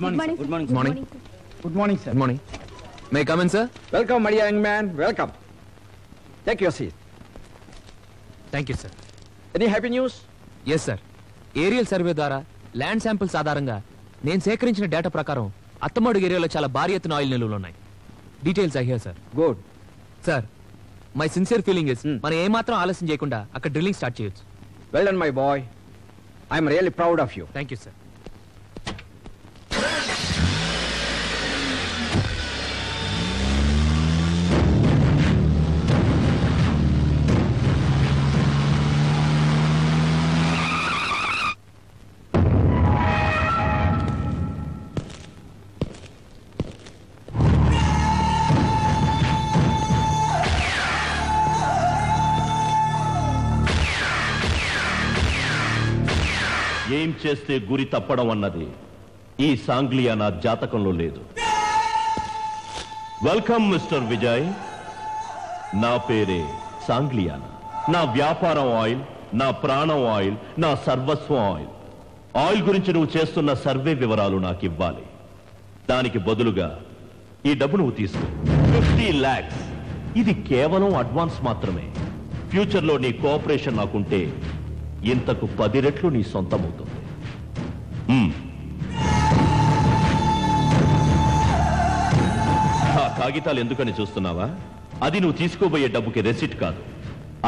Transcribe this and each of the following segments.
morning. Good morning. Good morning. Good morning, sir. Good morning. May I come in, sir? Welcome, my young man. Welcome. Take your seat. Thank you, sir. Any happy news? Yes, sir. Aerial survey ద్వారా land samples ఆధారంగా నేను సేకరించిన data ప్రకారం అత్తమడుగు ఏరియాలో చాలా భారీ ఎత్తున oil నిల్వలు ఉన్నాయి. Details I here, sir. Good. Sir, my sincere feeling is మనం ఏమాత్రం ఆలస్యం చేయకుండా అక్కడ డ్రిల్లింగ్ స్టార్ట్ చేయొచ్చు. Well done, my boy. I am really proud of you. Thank you, sir. ఏం చేస్తే గురి తప్పడం అన్నది ఈ సాంగ్లియా నా జాతకంలో లేదు. Welcome mister Vijay. నా పేరే సాంగ్లియానా. నా వ్యాపారం ఆయిల్, నా ప్రాణం ఆయిల్, నా సర్వస్వం ఆయిల్. ఆయిల్ గురించి నువ్వు చేస్తున్న సర్వే వివరాలు నాకు ఇవ్వాలి. దానికి బదులుగా ఈ డబ్బు నువ్వు తీసుకో. 50 lakhs. ఇది కేవలం అడ్వాన్స్ మాత్రమే. ఫ్యూచర్లో నీ కోఆపరేషన్ నాకుంటే ఇంతకు 10 రెట్లు నీ సొంతమవుతుంది. ఆ కాగితాలు ఎందుకని చూస్తున్నావా? అది నువ్వు తీసుకోబోయే డబ్బుకి రెసిట్ కాదు.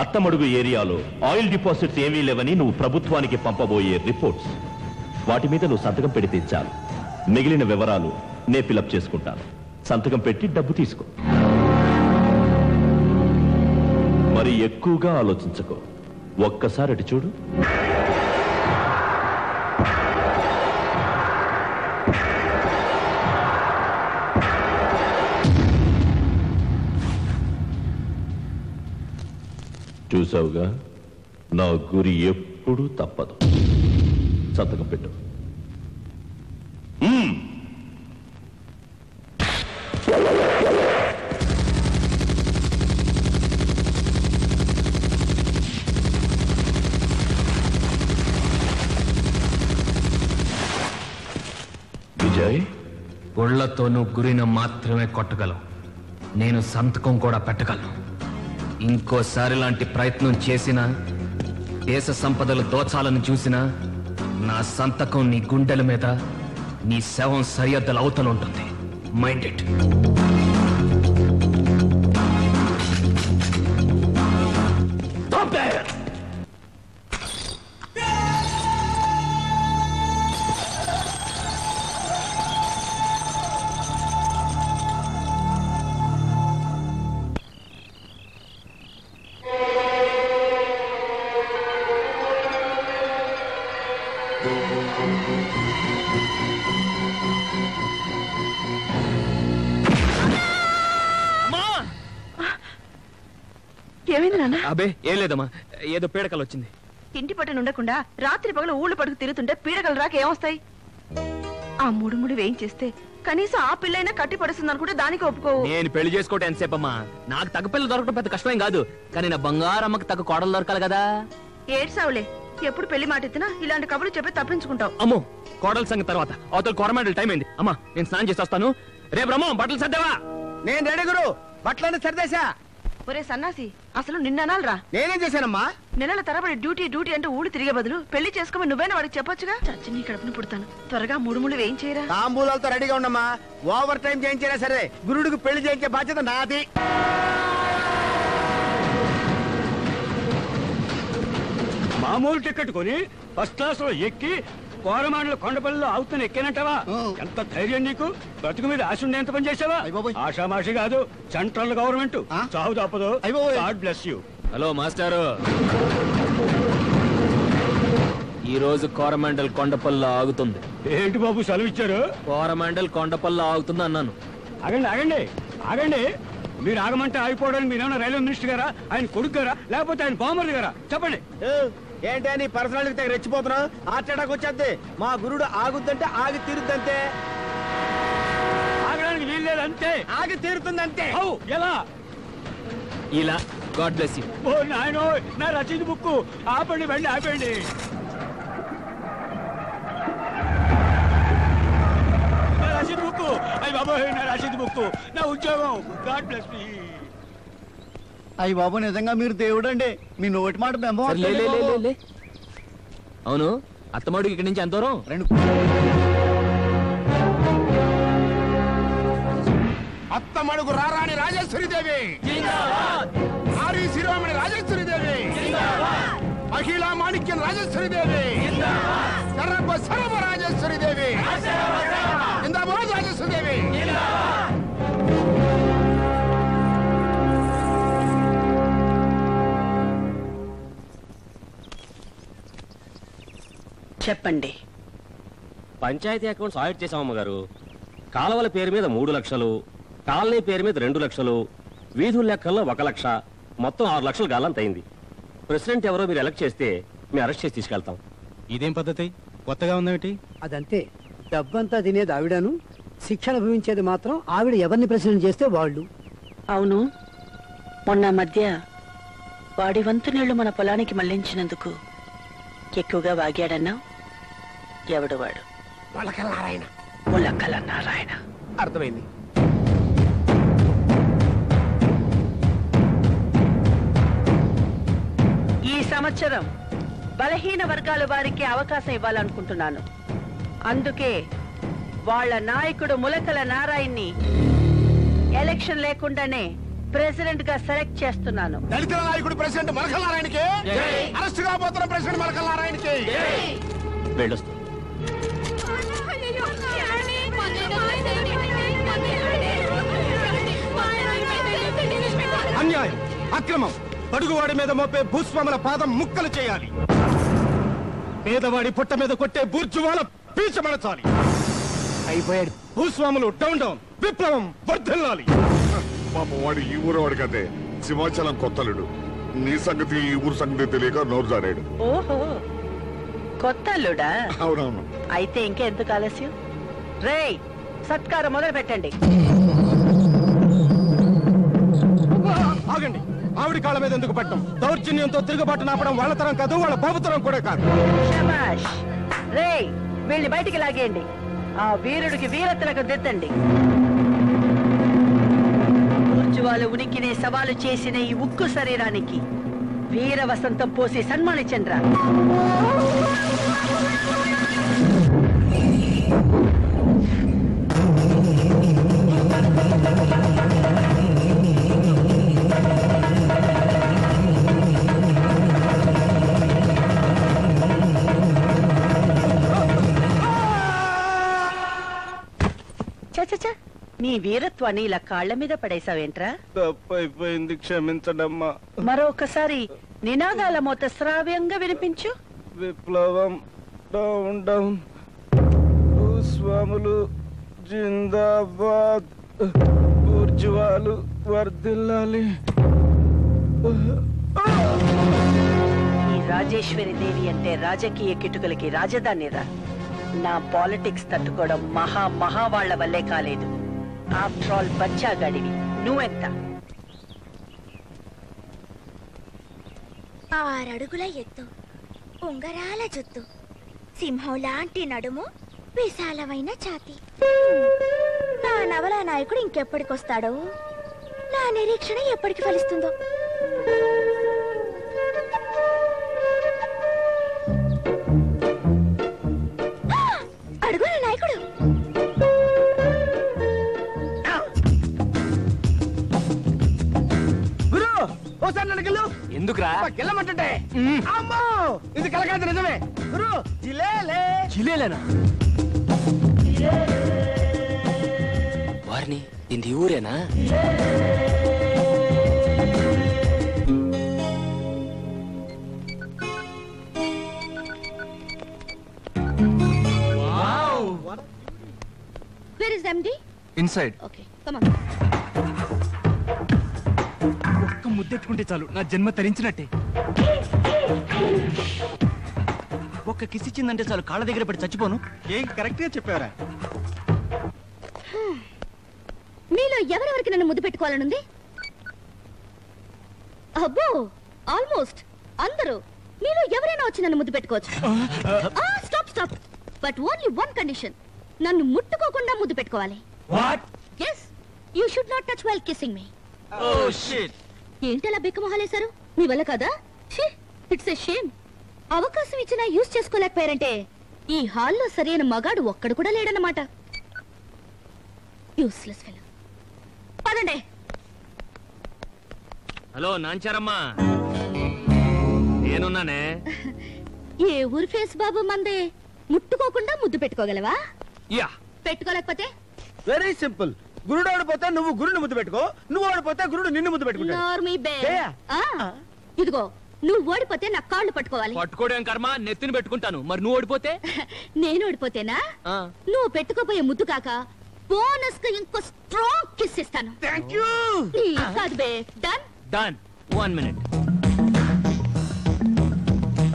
అత్తమడుగు ఏరియాలో ఆయిల్ డిపాజిట్స్ ఏమీ లేవని నువ్వు ప్రభుత్వానికి పంపబోయే రిపోర్ట్స్. వాటి మీద నువ్వు సంతకం పెడితే చాలు. మిగిలిన వివరాలు నే ఫిలప్ చేసుకుంటాను. సంతకం పెట్టి డబ్బు తీసుకో. మరి ఎక్కువగా ఆలోచించుకో. ఒక్కసారి అటు చూడు. చూసావుగా, నా గురి ఎప్పుడూ తప్పదు. సంతకం పెట్టు. విజయ్, గుళ్లతోనూ గురిని మాత్రమే కొట్టగలం. నేను సంతకం కూడా పెట్టగలను. ఇంకోసారి లాంటి ప్రయత్నం చేసినా, దేశ సంపదలు దోచాలని చూసినా, నా సంతకం నీ గుండెల మీద, నీ శవం సరిహద్దుల అవతల ఉంటుంది. Mind it. అబే ఏం లేదమ్మా, ఏదో పీడకలు వచ్చింది. ఇంటి పట్టున ఉండకుండా రాత్రి పగలు ఊళ్ళు పడుకు తిరుగుతుంటే పీడకలు రాక ఏమొస్తాయి? ఆ ముడి వేయించేస్తే కనీసం ఆ పిల్లైనా కట్టి పడుస్తుంది అనుకుంటే దానికి ఒప్పుకోవు. నేను పెళ్లి చేసుకోవటం ఎంతసేపమ్మా? నాకు తగ్గ పిల్లలు దొరకడం పెద్ద కష్టమేం కాదు, కానీ నా బంగారమ్మకి తగ్గ కోడలు దొరకాలి కదా. ఏడ్సావులే, ఎప్పుడు పెళ్లి మాట ఎత్తినా ఇలాంటి కబుర్లు చెప్పి తప్పించుకుంటావు. అమ్మో, కోడల సంగతి తర్వాత. అవతల కొరమాడలు టైం అయింది. అమ్మా, నేను స్నానం చేసి వస్తాను. రేపు రమ్మో, బట్టలు సర్దేవా? నేను రెడీ గురు. బట్టలన్నీ సర్దేశా. ఒరే సన్నాసి, అసలు నిన్ననాలరా? నేనేం చేశానమ్మా? నెలల తరబడి డ్యూటీ డ్యూటీ అంటే ఊళ్ళు తిరిగే బదులు పెళ్లి చేసుకోమని నువ్వైనా వాడికి చెప్పొచ్చుగా. చచ్చి నీ కడుపును పుడతాను. త్వరగా ముడుములు వేయించేయరా. తాంబూలాలతో రెడీగా ఉండమ్మా. ఓవర్ టైం చేయించేరా సరే, గురుడికి పెళ్లి చేయించే బాధ్యత నాది. మామూలు టికెట్ కొని ఫస్ట్ క్లాస్ లో ఎక్కి కోరమాండల కొండపల్లిలో అవుతున్న ఎక్కేనంటావా? ఎంత ధైర్యం నీకు? బ్రతుకు మీద ఆశ ఉండే ఎంత పని చేసావా? ఆషామాషి కాదు, సెంట్రల్ గవర్నమెంట్. చావు తప్పదు. God bless you. హలో మాస్టారు, ఈ రోజు కోరమండల్ కొండపల్లిలో ఆగుతుంది. ఏంటి బాబు సెలవు ఇచ్చారు? కోరమండల్ కొండపల్లిలో ఆగుతుంది అన్నాను. ఆగండి ఆగండి ఆగండి. మీరు ఆగమంటే ఆగిపోవడానికి మీరేమన్నా రైల్వే మినిస్టర్ గారా, ఆయన కొడుకు గారా, లేకపోతే ఆయన బామర్ది గారా? చెప్పండి. ఏంటి నీ పర్సనాలిటీ దగ్గర రెచ్చిపోతున్నావు? Heart attack వచ్చేద్ది. మా గురుడు ఆగుద్దంటే ఆగి తీరుద్దంతే. ఆగడానికి వీలు లేదు అంతే. ఆగి తీరుతుందంతే. ఎలా? ఇలా. God bless you. ఓ నాయనో, నా రసీదు బుక్కు. ఆపండి, బండి ఆపండి. రాసేది బుక్కు, నా ఉద్యోగం. God bless me. అయ్యి బాబు, నిజంగా మీరు దేవుడు అండి. మీ నోటి మాట బెంబం. అవును, అత్తమాడికి ఇక్కడి నుంచి ఎంత దూరం? 2 అత్తమడుగు రారాణి రాజేశ్వరిదేవి, ఆరి శిరోమణి రాజేశ్వరిదేవి, మహిళా మాణిక్యం రాజేశ్వరిదేవి, సర్వ సర్వ రాజేశ్వరిదేవి, జిందాబాద్ రాజేశ్వరిదేవి. చెప్పండి. పంచాయతీ అకౌంట్స్ ఆడిట్ చేశాం అమ్మగారు. కాలువల పేరు మీద 3 లక్షలు, కాలనీ పేరు మీద 2 లక్షలు, వీధుల లెక్కల్లో 1 లక్ష, మొత్తం 6 లక్షలు గాలంత అయింది. ప్రెసిడెంట్ ఎవరో మీరు ఎలక్ట్ చేస్తే మేము అరెస్ట్ చేసి తీసుకెళ్తాం. ఇదేం పద్ధతి? కొత్తగా ఉందేమిటి? అదంతే. డబ్బంతా తినేది ఆవిడను, శిక్ష అనుభవించేది మాత్రం ఆవిడ ఎవరిని ప్రెసిడెంట్ చేస్తే వాళ్ళు. అవును, మొన్న మధ్య వాడి వంతు నీళ్లు మన పొలానికి మళ్లించినందుకు ఎక్కువగా వాగాడన్నా. ఎవడు వాడు? మొలకల నారాయణ. ములక్కల నారాయణ. అర్థమైంది. ఈ సంవత్సరం బలహీన వర్గాల వారికి అవకాశం ఇవ్వాలనుకుంటున్నాను. అందుకే వాళ్ళ నాయకుడు ములకల నారాయణని ఎలక్షన్ లేకుండానే ప్రెసిడెంట్ గా సెలెక్ట్ చేస్తున్నాను. దళితుల నాయకుడు ప్రెసిడెంట్ మొలకల నారాయణకి, అరెస్ట్ కాబోతున్న ప్రెసిడెంట్ మొలకల నారాయణకి వెళ్ళొస్తాం. అన్యాయం, అక్రమం, పడుగువాడి మీద మోపే భూస్వాముల పాదం ముక్కలు చేయాలి. పేదవాడి పుట్ట మీద కొట్టే బూర్జువాల పీచమనచాలి. అయిపోయాడు. భూస్వాములు డౌన్ డౌన్, విప్లవం వర్ధిల్లాలి. పాపం వాడు ఈ ఊరు వాడి కదే, సింహాచలం కొత్తలుడు. నీ సంగతి ఈ ఊరు సంగతి తెలియక నోరు జారాడు. ఓహో, కొత్త అల్లుడా? అవునవును. అయితే ఇంకెందుకు ఆలస్యం? రేయ్, సత్కారం మొదలు పెట్టండి. ఆగండి, ఆవిడ కాళ్ళ మీద ఎందుకు పట్టం? దౌర్జన్యంతో తిరుగుబాటు నాపడం వాళ్ళ తరం కాదు, వాళ్ళ బాబుతరం కూడా కాదు. శభాష్. రేయ్, వీళ్ళని బయటికి లాగేయండి. ఆ వీరుడికి వీరతలకు దిద్దండి. ఊర్జువాల ఉనికిని సవాలు చేసిన ఈ ఉక్కు శరీరానికి వీర వసంతం పోసి సన్మానించండ్రా. చచ్చ, నీ వీరత్వాన్ని ఇలా కాళ్ల మీద పడేసావేంట్రా? తప్పైపోయింది, క్షమించడమ్మా. మరొకసారి నినాదాల మోత శ్రావ్యంగా వినిపించు. విప్లవం డౌన్ డౌన్, భూస్వాములు జిందాబాద్, బూర్జువాలు వర్ధిల్లాలి. ఈ రాజేశ్వరి దేవి అంటే రాజకీయ కిటుకులకి రాజధానిరా. నా పాలిటిక్స్ తట్టుకోవడం మహా వాళ్ల వల్లే కాలేదు. ఆఫ్టర్ ఆల్ బచ్చాగాడివి. నువ్వెంత? 6 అడుగుల ఎత్తు, ఉంగరాల జుత్తు, సింహం లాంటి నడుము, విశాలమైన ఛాతి. నా నవలా నాయకుడు ఇంకెప్పటికొస్తాడో, నా నిరీక్షణ ఎప్పటికి ఫలిస్తుందో. అడుగుల నాయకుడు. గురు, ఓసారి నడకలు. ఎందుకురా? గెల్లమంటుంటే అమ్మో, ఇది కలకాదు నిజమే. గురు, చిలేలేనా? వారిని ఇది ఊరేనా? Where is MD? Inside. Okay, come on. ఒక్క ముద్దెట్టుకుంటే చాలు, నా జన్మ తరించినట్టే. ఒక్క కిస్ ఇచ్చిందంటే చాలు, కాళ్ళ దగ్గర పడి చచ్చిపోను. ఏం కరెక్ట్ గా చెప్పారా? మీలో ఎవరెవరికి నన్ను ముద్దు పెట్టుకోవాలనుంది? అబ్బో, ఆల్మోస్ట్ అందరూ. మీలో ఎవరైనా వచ్చి నన్ను ముద్దు పెట్టుకోవచ్చు. Stop. But only one condition. నన్ను ముట్టుకోకుండా ముద్దు పెట్టుకోవాలి. Yes, you should not touch while kissing me. Oh shit. ఏంటలా బెక్కమొహాలేశారు? మీ వల్ల కదా? It's a shame. అవకాశం ఇచ్చినా యూజ్ చేసుకోలేకపోయారంటే ఈ హాల్లో సరైన మగాడు ఒక్కడు కూడా లేడన్నమాట. Useless fellow. పదండి. హలో నాంచారమ్మా, నేనున్నానే. ఏ ఊరి ఫేస్ బాబు మందే? ముట్టుకోకుండా ముద్దు పెట్టుకోగలవా? యా. పెట్టుకోలేకపోతే? Very simple. గురుడు ఓడిపోతే నువ్వు గురుని ముద్దు పెట్టుకో, నువ్వు ఓడిపోతే గురుడు నిన్ను ముద్దు పెట్టుకుంటాడు. ఇదిగో, నువ్వు ఓడిపోతే నా కాళ్ళు పట్టుకోవాలి. పట్టుకోవడం కర్మ, నెత్తిని పెట్టుకుంటాను. మరి నువ్వు ఓడిపోతే? నేను ఓడిపోతేనా? నువ్వు పెట్టుకోపోయే ముద్దు కాక బోనస్ గా ఇంకో స్ట్రాంగ్ కిస్ ఇస్తాను. థాంక్యూ. కాదు బే. డన్. డన్. 1 minute.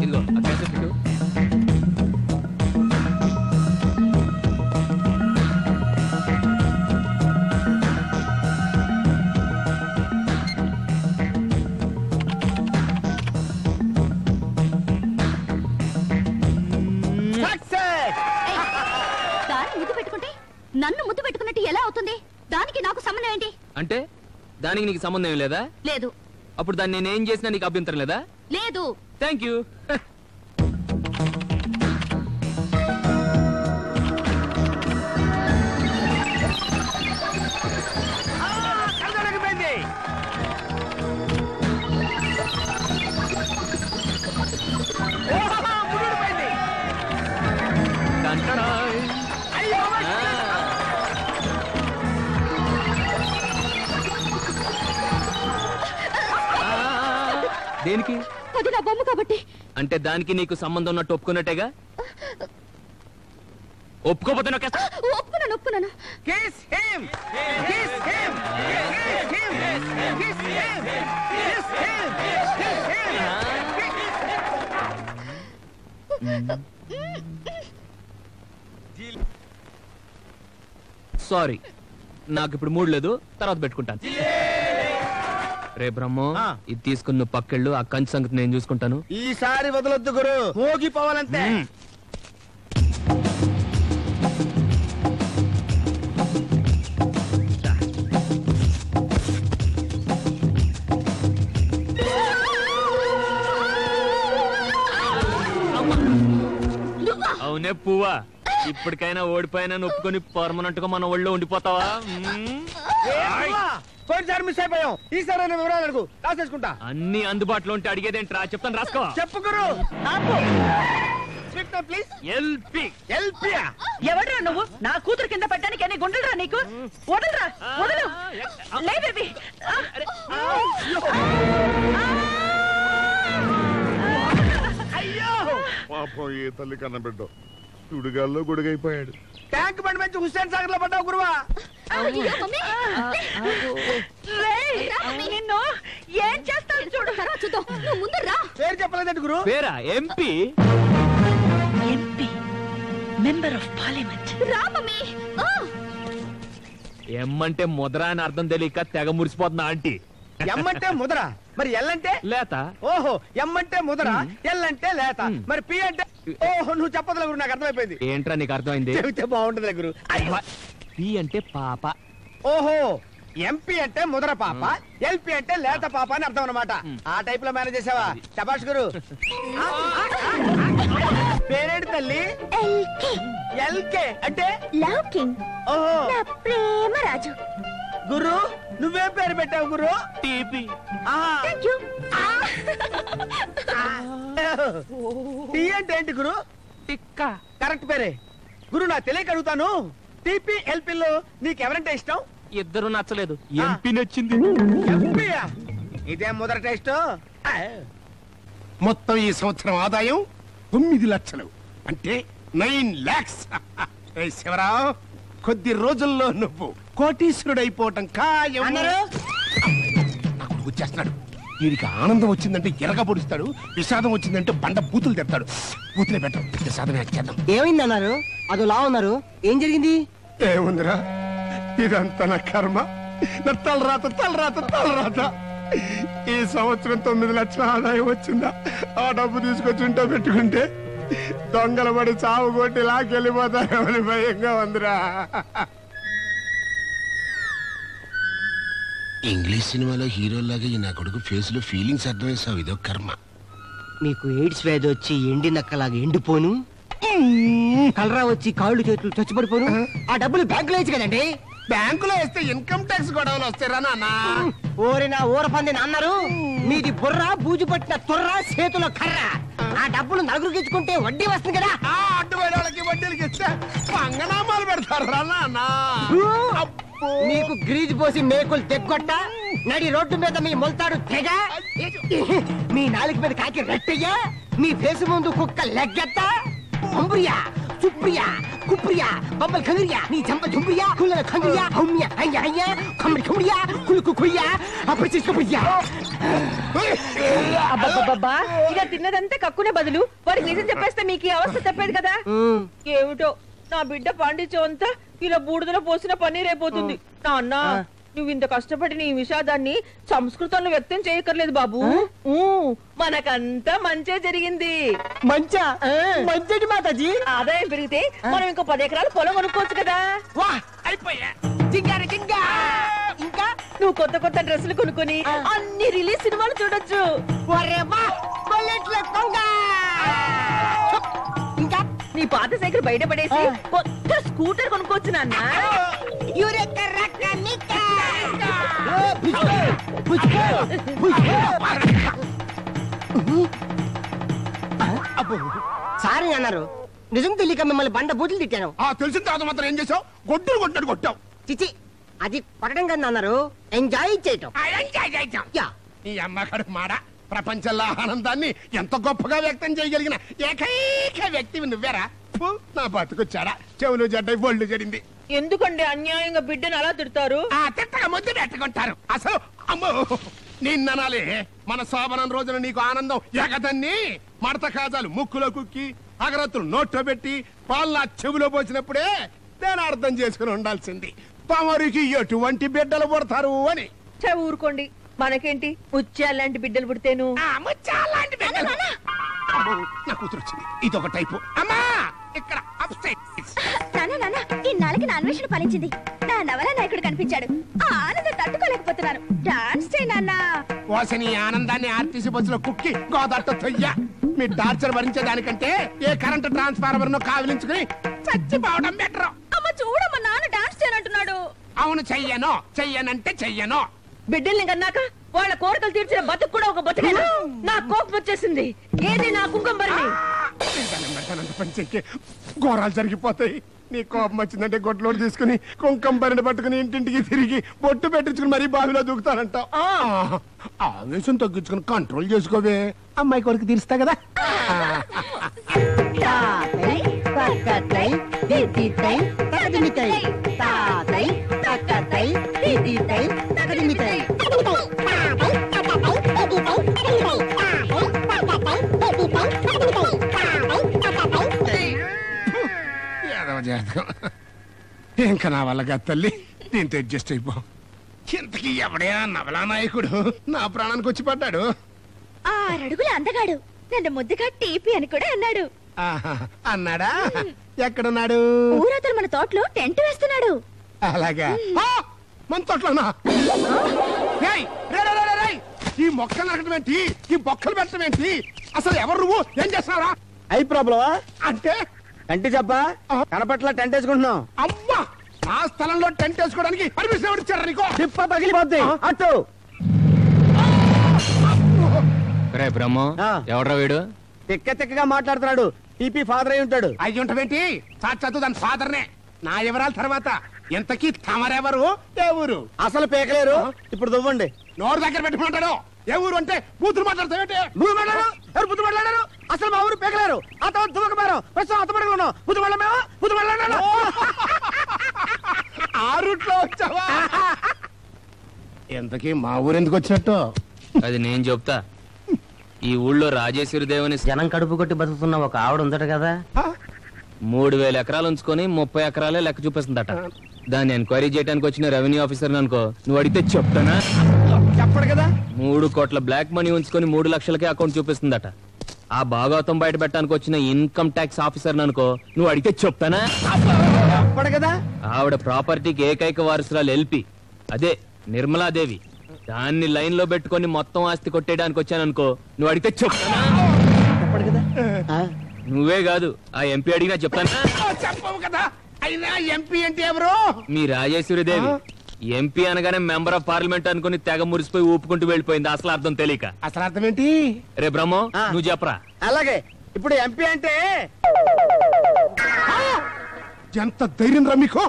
ఇదిగో ఆ క్యాసెట్ పెట్టు. ముద్దు పెట్టుకుంటే నన్ను ముద్దు పెట్టుకున్నట్టు ఎలా అవుతుంది? దానికి నాకు సంబంధం ఏంటి? అంటే దానికి నీకు సంబంధం ఏం లేదా? లేదు. అప్పుడు దాన్ని నేనేం చేసినా నీకు అభ్యంతరం లేదా? లేదు. Thank you. దేనికి? అది నా బొమ్మ కాబట్టి. అంటే దానికి నీకు సంబంధం ఉన్నట్టు ఒప్పుకున్నట్టేగా? ఒప్పుకోపోతే ఒప్పుకున్నాను. ఒప్పుకున్నాను. Kiss him. Kiss him. Kiss him. Kiss him. Kiss him. Kiss him. Sorry, నాకు ఇప్పుడు మూడ్ లేదు, తర్వాత పెట్టుకుంటాను. రే బ్రహ్మో, ఇది తీసుకుని నువ్వు పక్కెళ్ళు. ఆ కంచి సంగతి నేను చూసుకుంటాను. ఈసారి వదలొద్దు గురు, మోగిపోవాలంతే. అవునే పువ్వా, ఇప్పటికైనా ఓడిపోయినా ఒప్పుకొని పర్మనెంట్ గా మన ఒళ్ళో ఉండిపోతావా? పోయినసారి మిస్ అయిపోయాం, ఈసారి వివరాలు అడుగు, రాసేసుకుంటా. అన్ని అందుబాటులో ఉంటే అడిగేదేంట్రా? చెప్తాను, రాసుకో. చెప్పు గురు. ప్లీజ్. ఎల్పి. ఎవడ్రా నువ్వు? నా కూతురు కింద పెట్టడానికి ఎన్ని గుండెలరా నీకు? వదలరా, వదలు. లే బేబీ. అయ్యో పాపం, ఏ తల్లి కన్న బిడ్డ సుడిగాల్లో గుడిగైపోయాడు. ట్యాంక్ బండి మంచి హుస్సేన్ సాగర్ లో పడ్డావు గురువా. నిన్ను ఏం చేస్తాను చూడు. చూద్దాం, నువ్వు ముందు రా. పేరు చెప్పలేదండి గురు. పేరా? MP. MP, member of parliament. రా మమ్మీ. ఎమ్మంటే ముద్ర అని అర్థం తెలియక తెగ మురిసిపోతున్నా ఆంటీ. ఎమ్మంటే ముద్ర, మరి ఎల్ అంటే లేత. ఓహో, ఎమ్మంటే ముద్ర, ఎల్ అంటే లేత, మరి పి అంటే ఓహో. నువ్వు చెప్పదులే గురు, నాకు అర్థమైపోయింది. ఏంట్రా నీకు అర్థమైంది? చెబితే బాగుంటది గురు. పి అంటే పాప. ఓహో, ఎంపీ అంటే ముద్ర పాప, ఎల్పి అంటే లేత పాప అని అర్థం అన్నమాట. ఆ టైప్ లో మేనేజ్ చేసావా? శభాష్ గురు. పేరేంటి తల్లి? ఎల్కే అంటే లవ్ కింగ్. ఓహో, నా ప్రేమ రాజు. గురు నువ్వేం పేరు పెట్టావు గురు? టీపీ. థాంక్యూ. టీ అంటే ఏంటి గురు? టిక్క. కరెక్ట్ పేరే గురు. నా తెలియక అడుగుతాను, టీపీ ఎల్పీలో నీకెవరంటే ఇష్టం? ఇద్దరు నచ్చలేదు, ఎంపీ నచ్చింది. ఎంపీయా? ఇదేం మొదటి టెస్ట్? మొత్తం ఈ సంవత్సరం ఆదాయం 9 లక్షలు, అంటే 9 lakhs. శివరావు, కొద్ది రోజుల్లో నువ్వు కోటీశ్వరుడైపోవటం ఖాయం. వచ్చేస్తున్నాడు. వీడికి ఆనందం వచ్చిందంటే ఎరగ పొడుస్తాడు, విషాదం వచ్చిందంటే బండ బూతులు తెస్తాడు. బూతులే బెటర్, విషాదమే చేద్దాం. ఏమైంది అన్నారు? అదోలా ఉన్నారు, ఏం జరిగింది? ఏముందిరా, ఇదంతా నా కర్మ, నా తలరాత. ఈ సంవత్సరం 9 లక్షల ఆదాయం వచ్చిందా? ఆ డబ్బు తీసుకొచ్చి ఇంట్లో పెట్టుకుంటే దొంగల పడి చావు కొట్టి లాకెళ్ళిపోతారేమని భయంగా ఉందిరా. ఇంగ్లీష్ సినిమాలో హీరోలాగా ఈ నా కొడుకు ఫేస్ లో ఫీలింగ్స్ అర్థమేసావు. ఇదో కర్మ. నీకు ఎయిడ్స్ వ్యాధి వచ్చి ఎండి నక్కలాగా ఎండిపోను, కలరా వచ్చి కాళ్ళు చేతులు చచ్చిపడిపోను. ఆ డబ్బులు బ్యాంకులో వేయచ్చు కదండి. బ్యాంకులో వేస్తే ఇన్కమ్ ట్యాక్స్ గొడవలు వస్తారా నాన్న? ఓరి నా ఊర పంది అన్నారు. మీది బుర్ర బూజు పట్టిన తుర్ర చేతులో కర్ర. ఆ డబ్బులు నలుగురికి ఇచ్చుకుంటే వడ్డీ వస్తుంది కదా. అడ్డుపోయిన వాళ్ళకి వడ్డీలకి ఇస్తే పంగనామాలు పెడతారా నాన్న? మీకు గ్రీజ్ పోసి మేకులు తెగ్గొట్ట, నడి రోడ్డు మీద మీ మొలతాడు తెగ, మీ నాలుగు మీద కాకి రెట్టయ్యా, మీ ఫేసు ముందు కుక్క లెగ్గెత్త, అంబురియా సుప్రియా కుప్రియా బొబ్బల్ ఖంగిరియా నీ చంప ఝుంబరియా కుల్లల ఖంగిరియా హౌమ్య అయ్య అయ్య ఖంబరి ఖంబరియా కులుకు కుయ్యా అప్పుడు తీసుకుపోయ్యా. అబ్బబ్బబ్బా, ఇలా తిన్నదంతా కక్కునే బదులు వాడికి నిజం చెప్పేస్తే మీకు ఈ అవస్థ చెప్పేది కదా. ఏమిటో నా బిడ్డ పాండిత్యంతా ఇలా బూడిదలో పోసిన పన్నీర్ అయిపోతుంది. నాన్న, నువ్వు ఇంత కష్టపడి నీ విషాదాన్ని సంస్కృతంలో వ్యక్తం చేయక్కర్లేదు బాబు. మనకంతా మంచే జరిగింది. మంచా? మంచి మాతాజీ. ఆదాయం పెరిగితే మనం ఇంకో 10 ఎకరాలు పొలం కొనుక్కోవచ్చు కదా. అయిపోయా. ఇంకా నువ్వు కొత్త కొత్త డ్రెస్సులు కొనుక్కొని అన్ని రిలీజ్ సినిమాలు చూడొచ్చు. ఇంకా నీ పాత సైకిల్ బయట పడేసి కొత్త స్కూటర్ కొనుక్కోవచ్చు నాన్న. సారీ అన్నారు. నిజం తెలియక మిమ్మల్ని బండ బూతులు తిట్టాను. తెలిసిన తర్వాత మాత్రం ఏం చేసావు? గొడ్డులు కొట్టాడు కొట్టావు. చిచి, అది కొట్టడం కదా అన్నారు, ఎంజాయ్ చేయటం. ఈ అమ్మగారు మాడ ప్రపంచంలో ఆనందాన్ని ఎంత గొప్పగా వ్యక్తం చేయగలిగిన ఏకైక వ్యక్తి నువ్వేరా. నా బతుకొచ్చాడా, చెవులు జడ్డై ఒళ్ళు జడింది. ఎందుకండి అన్యాయంగా బిడ్డను అలా తిడతారు? తిట్టక ముద్దు పెట్టుకుంటారు. అసలు అమ్మో నిన్ననాలే మన శోభనం రోజున నీకు ఆనందం ఎగదన్ని మడత కాజాలు ముక్కులో కుక్కి అగరత్తులు నోట్లో పెట్టి పాలు చెవులో పోసినప్పుడే నేను అర్థం చేసుకుని ఉండాల్సింది తమరికి ఎటువంటి బిడ్డలు పుడతారు అని. ఊరుకోండి, మనకేంటి ముత్యాలాంటి బిడ్డలు పుడితేను. ముత్యాలాంటి బిడ్డలు. నా కూతురు వచ్చింది, ఇదొక టైపు. అమ్మా ఇక్కడ ఇన్నాళ్ళకి నా అన్వేషణ ఫలించింది. నా నవల నాయకుడు కనిపించాడు. ఆ ఆనందం తట్టుకోలేకపోతున్నాను. డాన్స్ చేయి నాన్న. వాసని ఆనందాన్ని ఆర్టీసీ బస్సులో కుక్కి గోదట్ట తొయ్య. మీ టార్చర్ భరించేదానికంటే ఏ కరెంట్ ట్రాన్స్ఫార్మర్ ను కావిలించుకుని చచ్చిపోవడం బెటర్. అమ్మ చూడమ్మ, నాన్న డాన్స్ చేయనంటున్నాడు. అవును, చెయ్యను. చెయ్యనంటే చెయ్యను. బిడ్డల్ని కన్నాక వాళ్ళ కోరికలు తీర్చిన బతుకు కూడా ఒక బతుకేనా? నా కోపం వచ్చేసింది. ఏది నా కుంకుమ పంచెక్కి ఘోరాలు జరిగిపోతాయి. నీ కోపం వచ్చిందంటే గొడ్లోడు తీసుకుని కుంకం పరిని పట్టుకుని ఇంటింటికి తిరిగి బొట్టు పెట్టించుకుని మరీ బావిలో దూకుతానంటావు. ఆవేశం తగ్గించుకుని కంట్రోల్ చేసుకోవే. అమ్మాయి కొరకు తీరుస్తా కదా. ఇంకా నా వల్ల కాదు తల్లి, దీంతో అడ్జస్ట్ అయిపో. ఇంతకీ ఎవడే నవలా నాయకుడు నా ప్రాణానికి వచ్చి పడ్డాడు? 6 అడుగుల అందగాడు, నన్ను ముద్దుగా టీపీ అని కూడా అన్నాడు. అన్నాడా? ఎక్కడున్నాడు? ఊరతలు మన తోటలో టెంట్ వేస్తున్నాడు. అలాగా? మన తోటలోనా? ఈ మొక్కలు నరకడం ఏంటి? ఈ మొక్కలు పెట్టడం ఏంటి? అసలు ఎవరు నువ్వు? ఏం చేస్తున్నారా? అయి ప్రాబ్లమా అంటే కంటి చెప్పా కనపట్ల టెంట్ వేసుకుంటున్నాం. అమ్మా, నా స్థలంలో టెంట్ వేసుకోవడానికి పర్మిషన్ ఎవరు ఇచ్చారా నీకు? తిప్ప పగిలిపోద్ది. అటు బ్రహ్మ, ఎవడ్రా వీడు? తిక్క తిక్కగా మాట్లాడుతున్నాడు. టీపీ ఫాదర్ అయి ఉంటాడు. అయ్యి ఉంటావేంటి? సాక్షాత్తు దాని ఫాదర్నే. నా వివరాల తర్వాత ఎంతకీ తమరెవరు? ఏ ఊరు? అసలు పేకలేరు. ఇప్పుడు దువ్వండి. నోరు దగ్గర పెట్టుకుంటాడు. ఏ ఊరు అంటే బూతులు మాట్లాడతావేంటి? నువ్వు మాట్లాడు. ఎవరు బుద్ధి మాట్లాడారు? అసలు మా ఊరు పేకలేరు. ఆ తర్వాత దువ్వకమారం. ప్రస్తుతం అత్తపడగలు ఉన్నాం. బుద్ధి మాట్లాడమేమో బుద్ధి మాట్లాడాను. ఆ రూట్లో వచ్చావా? ఎంతకీ మా ఊరు ఎందుకు వచ్చినట్టు? అది నేను చెప్తా. ఈ ఊళ్ళో రాజేశ్వరి దేవుని జనం కడుపు కొట్టి బతుకుతున్న ఒక ఆవిడ ఉందట కదా. 3000 ఎకరాలు ఉంచుకొని 30 ఎకరాలే లెక్క చూపిస్తుందట. దాన్ని ఎంక్వైరీ చేయడానికి వచ్చిన రెవెన్యూ ఆఫీసర్ అనుకో, నువ్వు అడిగితే చెప్తానా? చెప్పడు కదా. 3 కోట్ల బ్లాక్ మనీ ఉంచుకొని 3 లక్షలకే అకౌంట్ చూపిస్తుందట. ఆ భాగవతం బయట పెట్టడానికి వచ్చిన ఇన్కమ్ ట్యాక్స్ ఆఫీసర్ అనుకో, నువ్వు అడిగితే చెప్తానా? చెప్పడు కదా. ఆవిడ ప్రాపర్టీకి ఏకైక వారసురాలు ఎల్పి, అదే నిర్మలాదేవి. దాన్ని లైన్ లో పెట్టుకొని మొత్తం ఆస్తి కొట్టేయడానికి వచ్చాననుకో, నువ్వు అడిగితే చెప్తానా? నువ్వే కాదు, ఆ ఎంపీ అడిగినా చెప్తానా? చెప్పవు కదా. అయినా ఎంపీ అంటే ఎవరు? మీ రాజేశ్వరిదేవి. ఎంపీ అనగానే మెంబర్ ఆఫ్ పార్లమెంట్ అనుకుని తెగ మురిసిపోయి ఊపుకుంటూ వెళ్ళిపోయింది, అసలు అర్థం తెలియక. అసలు అర్థం ఏంటి? రే బ్రహ్మం, నువ్వు చెప్పరా. అలాగే. ఇప్పుడు ఎంపీ అంటే ఎంత ధైర్యం రా మీకు?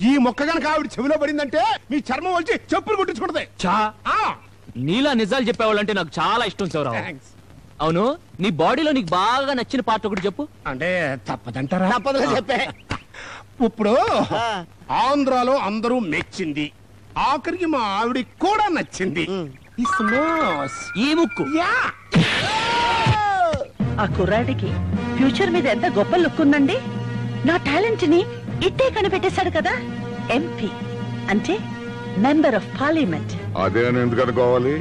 ఈ మొక్క గనక ఆవిడ చెవిలో పడిందంటే మీ చర్మం వచ్చి చెప్పులు కుట్టించుకుంటది. చా నీలా నిజాలు చెప్పేవాళ్ళంటే నాకు చాలా ఇష్టం శివరావు. అవును, నీ బాడీలో నీకు బాగా నచ్చిన పార్ట్ ఒకటి చెప్పు. అంటే తప్పదంటారా? తప్పదులే చెప్పే. ఇప్పుడు ఆంధ్రాలో అందరూ మెచ్చింది, ఆఖరికి మా ఆవిడికి కూడా నచ్చింది. ఈ ముక్కు. ఆ కుర్రాడికి ఫ్యూచర్ మీద ఎంత గొప్ప లుక్ ఉందండి. నా టాలెంట్ ని ఇట్టే కనిపెట్టేశాడు కదా. ఎంపీ అంటే మెంబర్ ఆఫ్ పార్లమెంట్. అదే ఎందుకు అనుకోవాలి?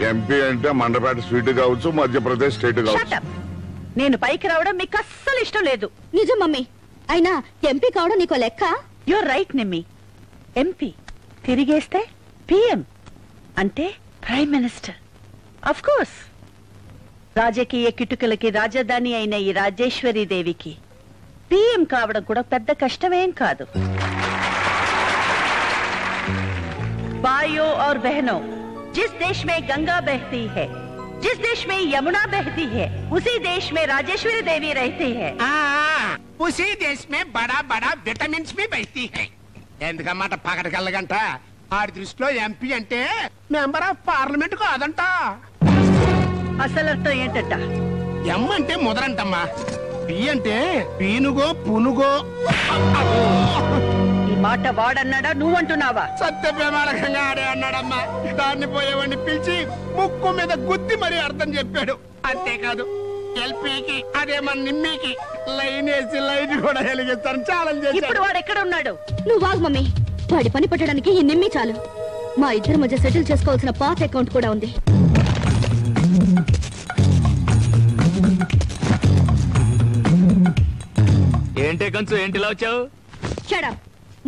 ఎంపీ అంటే మండపేట స్వీట్ కావచ్చు, మధ్యప్రదేశ్ స్టేట్ కావచ్చు. నేను పైకి రావడం మీకు అస్సలు ఇష్టం లేదు. నిజం మమ్మీ, అయినా ఎంపీ కావడం నీకో లెక్క. You're right Nimmi. ఎంపీ తిరిగేస్తే పిఎం అంటే ప్రైమ్ మినిస్టర్. అఫ్ కోర్స్ రాజకీయ కిటుకులకి రాజధాని అయిన ఈ రాజేశ్వరి దేవికి పిఎం కావడం కూడా పెద్ద కష్టమేం కాదు. भाइयों और बहनों, जिस देश में गंगा बहती है, जिस देश में यमुना बहती है, उसी देश में राजेश्वरी देवी रहती है. उसी देश में बड़ा बड़ा विटामिन्स भी बहती है. ఎందుకన్నమాట పగడగల్లగంట. ఆడి దృష్టిలో ఎంపీ అంటే మెంబర్ ఆఫ్ పార్లమెంట్ కాదంట. అసలు అర్థం ఏంటంట? ఎం అంటే ముదరంటమ్మా, పి అంటే పీనుగో పునుగో. ఈ మాట వాడన్నాడా నువ్వంటున్నావా? సత్య ప్రమాణకంగా ఆడే అన్నాడమ్మా. దాన్ని పోయేవాడిని పిలిచి ముక్కు మీద గుద్ది మరీ అర్థం చెప్పాడు. అంతేకాదు ఎల్పీకి అదే మన నిమ్మికి లైన్ వేసి లైట్ కూడా వెలిగిస్తాను ఛాలెంజ్ చేశాడు. ఇప్పుడు వాడు ఎక్కడ ఉన్నాడు? నువ్వు వాగు మమ్మీ, వాడి పని పట్టడానికి ఈ నిమ్మి చాలు. మా ఇద్దరి మధ్య సెటిల్ చేసుకోవాల్సిన పాత అకౌంట్ కూడా ఉంది. ఏంటే కంచు, ఏంటిలా వచ్చావు? Shut up.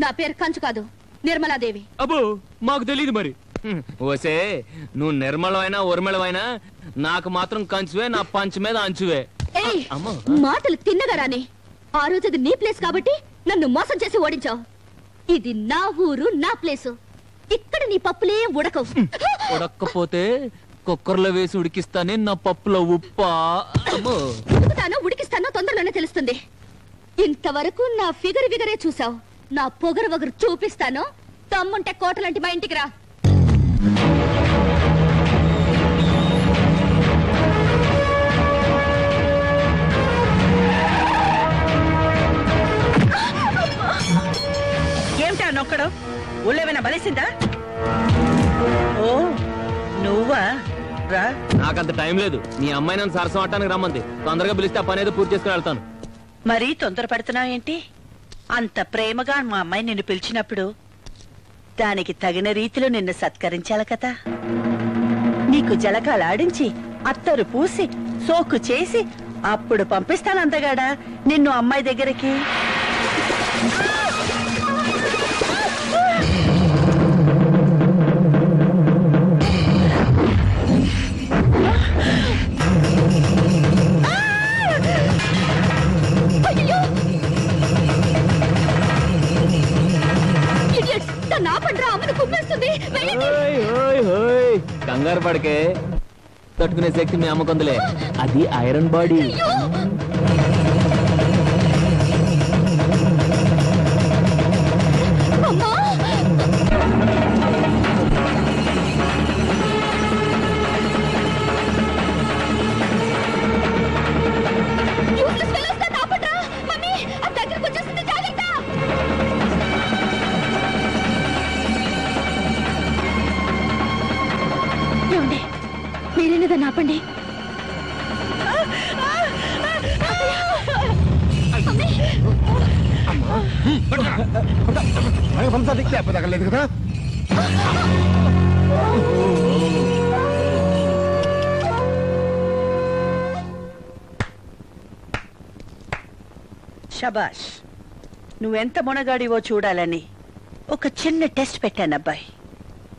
నా పేరు కంచు కాదు, నిర్మలాదేవి. అబ్బో, మాకు తెలియదు మరి. ఓసే, నువ్వు నిర్మలమైనా ఉర్మళమైనా నాకు మాత్రం కంచువే, నా పంచ్ మీద అంచువే. ఏయ్, మాటలు తిన్నగా రాని. ఆ రోజు అది నీ ప్లేస్ కాబట్టి నన్ను మోసం చేసి ఓడించావు. ఇది నా ఊరు, నా ప్లేసు. ఇక్కడ నీ పప్పులే ఉడకవు. ఉడక్కపోతే కుక్కర్లో వేసి ఉడికిస్తానే, నా పప్పులో ఉప్పా. ఉడుకుతానో ఉడికిస్తానో తొందరలోనే తెలుస్తుంది. ఇంతవరకు నా ఫిగర్ విగరే చూసావు. నా పొగరు వగరు చూపిస్తాను. తమ్ముంటే కోటలంటి మా ఇంటికి రా. ఏమిటా నొక్కడం? ఊళ్ళేమైనా బలేసిందా? ఓ నువ్వా? రా. నాకంత టైం లేదు. నీ అమ్మాయి నన్ను సరసం ఆడటానికి రమ్మంది. తొందరగా పిలిస్తే ఆ పని ఏదో పూర్తి చేసుకుని వెళ్తాను. మరీ తొందర పడుతున్నావు ఏంటి? అంత ప్రేమగా మా అమ్మాయి నిన్ను పిలిచినప్పుడు దానికి తగిన రీతిలో నిన్ను సత్కరించాలి కదా. నీకు జలకాలాడించి అత్తరు పూసి సోకు చేసి అప్పుడు పంపిస్తాను అందగాడా నిన్ను అమ్మాయి దగ్గరికి. కంగారు పడకే, తట్టుకునే శక్తి మీ అమ్మకుందిలే. అది ఐరన్ బాడీ. మీరేనదా నాపండి. తగలేదు కదా. శబాష్, నువ్వెంత మునగాడివో చూడాలని ఒక చిన్న టెస్ట్ పెట్టాను అబ్బాయి.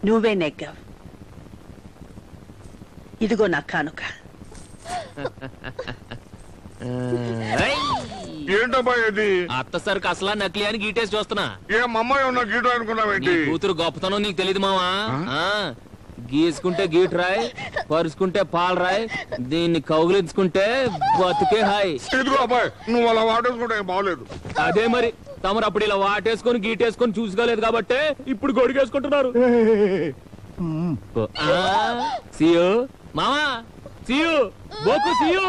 నువ్వే నెగ్గావు. ఇదిగో నా కానుక. ఏంటమ్మా ఇది? అత్త సరుకు అసలా నకిలీ అని గీటేసి చూస్తున్నా. ఏం అమ్మాయి ఉన్న గీటు అనుకున్నావేంటి? కూతురు గొప్పతనం నీకు తెలియదు మావా. గీసుకుంటే గీటు రాయ్, పరుచుకుంటే పాలు రాయ్, దీన్ని కౌగిలించుకుంటే బతుకే హాయ్. ఇదిగో అబ్బాయి, నువ్వు అలా వాడేసుకుంటే బాగలేదు. అదే మరి తమరు అప్పుడు ఇలా వాటేసుకొని గీటేసుకొని చూసుకోలేదు కాబట్టి ఇప్పుడు గొడిగేసుకుంటున్నారు. సియు మామా, సియు బోకు, సియు.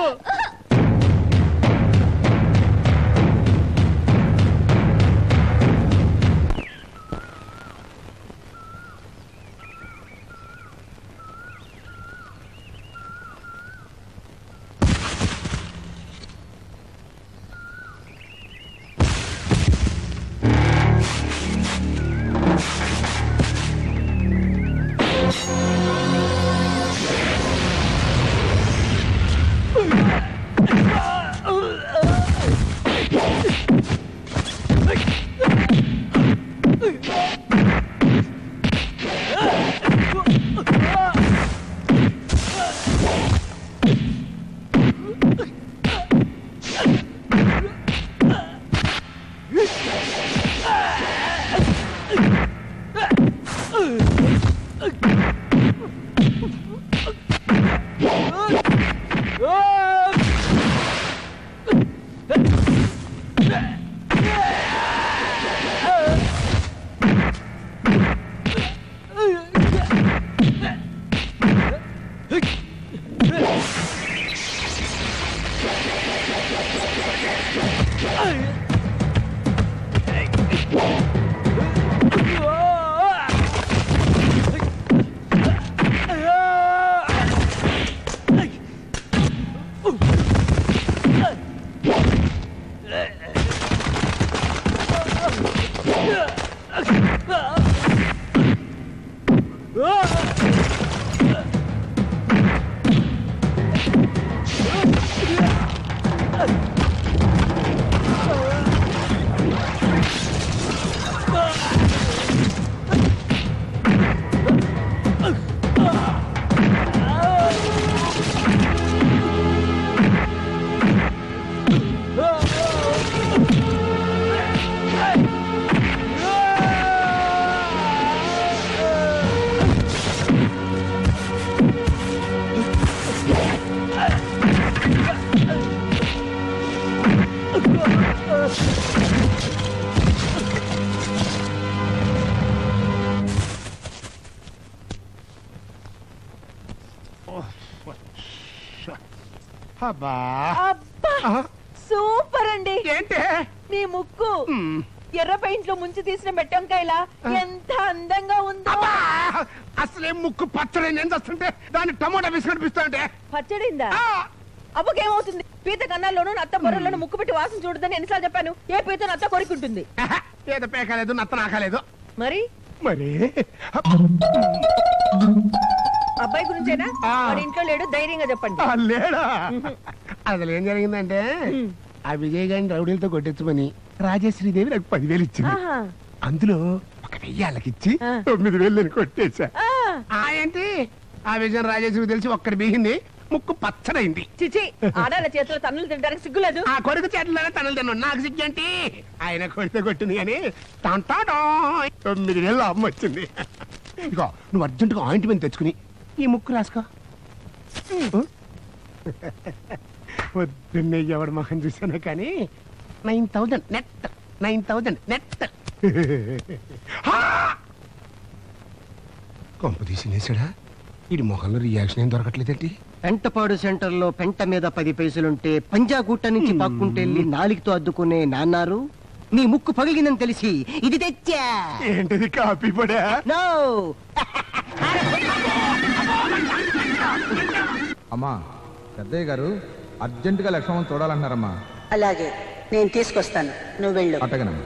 అబ్బా సూపర్ అండి. ఏంటి మీ ముక్కు ఎర్ర పెయింట్ లో ముంచి తీసిన మెట్టంకాయలా ఎంత అందంగా ఉందో. అసలే ముక్కు పచ్చడి నేను వస్తుంటే దాన్ని టమోటా వేసి కనిపిస్తుంటే పచ్చడిందా? అవ్వకేమవుతుంది? పీత కన్నాల్లోనూ నత్త పొరల్లోనూ ముక్కు పెట్టి వాసన చూడదని ఎన్నిసార్లు చెప్పాను. ఏ పీత నత్త కొరికుంటుంది. పేద పేకలేదు, నత్త నాకలేదు. మరి మరి అబ్బాయి గురించేనా? వాడి ఇంట్లో లేడు, ధైర్యంగా చెప్పండి. లేడా? అసలు ఏం జరిగిందంటే ఆ విజయ్ గారిని రౌడీలతో కొట్టించమని రాజశ్రీదేవి నాకు 10,000 ఇచ్చింది. అందులో 1,000 వాళ్ళకిచ్చి 9,000 నేను కొట్టేశా. ఏంటి ఆ విజయం రాజశ్రీ తెలిసి ఒక్కడి బీగింది, ముక్కు పచ్చడైంది. చిచి, ఆడాల చేతిలో తన్నులు తినడానికి సిగ్గులేదు. ఆ కొడుకు చేతుల్లోనే తన్నులు తిన్నాను, నాకు సిగ్గేంటి? ఆయన కొడితే కొట్టింది కానీ 9,000 అమ్మ వచ్చింది. ఇగో నువ్వు అర్జెంటుగా ఆయింట్మెంట్ తెచ్చుకుని ఈ ముక్కు రాసుకో. పొద్దున్నే ఎవడు మొహం చూసాను కానీ 9,000 నెట్, 9,000 నెట్. కొంప తీసినేసాడా? ఇది మొహంలో రియాక్షన్ ఏం దొరకట్లేదండి. పెంటపాడు సెంటర్ లో పెంట మీద 10 పైసలుంటే పంజాగుట్ట నుంచి పాక్కుంటే వెళ్ళి నాలికతో అద్దుకునే నాన్నారు. నీ ముక్కు పగిలిందని తెలిసి ఇది తెచ్చా. ఏంటిది, కాపీ పడా? నో. అమ్మా, పెద్దయ్య గారు అర్జెంటుగా లక్ష్మణ్ చూడాలంటున్నారమ్మా. అలాగే, నేను తీసుకొస్తాను, నువ్వు వెళ్ళు. అట్టగనమ్మా.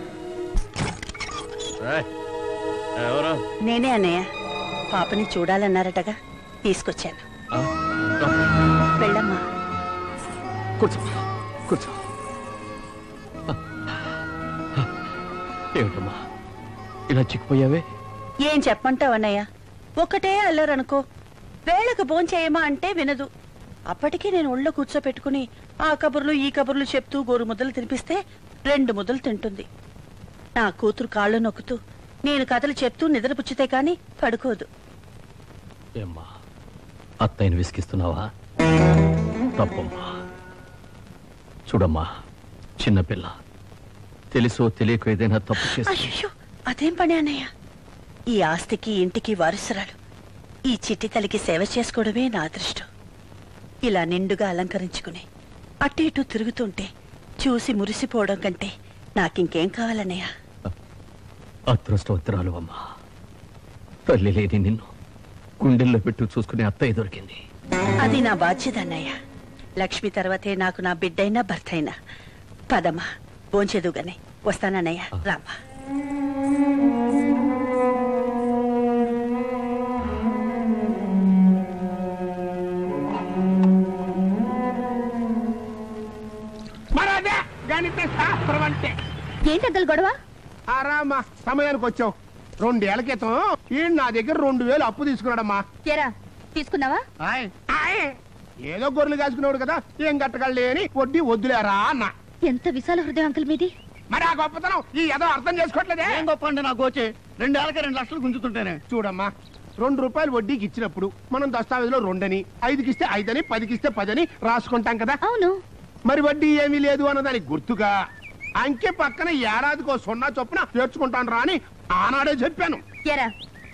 నేనే అన్నయ్య, పాపని చూడాలన్నారటగా, తీసుకొచ్చాను. వెళ్ళమ్మా. కూర్చో కూర్చో. ఏమిటమ్మా ఇలా చిక్కిపోయావే? ఏం చెప్పంటావు అన్నయ్య? ఒకటే అల్లరనుకో, వేళకు భోంచేయమా అంటే వినదు. అప్పటికే నేను ఒళ్ళో కూర్చోపెట్టుకుని ఆ కబుర్లు ఈ కబుర్లు చెప్తూ గోరు ముద్దలు తినిపిస్తే 2 ముద్దలు తింటుంది. నా కూతురు కాళ్ళు నొక్కుతూ నేను కథలు చెప్తూ నిద్రపుచ్చితే కాని పడుకోదు. ఏమ్మా అత్తయ్యని విసిగిస్తున్నావా? తప్పమ్మా. చూడమ్మా, చిన్నపిల్ల తెలుసో తెలియక ఏదైనా తప్పు చేసి. అయ్యో, అదేం పని అన్నయ్య? ఈ ఆస్తికి ఇంటికి వారసురాలు. ఈ చిట్టి తల్లికి సేవ చేసుకోవడమే నా అదృష్టం. ఇలా నిండుగా అలంకరించుకుని అటు ఇటు తిరుగుతుంటే చూసి మురిసిపోవడం కంటే నాకింకేం కావాలన్నయ్య? అదృష్టవంతురాలు అమ్మా. తల్లి లేని నిన్ను గుండెల్లో పెట్టు చూసుకునే అత్తయ్య దొరికింది. అది నా బాధ్యత అన్నయ్య. లక్ష్మి తర్వాతే నాకు నా బిడ్డైనా భర్త అయినా. పదమ్మా, భోంచేదుగానే వస్తానన్నయ్య. రామ్మా. మరదే గణిత శాస్త్రం అంటే ఏంటంకల్ గొడవ? ఆరామా, సమయానికి వచ్చావు. 2 ఏళ్ల క్రితం ఈ నా దగ్గర 2000 అప్పు తీసుకున్నాడమ్మా. ఏరా, తీసుకున్నావా? ఏదో గొర్రెలు కాసుకున్నాడు కదా, ఏం కట్టగలే అని వడ్డీ వద్దులేరా అన్న. ఎంత విశాల హృదయం అంకుల్ మీది. మరి ఆ గొప్పతనం ఈ ఏదో అర్థం చేసుకోవట్లేదే. ఏం గొప్ప అండి నాకు వచ్చే 2 ఏళ్ళకి 2 లక్షలు గుంజుతుంటేనే. చూడమ్మా, ₹2 వడ్డీకి ఇచ్చినప్పుడు మనం దస్తావేజ్లో 2 అని, 5కి ఇస్తే 5 అని, 10కి ఇస్తే 10 అని రాసుకుంటాం కదా. అవును. మరి వడ్డీ ఏమీ లేదు అన్నదానికి గుర్తుగా అంకె పక్కన ఏడాదికో 0 చొప్పున చేర్చుకుంటాను రా అని ఆనాడే చెప్పాను.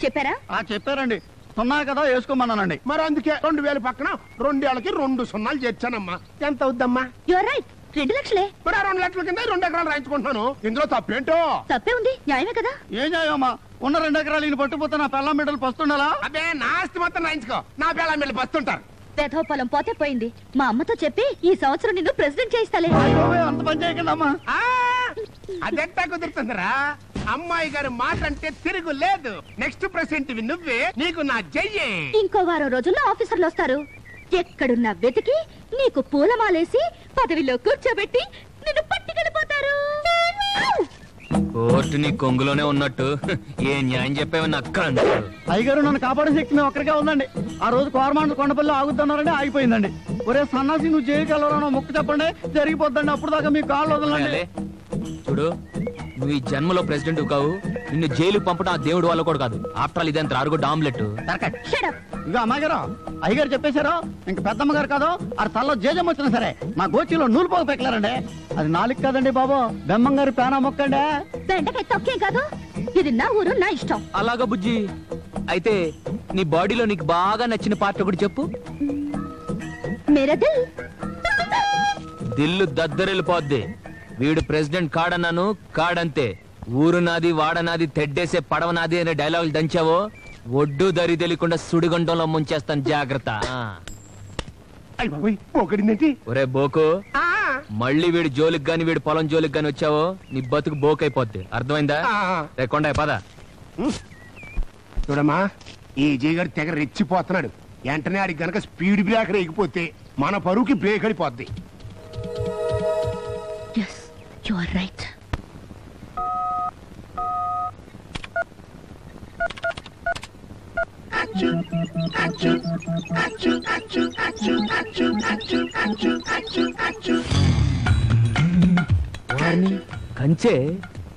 చెప్పారా? చెప్పారండి. 0 కదా వేసుకోమన్నానండి. మరి అందుకే 2000 పక్కన 2 ఏళ్ళకి 2 సున్నాలు చేర్చానమ్మా. ఎంత అవుద్దమ్మా? 2 లక్షలే. మరి 2 లక్షల కింద 2 ఎకరాలు రాయించుకుంటున్నాను. ఇందులో తప్పేంటో? తప్పే ఉంది, న్యాయమే కదా. ఏ న్యాయమా? ఉన్న 2 ఎకరాలు ఈయన పట్టుపోతే నా పెళ్ళాం బిడ్డలు పస్తుండాలా? అదే నా ఆస్తి మొత్తం రాయించుకో, నా పెళ్ళాం బిడ్డలు పస్తుంటారు. వేధవ పొలం పోతే పోయింది. మా అమ్మతో చెప్పి ఈ సంవత్సరం నిన్ను ప్రెసిడెంట్ చేయిస్తాలే. అంత పని చేయకండి అమ్మా. అదెట్టా కుదురుతుందిరా? అమ్మాయి గారి మాట అంటే తిరుగు లేదు. నెక్స్ట్ ప్రెసిడెంట్ నువ్వే, నీకు నా జయ్యే. ఇంకో వారం రోజుల్లో ఆఫీసర్లు వస్తారు. ఎక్కడున్నా వెతికి నీకు పూలమాలేసి పదవిలో కూర్చోబెట్టి నిన్ను పట్టుకెళ్ళిపోతారు. కోర్టు నీ కొంగులోనే ఉన్నట్టు ఏ న్యాయం చెప్పేవి నక్క. అయ్యగారు, నన్ను కాపాడే శక్తి మేము ఒక్కరికే ఉందండి. ఆ రోజు కోరమాండ కొండపల్లి ఆగుతున్నారంటే ఆగిపోయిందండి. ఒరే సన్నాసి, నువ్వు జైలుకి వెళ్ళాలన్నా మొక్కు చెప్పండి, జరిగిపోద్దండి. అప్పుడు దాకా మీ కాళ్ళు వదలండి. చూడు, నువ్వు ఈ జన్మలో ప్రెసిడెంట్ కావు. నిన్ను జైలు పంపడం ఆ దేవుడు వల్ల కూడా కాదు. ఆఫ్టర్ ఆల్ ఇదంత అరుగుడ్డ ఆమ్లెట్. ఇక అమ్మాయి గారు, అయ్యగారు చెప్పేశారు. ఇంక పెద్దమ్మ గారు కాదు, ఆ తల్లో జేజం వచ్చినా సరే మా గోచిలో నూలు పోగు పెక్కలారండి. అది నాలుగు కాదండి బాబు, బెమ్మం గారి పేనా మొక్కండి. బెండకాయ తొక్కే కాదు, ఇది నా ఊరు, నా ఇష్టం. అలాగా బుజ్జి. అయితే నీ బాడీలో నీకు బాగా నచ్చిన పార్ట్ ఒకటి చెప్పు. మేరా దిల్. దిల్లు దద్దరిల్లిపోద్ది. వీడు ప్రెసిడెంట్ కాడన్నాను, కాడంతే. ఊరు నాది, వాడనాది, తెడ్డేసే పడవ నాది అనే డైలాగులు దంచావో ఒడ్డు దరి తెలియకుండా సుడిగుండంలో ముంచేస్తాను, జాగ్రత్త. ఒరే బోకు, మళ్ళీ వీడి జోలికి గాని వీడి పొలం జోలికి గాని వచ్చావో నీ బతుకు బోకైపోద్ది. అర్థమైందా? రేకొండ పద. చూడమ్మా, ఈ జీగడు తెగ రెచ్చిపోతున్నాడు. వెంటనే ఆడికి గనక స్పీడ్ బ్రేకర్ ఎగిపోతే మన పరువుకి బ్రేక్ అడిపోద్ది. You are right. వారిని కంచే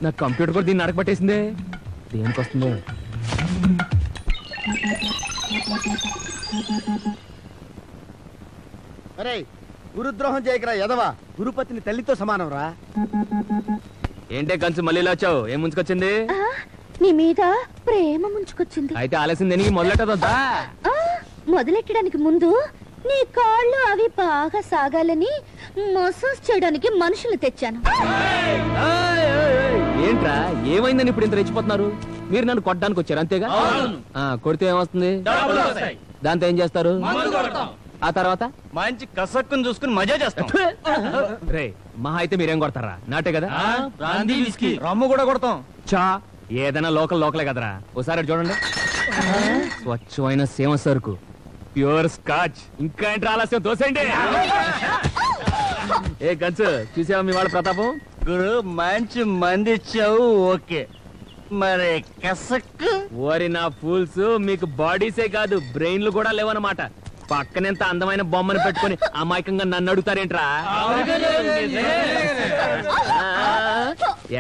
నా కంప్యూటర్ కూడా దీన్ని అడగబట్టేసిందే. దేనికి వస్తుందో? అరే, గురుద్రోహం చేయకరా ఎదవా. గురుపతిని తల్లితో సమానం రా. ఏంటే కంచు మళ్ళీ ఇలా వచ్చావు? ఏం ముంచుకొచ్చింది? నీ మీద ప్రేమ ముంచుకొచ్చింది. అయితే ఆలస్యం దేనికి మొదలెట్టదా? మొదలెట్టడానికి ముందు నీ కాళ్ళు అవి బాగా సాగాలని మసాజ్ చేయడానికి మనుషులు తెచ్చాను. ఏంట్రా, ఏమైందని ఇప్పుడు ఇంత రెచ్చిపోతున్నారు? మీరు నన్ను కొట్టడానికి వచ్చారు అంతేగా? కొడితే ఏమొస్తుంది? దాంతో ఏం చేస్తారు? ఆ తర్వాత మంచి కసక్కుని చూసుకుని మజా చేస్తాం. రే, మహా అయితే మీరేం కొడతారా? నాటే కదా. రమ్ము కూడా కొడతాం. చా, ఏదైనా లోకలే కదరా. ఒకసారి చూడండి, స్వచ్ఛమైన సేమ సరుకు, ప్యూర్ స్కాచ్. ఇంకా ఏంటి ఆలస్యం? దోసేయండి. ఏ కంచు, చూసావా మీ వాళ్ళ ప్రతాపం? గురు, మంచి మంది ఇచ్చావు. ఓకే, మరి ఓరి నా ఫూల్స్, మీకు బాడీసే కాదు బ్రెయిన్లు కూడా లేవన్నమాట. పక్కనెంత అందమైన బొమ్మను పెట్టుకుని అమాయకంగా నన్ను అడుగుతారేంట్రా?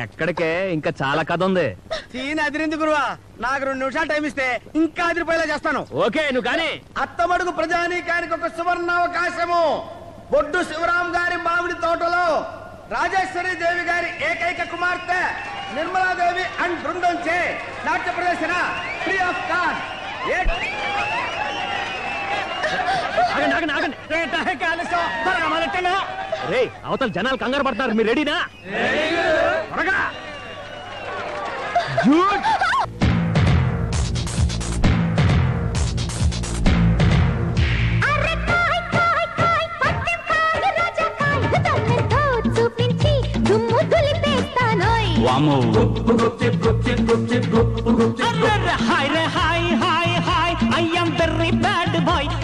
ఎక్కడికే, ఇంకా చాలా కథ ఉంది. సీన్ అదిరింది గురువా, నాకు 2 నిమిషాలు టైం ఇస్తే ఇంకా అదిరిపోయేలా చేస్తాను. ఓకే, నువ్వు కానీ. అత్తమడుగు ప్రజానీకానికి ఒక సువర్ణావకాశము. బొడ్డు శివరాం గారి మామిడి తోటలో రాజేశ్వరి దేవి గారి ఏకైక కుమార్తె నిర్మలాదేవి అండ్ బృందం చే నాట్య ప్రదర్శన ఫ్రీ ఆఫ్ కాస్ట్. అవతల జనాలు కంగారు పడతారు, మీరు రెడీనా?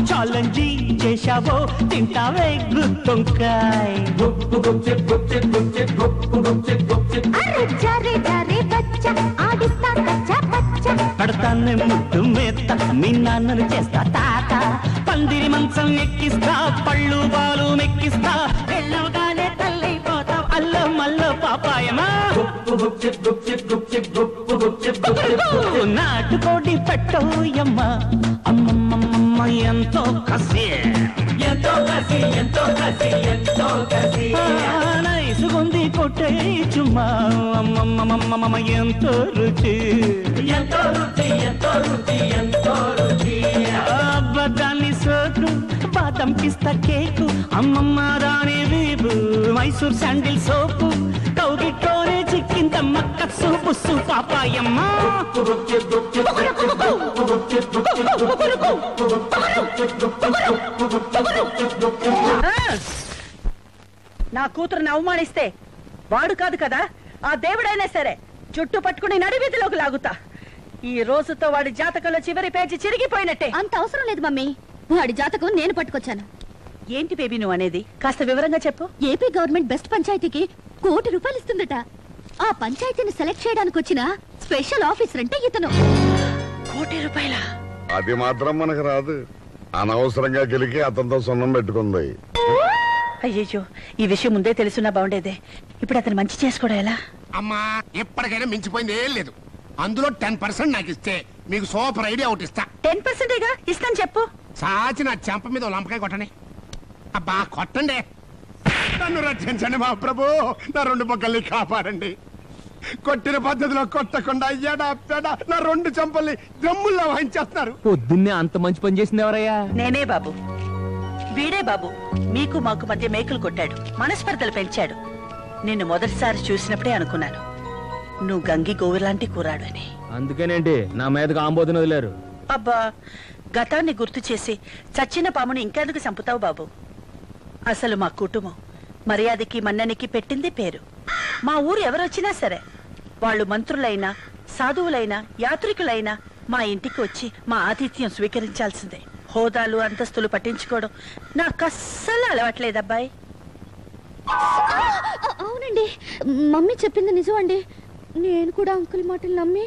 ఛాలెంజ్ చేశావో తింటావే గుత్తొంకాయ్. పడతానే ముద్దు మేత, మీ నాన్నను చేస్తా తాత. పందిరి మంచం ఎక్కిస్తా, పళ్ళు బాలు మెక్కిస్తా. వెళ్ళవగానే తల్లైపోతావు అల్లో మల్లో పాపాయమా. నాటుకోడి పెట్టోయమ్మ, అమ్మమ్మమ్మ ఎంతో కసి, ఎంతో కసి, ఎంతో కసి, ఎంతో కసి. నైసుగుంది కొట్టే చుమ్మా, అమ్మమ్మమ్మ ఎంతో రుచి, ఎంతో రుచి, ఎంతో రుచి, ఎంతో రుచి. అబ్బదాన్ని సోకు, బాదం పిస్తా కేకు, అమ్మమ్మ రాణి వీబు, మైసూర్ శాండిల్ సోపు, కౌగిట్టోనే చిక్కింత మక్క సూపు సూపాపాయమ్మ. నా కూతురుని అవమానిస్తే వాడు కాదు కదా, ఆ దేవుడైనా సరే చుట్టూ పట్టుకుని నడివీధిలోకి లాగుతా. ఈ రోజుతో వాడి జాతకంలో చివరి పేజీ చిరిగిపోయినట్టే. అంత అవసరం లేదు మమ్మీ, వాడి జాతకం నేను పట్టుకొచ్చాను. ఏంటి బేబీ నువ్వు అనేది? కాస్త వివరంగా చెప్పు. ఏపీ గవర్నమెంట్ బెస్ట్ పంచాయతీకి ₹1 కోటి ఇస్తుందట. ఆ పంచాయతీని సెలెక్ట్ చేయడానికి వచ్చిన స్పెషల్ ఆఫీసర్ అంటే ఇతను. ₹1 కోటి? అది మాత్రం మనకు రాదు. అనవసరంగా గెలికి అతనితో సున్నం పెట్టుకుంది. అయ్యో, ఈ విషయం ముందే తెలుసున్నా బాగుండేదే. ఇప్పుడు అతను మంచి చేసుకోవడం ఎలా? అమ్మా, ఎప్పటికైనా మించిపోయింది ఏం లేదు. అందులో 10% నాకు ఇస్తే మీకు సూపర్ ఐడియా ఒకటి ఇస్తా. 10%గా ఇస్తాను చెప్పు. సాచి నా చెంప మీద లంపకాయ కొట్టండి. అబ్బా కొట్టండి. నన్ను రక్షించండి మా ప్రభు, నా 2 పక్కల్ని కాపాడండి. కొట్టిన పద్ధతిలో కొట్టకుండా అయ్యాడా పేడా నా 2 చెంపల్ని దమ్ముల్లో వాయించేస్తున్నారు. పొద్దున్నే అంత మంచి పని చేసింది ఎవరయ్యా? నేనే బాబు, వీడే బాబు. మీకు మాకు మధ్య మేకులు కొట్టాడు, మనస్పర్ధలు పెంచాడు. నిన్ను మొదటిసారి చూసినప్పుడే అనుకున్నాను నువ్వు గంగి గోవులాంటి కూరాడు అని. అందుకేనేంటి నా మీదకి ఆంబోతుని వదిలేరు? అబ్బా, గతాన్ని గుర్తు చేసి చచ్చిన పాముని ఇంకెందుకు చంపుతావు బాబు? అసలు మా కుటుంబం మర్యాదకి మన్ననికి పెట్టింది పేరు. మా ఊరు ఎవరొచ్చినా సరే, వాళ్ళు మంత్రులైనా సాధువులైనా యాత్రికులైనా మా ఇంటికి వచ్చి మా ఆతిథ్యం స్వీకరించాల్సిందే. హోదాలు అంతస్తులు పట్టించుకోవడం నాకు అస్సలు అలవాట్లేదబ్బాయి. అవునండి, మమ్మీ చెప్పింది నిజం అండి. నేను కూడా అంకుల్ మాటలు నమ్మి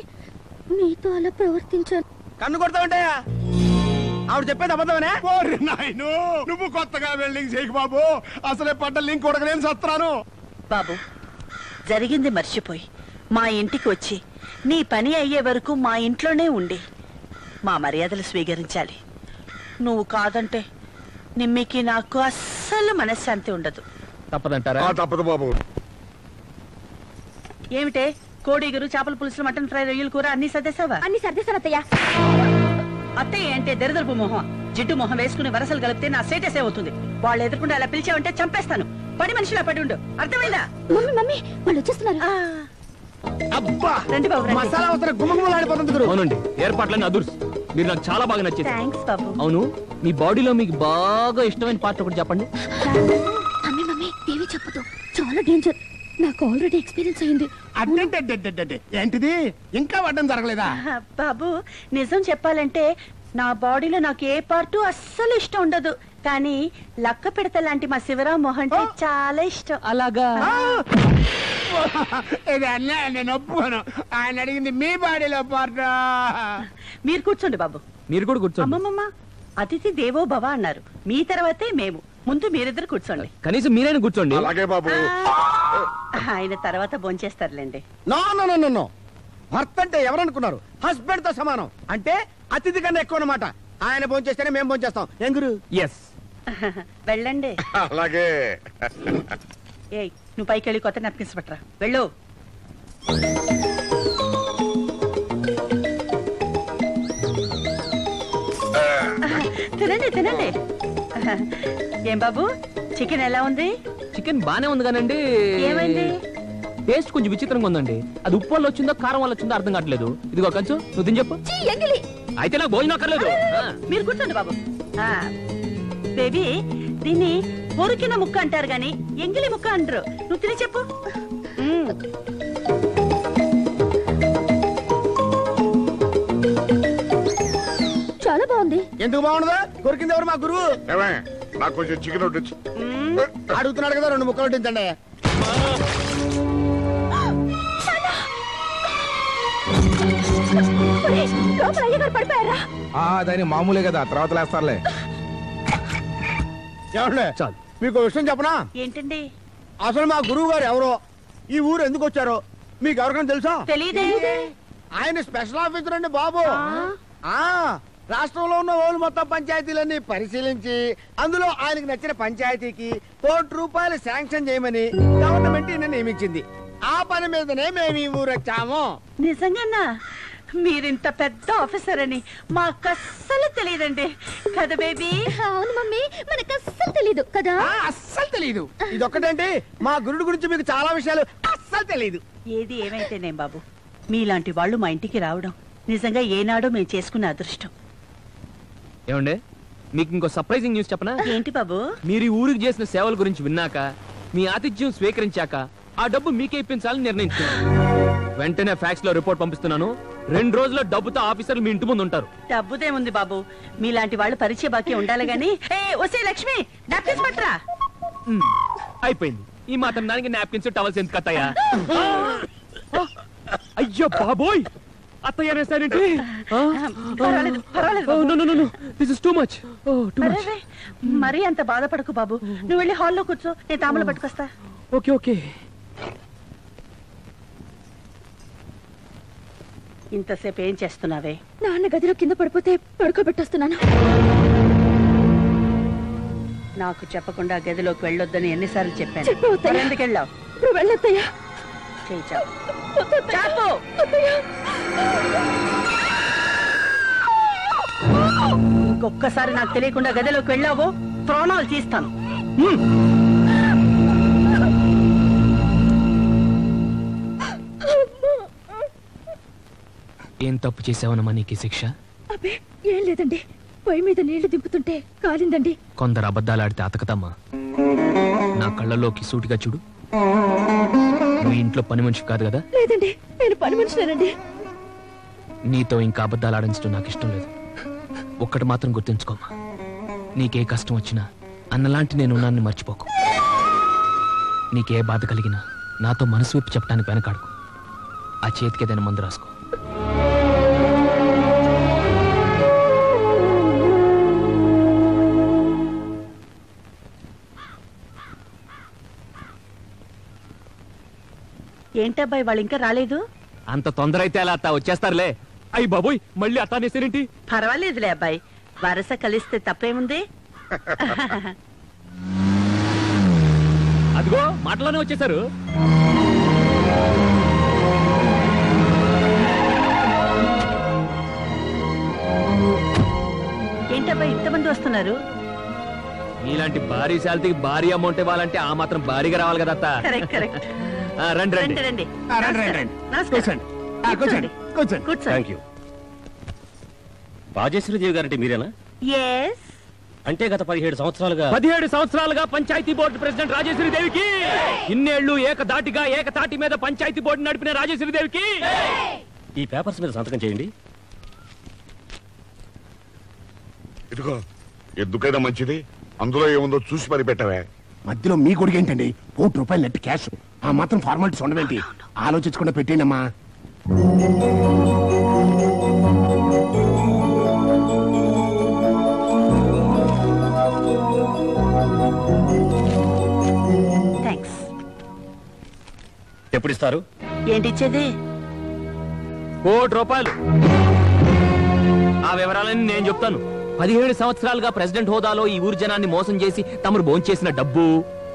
మీతో అలా ప్రవర్తించాను. కన్ను కొడతావుంటాయా? ఆవిడ చెప్పేది అబద్ధమనే? ఓరి నాయను, నువ్వు కొత్తగా వెల్డింగ్ చేయకు బాబు. అసలే పడ్డ లింక్ ఉడకలేని సత్రాను. బాబు, జరిగింది మర్చిపోయి మా ఇంటికి వచ్చి నీ పని అయ్యే వరకు మా ఇంట్లోనే ఉండి మా మర్యాదలు స్వీకరించాలి. నువ్వు కాదంటే నిమ్మికి నాకు అస్సలు మనశ్శాంతి ఉండదు. తప్పదంటారా? తప్పదు బాబు. ఏమిటే, కోడిగురు, చేపల పులుసు, మటన్ ఫ్రై, రొయ్యలు కూర అన్ని సర్దేశావా? అన్ని సర్దేశాను అత్తయ్య. అత్తయ్య అంటే దరిదరపు మొహం, జిడ్డు మొహం వేసుకుని వరసలు కలిపితే నా స్టేటస్ అవుతుంది. వాళ్ళు ఎదుర్కొంటే అలా పిలిచావంటే చంపేస్తాను. పడి మనిషిలా పడి ఉండు, అర్థమైందా? మమ్మీ మమ్మీ వాళ్ళు వచ్చేస్తున్నారు. అబ్బా, రండి బాబు, రండి. మసాలా అవసరం గుమ్మగుమ్మలాడిపోతుంది గురు. అవునండి, ఏర్పాట్లన్నీ అదుర్స్. మీరు నాకు చాలా బాగా నచ్చింది. థాంక్స్ బాబు. అవును, మీ బాడీలో మీకు బాగా ఇష్టమైన పార్ట్ ఒకటి చెప్పండి. మమ్మీ మమ్మీ టీవీ చెప్పదు, చాలా డేంజర్. నాకు ఆల్రెడీ ఎక్స్పీరియన్స్ అయింది. అడ్డంటే ఏంటిది? ఇంకా వడ్డం జరగలేదా? బాబు, నిజం చెప్పాలంటే నా బాడీలో నాకు ఏ పార్టు అస్సలు ఇష్టం ఉండదు. కానీ లక్క పిడత లాంటి మా శివరాం మోహన్ చాలా ఇష్టం. అలాగా? ఇది అన్యాయం, నేను ఒప్పుకోను. ఆయన అడిగింది మీ బాడీలో పార్ట్. మీరు కూర్చోండి బాబు. మీరు కూడా కూర్చోండి. అమ్మమ్మ, అతిథి దేవో భవ అన్నారు. మీ తర్వాతే మేము. ముందు మీరిద్దరు కూర్చోండి. కనీసం మీరైనా కూర్చోండి. అలాగే బాబు. ఆయన తర్వాత భోంచేస్తారులేండి. No no no no. భర్త అంటే ఎవరనుకున్నారు? హస్బెండ్ తో సమానం. అంటే అతిథి కన్నా ఎక్కువ అన్నమాట. ఆయన భోంచేస్తేనే మేము భోంచేస్తాం. ఏం గురు? ఎస్. వెళ్ళండి. అలాగే. ఏయ్, నువ్వు పైకి వెళ్ళి కొత్త నాప్కిన్స్ పట్టరా. వెళ్ళు. తినండి తినండి. ఏం బాబు, చికెన్ ఎలా ఉంది? చికెన్ బానే ఉంది కానండి. ఏమైంది? టేస్ట్ కొంచెం విచిత్రంగా ఉందండి. అది ఉప్పు వల్ల వచ్చిందో కారం వల్ల వచ్చిందో అర్థం కావట్లేదు. ఇదిగో కంచు, నువ్వు తిని చెప్పు. అయితే నాకు భోజనం అక్కర్లేదు. మీరు కూర్చోండి బాబు. బేబీ, దీన్ని పొరికిన ముక్క అంటారు గాని ఎంగిలి ముక్క అంటారు. నువ్వు తిని చెప్పు. చాలా బాగుంది. ఎందుకు బాగుండదా? కొరికింది ఎవరు? మా గురువు. నాకు కొంచెం చికెన్ వడ్డించు. అడుగుతున్నాడు కదా, 2 ముక్కలు వడ్డించండి. దాని మామూలే కదా, తర్వాత లేస్తారులే. ఏమండి, మీకు విషయం చెప్పనా? ఏంటండి? అసలు మా గురువు గారు ఎవరో, ఈ ఊరు ఎందుకు వచ్చారో మీకు ఎవరికైనా తెలుసా? తెలీదే. ఆయన స్పెషల్ ఆఫీసర్ అండి బాబు. రాష్ట్రంలో ఉన్న ఓళ్ళు మొత్తం పంచాయతీలన్నీ పరిశీలించి అందులో ఆయనకు నచ్చిన పంచాయతీకి ₹1 శాంక్షన్ చేయమని గవర్నమెంట్ ఈయన నియమించింది. ఆ పని మీదనే మేము ఈ ఊరు వచ్చాము. నిజంగానా? మీరింత పెద్ద ఆఫీసర్ అని మాకు అస్సలు తెలియదండి కదా బేబీ? అవును మమ్మీ, మనకు అస్సలు తెలీదు కదా. అస్సలు తెలీదు. ఇదొక్కటేంటి, మా గురుడు గురించి మీకు చాలా విషయాలు అస్సలు తెలీదు. ఏది ఏమైతేనేం బాబు, మీలాంటి వాళ్ళు మా ఇంటికి రావడం నిజంగా ఏనాడో మేము చేసుకున్న అదృష్టం. ఏమండే, మీకు ఇంకో సర్ప్రైజింగ్ న్యూస్ చెప్పనా? ఏంటి బాబు? మీరు ఈ ఊరికి చేసిన సేవల గురించి విన్నాక, మీ ఆతిథ్యం స్వీకరించాక ఆ డబ్బు మీకే ఇప్పించాలని నిర్ణయించుకున్నాను. వెంటనే ఫ్యాక్స్ లో రిపోర్ట్ పంపిస్తున్నాను. 2 రోజుల్లో డబ్బుతో ఆఫీసర్లు మీ ఇంటి ముందు ఉంటారు. డబ్బుదేముంది బాబు, మీలాంటి వాళ్ళు పరిచయ బాకీ ఉండాలి గాని. వస్తే లక్ష్మి, నాప్కిన్స్ పట్టరా. అయిపోయింది. ఈ మాత్రం దానికి నాప్కిన్స్ టవల్స్ ఎందుకు అత్తయ్యా? అయ్యో బాబోయ్, అత్తయ్య అనేసారేంటి? మరీ అంత బాధపడకు బాబు. నువ్వు వెళ్ళి హాల్లో కూర్చో, నేను తాములు పట్టుకొస్తా. Okay okay. ఇంతసేపు ఏం చేస్తున్నావే? నాన్న గదిలో కింద పడిపోతే పడుకోబెట్టొస్తున్నాను. నాకు చెప్పకుండా గదిలోకి వెళ్ళొద్దని ఎన్నిసార్లు చెప్పాను? చెప్పవద్దయ్యా. ఎందుకు వెళ్ళావు? నువ్వు వెళ్ళొద్దయ్యా. చెయ్యి చాపు. ఇంకొక్కసారి నాకు తెలియకుండా గదిలోకి వెళ్ళావో ప్రాణాలు తీస్తాను. ఏం తప్పు చేసావనమ్మా నీకు శిక్ష? అబ్బే ఏం లేదండి, పొయ్యి మీద నీళ్లు దింపుతుంటే కాలిందండి. కొందరు అబద్ధాలు ఆడితే అతకదమ్మా. నా కళ్ళలోకి సూటిగా చూడు. నువ్వు ఇంట్లో పని మనిషి కాదు కదా? లేదండి, నేను పని మనిషినేనండి. నీతో ఇంకా అబద్ధాలు ఆడించడం నాకు ఇష్టం లేదు. ఒక్కటి మాత్రం గుర్తుంచుకోమ్మా, నీకే కష్టం వచ్చినా అన్నలాంటి నేనున్నాన్ని మర్చిపోకు. నీకే బాధ కలిగినా నాతో మనసు విప్పి చెప్పడానికి వెనకాడుకు. ఆ చేతికి ఏదైనా మందు రాసుకో. ఏంటబ్బాయి, వాళ్ళు ఇంకా రాలేదు? అంత తొందర అయితే అలా అత్త వచ్చేస్తారులే. అయ్యి బాబోయ్, మళ్ళీ అత్తానేసేరేంటి? పర్వాలేదులే అబ్బాయి, వరస కలిస్తే తప్పేముంది. అదిగో మాటలోనే వచ్చేసారు. ఏంటబ్బాయి ఇంతమంది వస్తున్నారు? ఇలాంటి భారీ శాలరీకి భారీ అమౌంట్ ఇవ్వాలంటే ఆ మాత్రం భారీగా రావాలి కదా అత్త. Correct correct. రండి రండి రండి. Thank you. రాజేశ్వరీదేవి గారంటే మీరేనా? ఎస్. అంటే గత 17 సంవత్సరాలుగా పంచాయతీ బోర్డు ప్రెసిడెంట్ రాజేశ్వరీదేవికి, ఇన్నేళ్లు ఏకతాటి మీద పంచాయతీ బోర్డు నడిపిన రాజేశ్వరీదేవికి ఈ పేపర్స్ మీద సంతకం చేయండి. ఇదిగో, ఎందుకైనా మంచిది అందులో ఏముందో చూసి మరి పెట్టవే. మధ్యలో మీ కొడుకు ఏంటండి? ₹1 నెట్ క్యాష్. ఆ మాత్రం ఫార్మాలిటీస్ ఉండవేంటి? ఆలోచించకుండా పెట్టేనమ్మా. థ్యాంక్స్. ఎప్పుడు ఇస్తారు? ఏంటి ఇచ్చేది? ₹1,00,00,000. ఆ వివరాలని నేను చెప్తాను. 17 సంవత్సరాలుగా ప్రెసిడెంట్ హోదాలో ఈ ఊరు జనాన్ని మోసం చేసి తమరు భోంచేసిన డబ్బు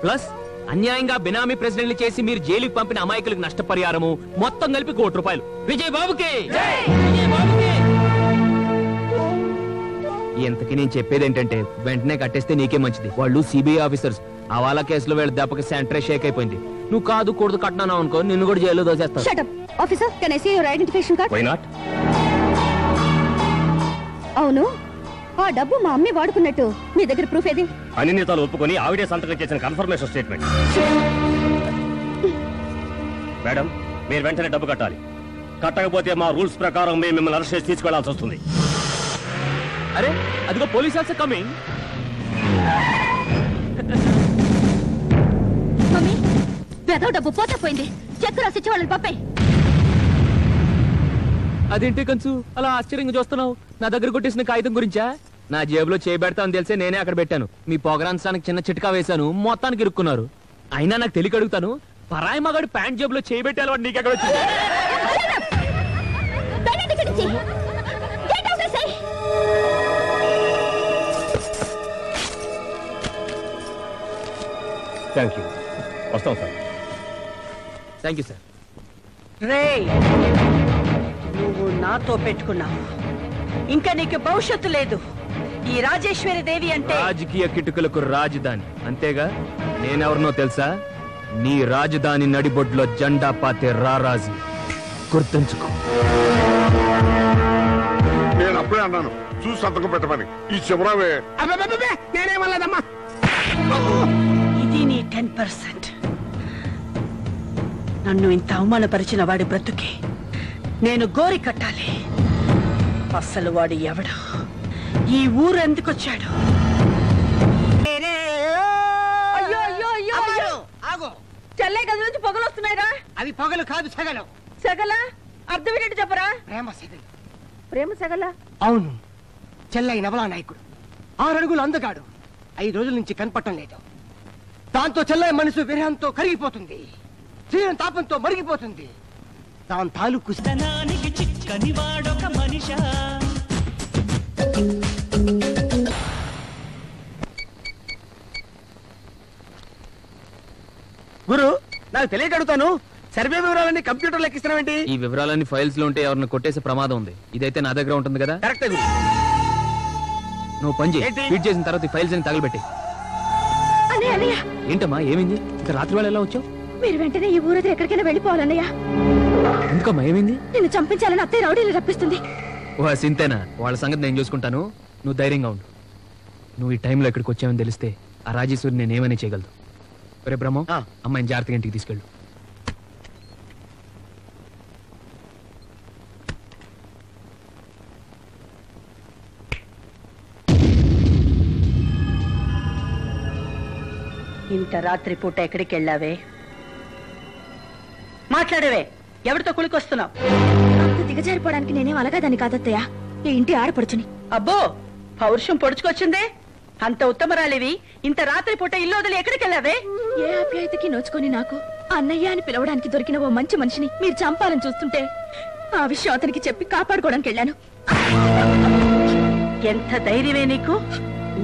ప్లస్ అన్యాయంగా బినామీ ప్రెసిడెంట్లు చేసి మీరు జైలుకి పంపిన అమాయకులకు నష్టపరిహారము మొత్తం కలిపి ₹1,00,00,000. విజయ్ బాబుకి! విజయ్ బాబుకి! ఇంతకీ నేను చెప్పేది ఏంటంటే వెంటనే కట్టేస్తే నీకే మంచిది. వాళ్ళు సిబిఐ ఆఫీసర్స్. అవాలా కేసులో వీళ్ళ దెబ్బకి సెంటరే షేక్ అయిపోయింది. నువ్వు కాదు కూడదు కట్టినాను అనుకో, నిన్ను కూడా జైల్లో దోసేస్తాను. Shut up. Officer, can I see your identification card? Why not? అవును, ఆ డబ్బు మా అమ్మే వాడుకున్నట్టు మీ దగ్గర ప్రూఫ్ ఏది? అన్ని నేతలు ఒప్పుకొని ఆవిడే సంతకం చేసిన కన్ఫర్మేషన్ స్టేట్మెంట్. మేడం, మీరు వెంటనే డబ్బు కట్టాలి. కట్టకపోతే మా రూల్స్ ప్రకారం మేము మిమ్మల్ని అరెస్ట్ చేసి తీసుకెళ్లాల్సి వస్తుంది. అరే అదిగో పోలీస్ ఆల్సో కమింగ్. మమ్మీ, పెదవ డబ్బు పోతే పోయింది. చెక్ రాసిచ్చి వాళ్ళని పంపే. అదేంటి కంచు అలా ఆశ్చర్యంగా చూస్తున్నావు? నా దగ్గర కొట్టేసిన కాగితం గురించా? నా జేబులో చేయబెడతాను తెలిసే నేనే అక్కడ పెట్టాను. మీ పొగరాంచానికి చిన్న చిట్కా వేశాను, మొత్తానికి ఇరుక్కున్నారు. అయినా నాకు తెలియక అడుగుతాను, పరాయి మగాడు ప్యాంట్ జేబులో చేయబెట్టాలి వాడు నీకెక్కడ వచ్చింది? Thank you. వస్తాం సార్. Thank you sir. రే, నువ్వు నాతో పెట్టుకున్నావు, ఇంకా నీకు భవిష్యత్తు లేదు. ఈ రాజేశ్వరి దేవి అంటే రాజకీయ కిటుకులకు రాజధాని, అంతేగా? నేనెవరినో తెలుసా? నీ రాజధాని నడిబొడ్లో జెండా పాతే రారాజు. గుర్తుంచుకో. నేను అప్పుడే అన్నాను చూసి సంతకం పెట్టమని. ఈ చివరావే నేనేమలేదమ్మా. ఇది నీ 10%. నన్ను ఇంత అవమానపరిచిన వాడి బ్రతుకే నేను గోరి కట్టాలి. అసలు వాడు ఎవడు, ఈ ఊరు ఎందుకు వచ్చాడు? అయ్యో అయ్యో అయ్యో అయ్యో! చెల్లె గది నుంచి పొగలు వస్తున్నాయిరా. అవి పొగలు కాదు, సెగలు. సెగల అర్థం ఏంటి చెప్పరా? ప్రేమ సెగలు. ప్రేమ సెగల? అవును, చెల్లై నవలా నాయకుడు 6 అడుగులు అందగాడు 5 రోజుల నుంచి కనపడటం లేదు. దాంతో చెల్లై మనసు విరహంతో కరిగిపోతుంది, తీరం తాపంతో మరిగిపోతుంది. దాని తాలూకు స్తనానికి చిక్కని వాడొక మనిషా. గురు, నాకు తెలియక అడుగుతాను, సర్వే వివరాలన్నీ కంప్యూటర్ లెక్కిస్తున్నావేంటి? ఈ వివరాలన్నీ ఫైల్స్ లో ఉంటే ఎవరిని కొట్టేసే ప్రమాదం ఉంది. ఇదైతే నా దగ్గర ఉంటుంది కదా. కరెక్టే గురు. నువ్వు పని చేయి, ఫీడ్ చేసిన తర్వాత ఈ ఫైల్స్ అని తగలబెట్టి. ఏంటమ్మా ఏమైంది? ఇంకా రాత్రి వేళ ఎలా వచ్చావు? మీరు వెంటనే ఈ ఊరు ఎక్కడికైనా వెళ్ళిపోవాలన్నయ్య. ఎందుకమ్మా ఏమైంది? నిన్ను చంపించాలని అత్తయ్య రౌడీలు రప్పిస్తుంది. ఓ సింతేనా? వాళ్ళ సంగతి నేను చూసుకుంటాను, నువ్వు ధైర్యంగా ఉండు. నువ్వు ఈ టైంలో ఇక్కడికి వచ్చావని తెలిస్తే ఆ రాజేశ్వరి నేనేమని చేయగలదు. రే బ్రహ్మం, అమ్మాయిని జాగ్రత్తగా ఇంటికి తీసుకెళ్ళు. ఇంత రాత్రి పూట ఎక్కడికి వెళ్ళావే? మాట్లాడవే, ఎవరితో కులికొస్తున్నావు? దిగజారిపోవడానికి నేనేం అలగాదని కాదత్తయ్య, ఈ ఇంటి ఆడపడుచుని. అబ్బో, పౌరుషం పొడుచుకొచ్చిందే. అంత ఉత్తమరాలివి ఇంత రాత్రి పూట ఇల్లు వదిలి ఎక్కడికి వెళ్ళావే? ఏ ఆప్యాయతకి నోచుకొని నాకు అన్నయ్య అని పిలవడానికి దొరికిన ఓ మంచి మనిషిని మీరు చంపాలని చూస్తుంటే ఆ విషయం అతనికి చెప్పి కాపాడుకోవడానికి వెళ్ళాను. ఎంత ధైర్యమే నీకు?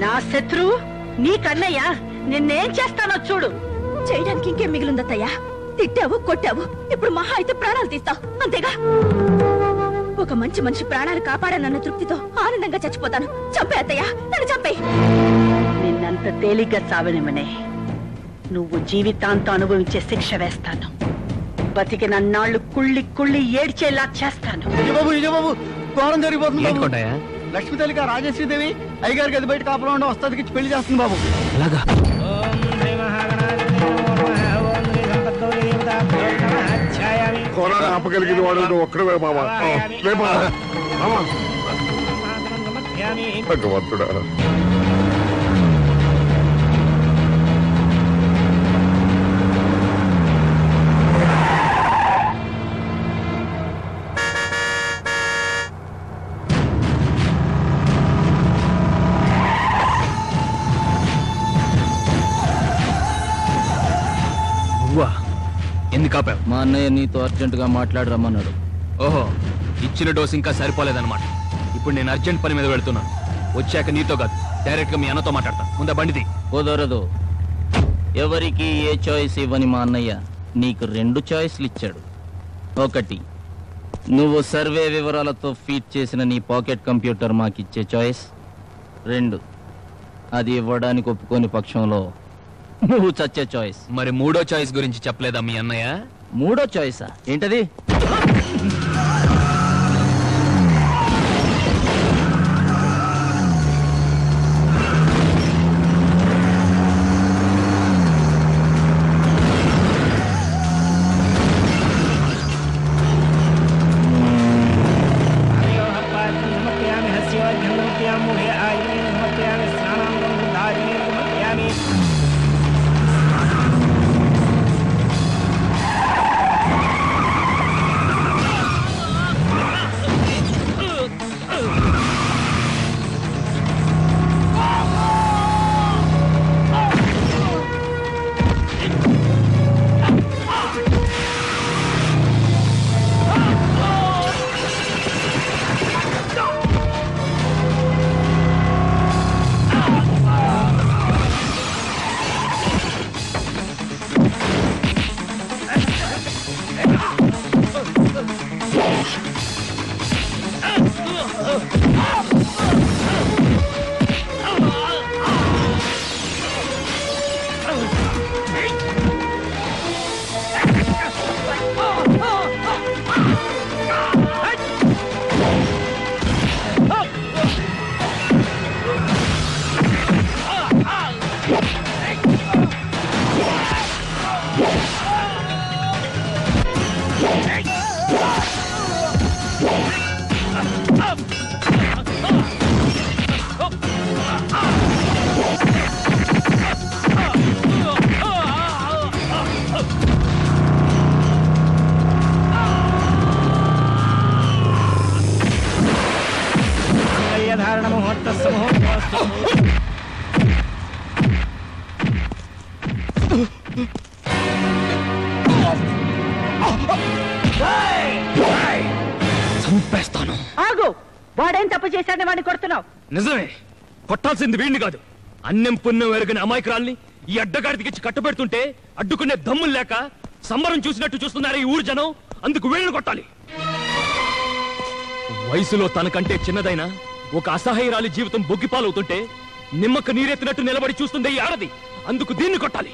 నా శత్రువు నీకన్నయ్య, నిన్నేం చేస్తానో చూడు. చేయడానికి ఇంకేం మిగిలిందత్తయ్య? తిట్టావు, కొట్టావు, ఇప్పుడు మహా అయితే ప్రాణాలు తీస్తావు, అంతేగా? ఒక మంచి మనిషి ప్రాణాలు కాపాడానన్న తృప్తితో ఆనందంగా చచ్చిపోతాను. చంపే అత్తయ్య, నన్ను చంపే. నిన్నంత తేలిగ్గా చావనిమనే, నువ్వు జీవితాంతం అనుభవించే శిక్ష వేస్తాను. బతికిన నాళ్ళు కుళ్ళి కుళ్ళి ఏడ్చేలా చేస్తాను. బాబు ఘోరం జరిగిపోతుంది. లక్ష్మీ తల్లిగా రాజేశ్వరీదేవి అయ్యగారికి అది బయట కాపురం ఉండి వస్తాదికి పెళ్లి చేస్తుంది బాబు. అలాగా? కొరాన్ని ఆపగలిగిన వాడు ఒక్కడే మామా. భగవంతుడా. ఎందుకు ఆపావు? మా అన్నయ్య నీతో అర్జెంటుగా మాట్లాడరమ్మన్నాడు. ఓహో, ఇచ్చిన డోసు ఇంకా సరిపోలేదన్నమాట. ఇప్పుడు నేను అర్జెంట్ పని మీద వెళ్తున్నాను. వచ్చాక నీతో కాదు, డైరెక్ట్ గా మీ అన్నతో మాట్లాడతా. ముందు బండిది. కుదరదు. ఎవరికి ఏ చాయిస్ ఇవ్వని మా అన్నయ్య నీకు 2 చాయిస్లు ఇచ్చాడు. 1, నువ్వు సర్వే వివరాలతో ఫీడ్ చేసిన నీ పాకెట్ కంప్యూటర్ మాకిచ్చే చాయిస్. 2, అది ఇవ్వడానికి ఒప్పుకోని పక్షంలో నువ్వు చచ్చే చాయిస్. మరి 3వ చాయిస్ గురించి చెప్పలేదా మీ అన్నయ్య? 3వ చాయిసా? ఏంటది? చంపేస్తాను. ఆగు! వాడేం తప్పు చేశాడని వాడిని కొడుతున్నావు? నిజమే, కొట్టాల్సింది వీడిని కాదు, అన్నం పుణ్యం ఎరుగని అమాయకురాల్ని ఈ అడ్డగాడికిచ్చి కట్టబెడుతుంటే అడ్డుకునే దమ్ములు లేక సంబరం చూసినట్టు చూస్తున్నారు ఈ ఊరు జనం. అందుకు వీళ్ళని కొట్టాలి. వయసులో తనకంటే చిన్నదైన ఒక అసహాయరాలి జీవితం బొగ్గిపాలవుతుంటే నిమ్మక నీరెత్తినట్టు నిలబడి చూస్తుంది ఈ ఆడది. అందుకు దీన్ని కొట్టాలి.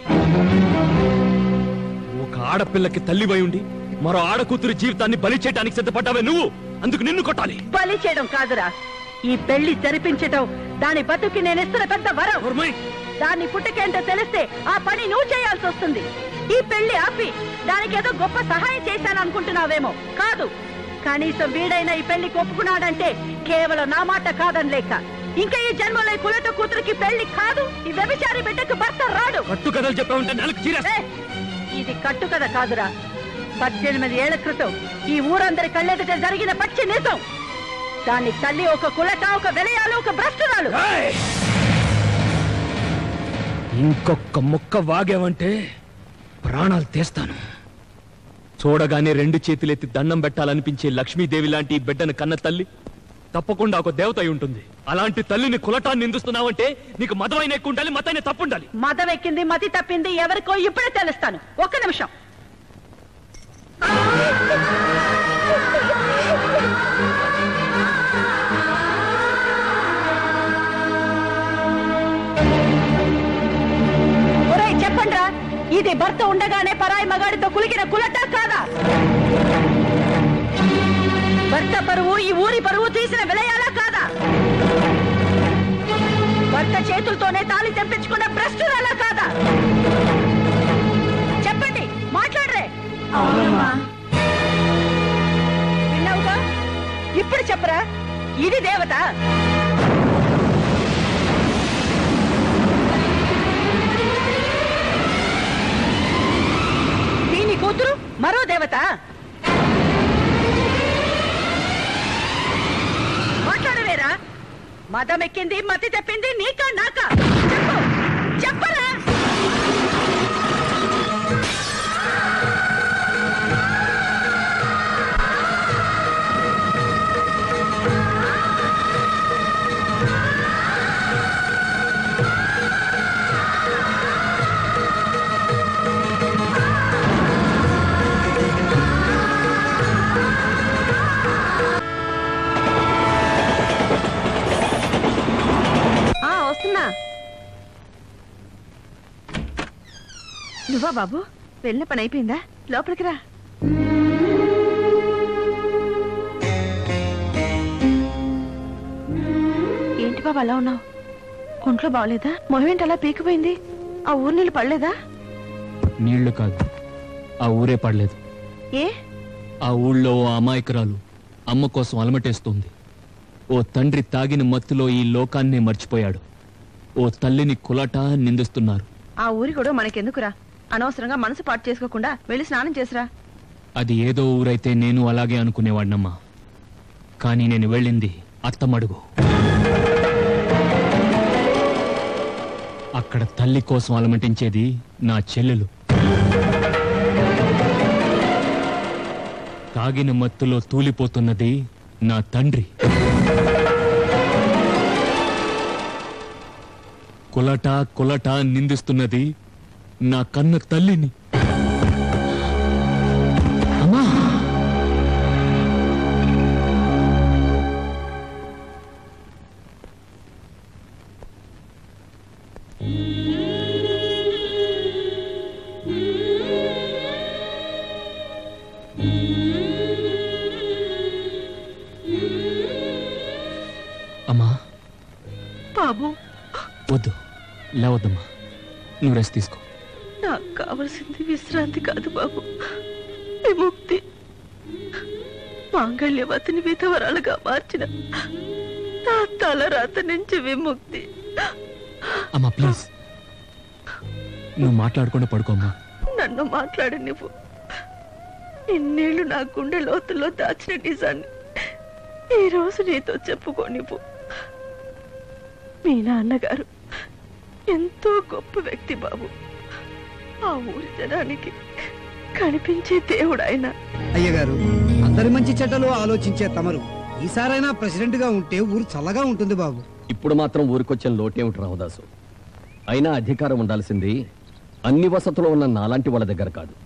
ఒక ఆడపిల్లకి తల్లివై ఉండి మరో ఆడకూతురి జీవితాన్ని బలి చేయడానికి సిద్ధపడ్డావే నువ్వు. అందుకు నిన్ను కొట్టాలి. బలి చేయడం కాదురా, ఈ పెళ్లి జరిపించటం దాని బతుకి నేను ఇస్తున్న పెద్ద వరం. దాన్ని పుట్టుకేంటో తెలిస్తే ఆ పని నువ్వు చేయాల్సి వస్తుంది. ఈ పెళ్లి ఆపి దానికేదో గొప్ప సహాయం చేశాను అనుకుంటున్నావేమో. కాదు, కనీసం వీడైనా ఈ పెళ్లికి ఒప్పుకున్నాడంటే కేవలం నా మాట కాదని లేక ఇంకా ఈ జన్మలో కులట కూతురికి పెళ్లి కాదు, ఈ వ్యభిచారి బిడ్డకు భర్త రాడు. కట్టు కథలు చెప్పావుంటే నెలకు చీరేస్తా. ఇది కట్టు కథ కాదురా, 18 ఏళ్ల క్రితం ఈ ఊరందరి కళ్ళెదుట జరిగిన పచ్చి నిజం. దాని తల్లి ఒక కులట, ఒక వెలయాలు, ఒక భ్రష్టురాలు. ఇంకొక ముక్క వాగావంటే ప్రాణాలు తీస్తాను. చూడగానే 2 చేతులెత్తి దండం పెట్టాలనిపించే లక్ష్మీదేవి లాంటి ఈ బిడ్డను కన్న తల్లి తప్పకుండా ఒక దేవత అయి ఉంటుంది. అలాంటి తల్లిని కులటాన్ని నిందిస్తున్నావంటే నీకు మదమైన ఎక్కువ ఉండాలి, మతైన తప్పుండాలి. మదం ఎక్కింది, మతి తప్పింది ఎవరికో ఇప్పుడే తెలుస్తాను. ఒక్క నిమిషం. చెప్పండ్రా, ఇది భర్త ఉండగానే పరాయి మగాడితో కులికిన కులట కాదా? భర్త పరువు ఈ ఊరి పరువు తీసిన విలయాలా కాదా? భర్త చేతులతోనే తాళి తెప్పించుకున్న భ్రష్టురాలా కాదా? చెప్పండి, మాట్లాడరే. విన్నావుగా? ఇప్పుడు చెప్పరా, ఇది దేవత? దీని కూతురు మరో దేవత? మాట్లాడవేరా? మదం ఎక్కింది, మతి తెప్పింది నీకా నాకా? చెప్పు, చెప్పరా? నువ్వా బాబు? వెళ్ళిన పని అయిపోయిందా? లోపలికి రా. ఏంటి బాబు అలా ఉన్నావు? ఒంట్లో బాగలేదా? మొహం ఏంటి అలా పీకిపోయింది? ఆ ఊరు నీళ్ళు పడలేదా? నీళ్లు కాదు, ఆ ఊరే పడలేదు. ఏ? ఆ ఊళ్ళో ఓ అమాయకురాలు అమ్మ కోసం అలమటేస్తుంది. ఓ తండ్రి తాగిన మత్తులో ఈ లోకాన్నే మర్చిపోయాడు. ఓ తల్లిని కులాట నిందిస్తున్నారు. ఆ ఊరి కూడా మనకెందుకురా? అనవసరంగా మనసు పాటు చేసుకోకుండా వెళ్ళి స్నానం చేసిరా. అది ఏదో ఊరైతే నేను అలాగే అనుకునేవాడినమ్మా. కానీ నేను వెళ్ళింది అత్తమడుగు. అక్కడ తల్లి కోసం అలమటించేది నా చెల్లెలు. తాగిన మత్తులో తూలిపోతున్నది నా తండ్రి. కులట కులట నిందిస్తున్నది నా కన్న తల్లిని. అమ్మా, అమ్మా బాబు వద్దు, లేవద్దమ్మా, నువ్వు రెస్ట్ తీసుకో. నాకు కావలసింది విశ్రాంతి కాదు బాబు, విముక్తి. మాంగళ్యవతిని విధవరాలుగా మార్చిన నా తలరాత నుంచి విముక్తి. అమ్మా ప్లీజ్, నువ్వు మాట్లాడకుండా పడుకోమ్మా. నన్ను మాట్లాడి నువ్వు ఇన్నేళ్లు నా గుండె లోతుల్లో దాచిన నిజాన్ని ఈ రోజు నీతో చెప్పుకోనివ్వు. మీ నాన్నగారు ఎంతో గొప్ప వ్యక్తి బాబు. ఆ ఊరి జనానికి కనిపించే దేవుడు ఆయన. అయ్యగారు, అందరి మంచి చెడ్డలు ఆలోచించే తమరు ఈసారైనా ప్రెసిడెంట్ గా ఉంటే ఊరు చల్లగా ఉంటుంది బాబు. ఇప్పుడు మాత్రం ఊరికొచ్చిన లోటేమిటి రామదాసు? అయినా అధికారం ఉండాల్సింది అన్ని వసతులు ఉన్న నాలాంటి వాళ్ళ దగ్గర కాదు.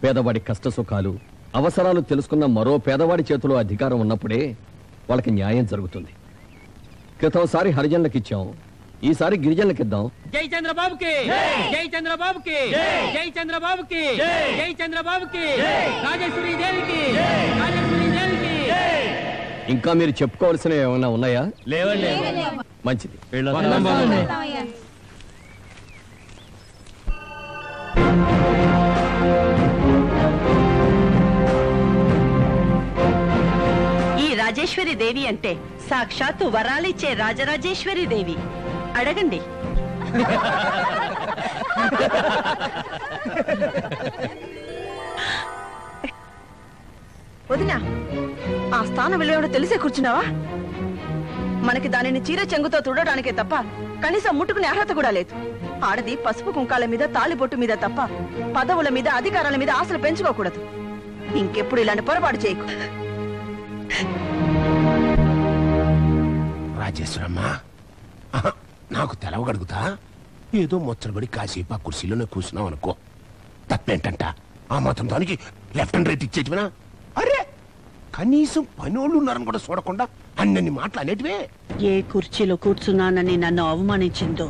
పేదవాడి కష్ట సుఖాలు అవసరాలు తెలుసుకున్న మరో పేదవాడి చేతిలో అధికారం ఉన్నప్పుడే వాళ్ళకి న్యాయం జరుగుతుంది. క్రితంసారి హరిజనులకు ఇచ్చాం, ఈసారి గిరిజనులకు ఇద్దాం. జై చంద్రబాబుకి, జై చంద్రబాబుకి, జై చంద్రబాబుకి, జై చంద్రబాబుకి, రాజేశ్వరి దేవికి, రాజేశ్వరి దేవికి. ఇంకా మీరు చెప్పుకోవాల్సినవి ఏమైనా ఉన్నాయా? లేవండి. మంచిది. ఈ రాజేశ్వరి దేవి అంటే సాక్షాత్తు వరాలిచ్చే రాజరాజేశ్వరి దేవి. అడగండి. వదినా, ఆ స్థానం విలువ తెలిసే కూర్చున్నావా? మనకి దానిని చీర చెంగుతో తుడడానికే తప్ప కనీసం ముట్టుకునే అర్హత కూడా లేదు. ఆడది పసుపు కుంకాల మీద తాళిబొట్టు మీద తప్ప పదవుల మీద అధికారాల మీద ఆశలు పెంచుకోకూడదు. ఇంకెప్పుడు ఇలాంటి పొరపాటు చేయకు. రాజేశ్వరమ్మా, నాకు తెలవగడుగుతా. ఏదో ముచ్చటబడి కాసేపు ఆ కుర్చీలోనే కూర్చున్నావు అనుకో, తప్పేంటంట? ఆ మాత్రం దానికి లెఫ్ట్ అండ్ రైట్ ఇచ్చేటివినా? అరే, కనీసం పనోళ్ళు ఉన్నారని కూడా చూడకుండా అన్నన్ని మాటలు అనేటివే. ఏ కుర్చీలో కూర్చున్నానని నన్ను అవమానించిందో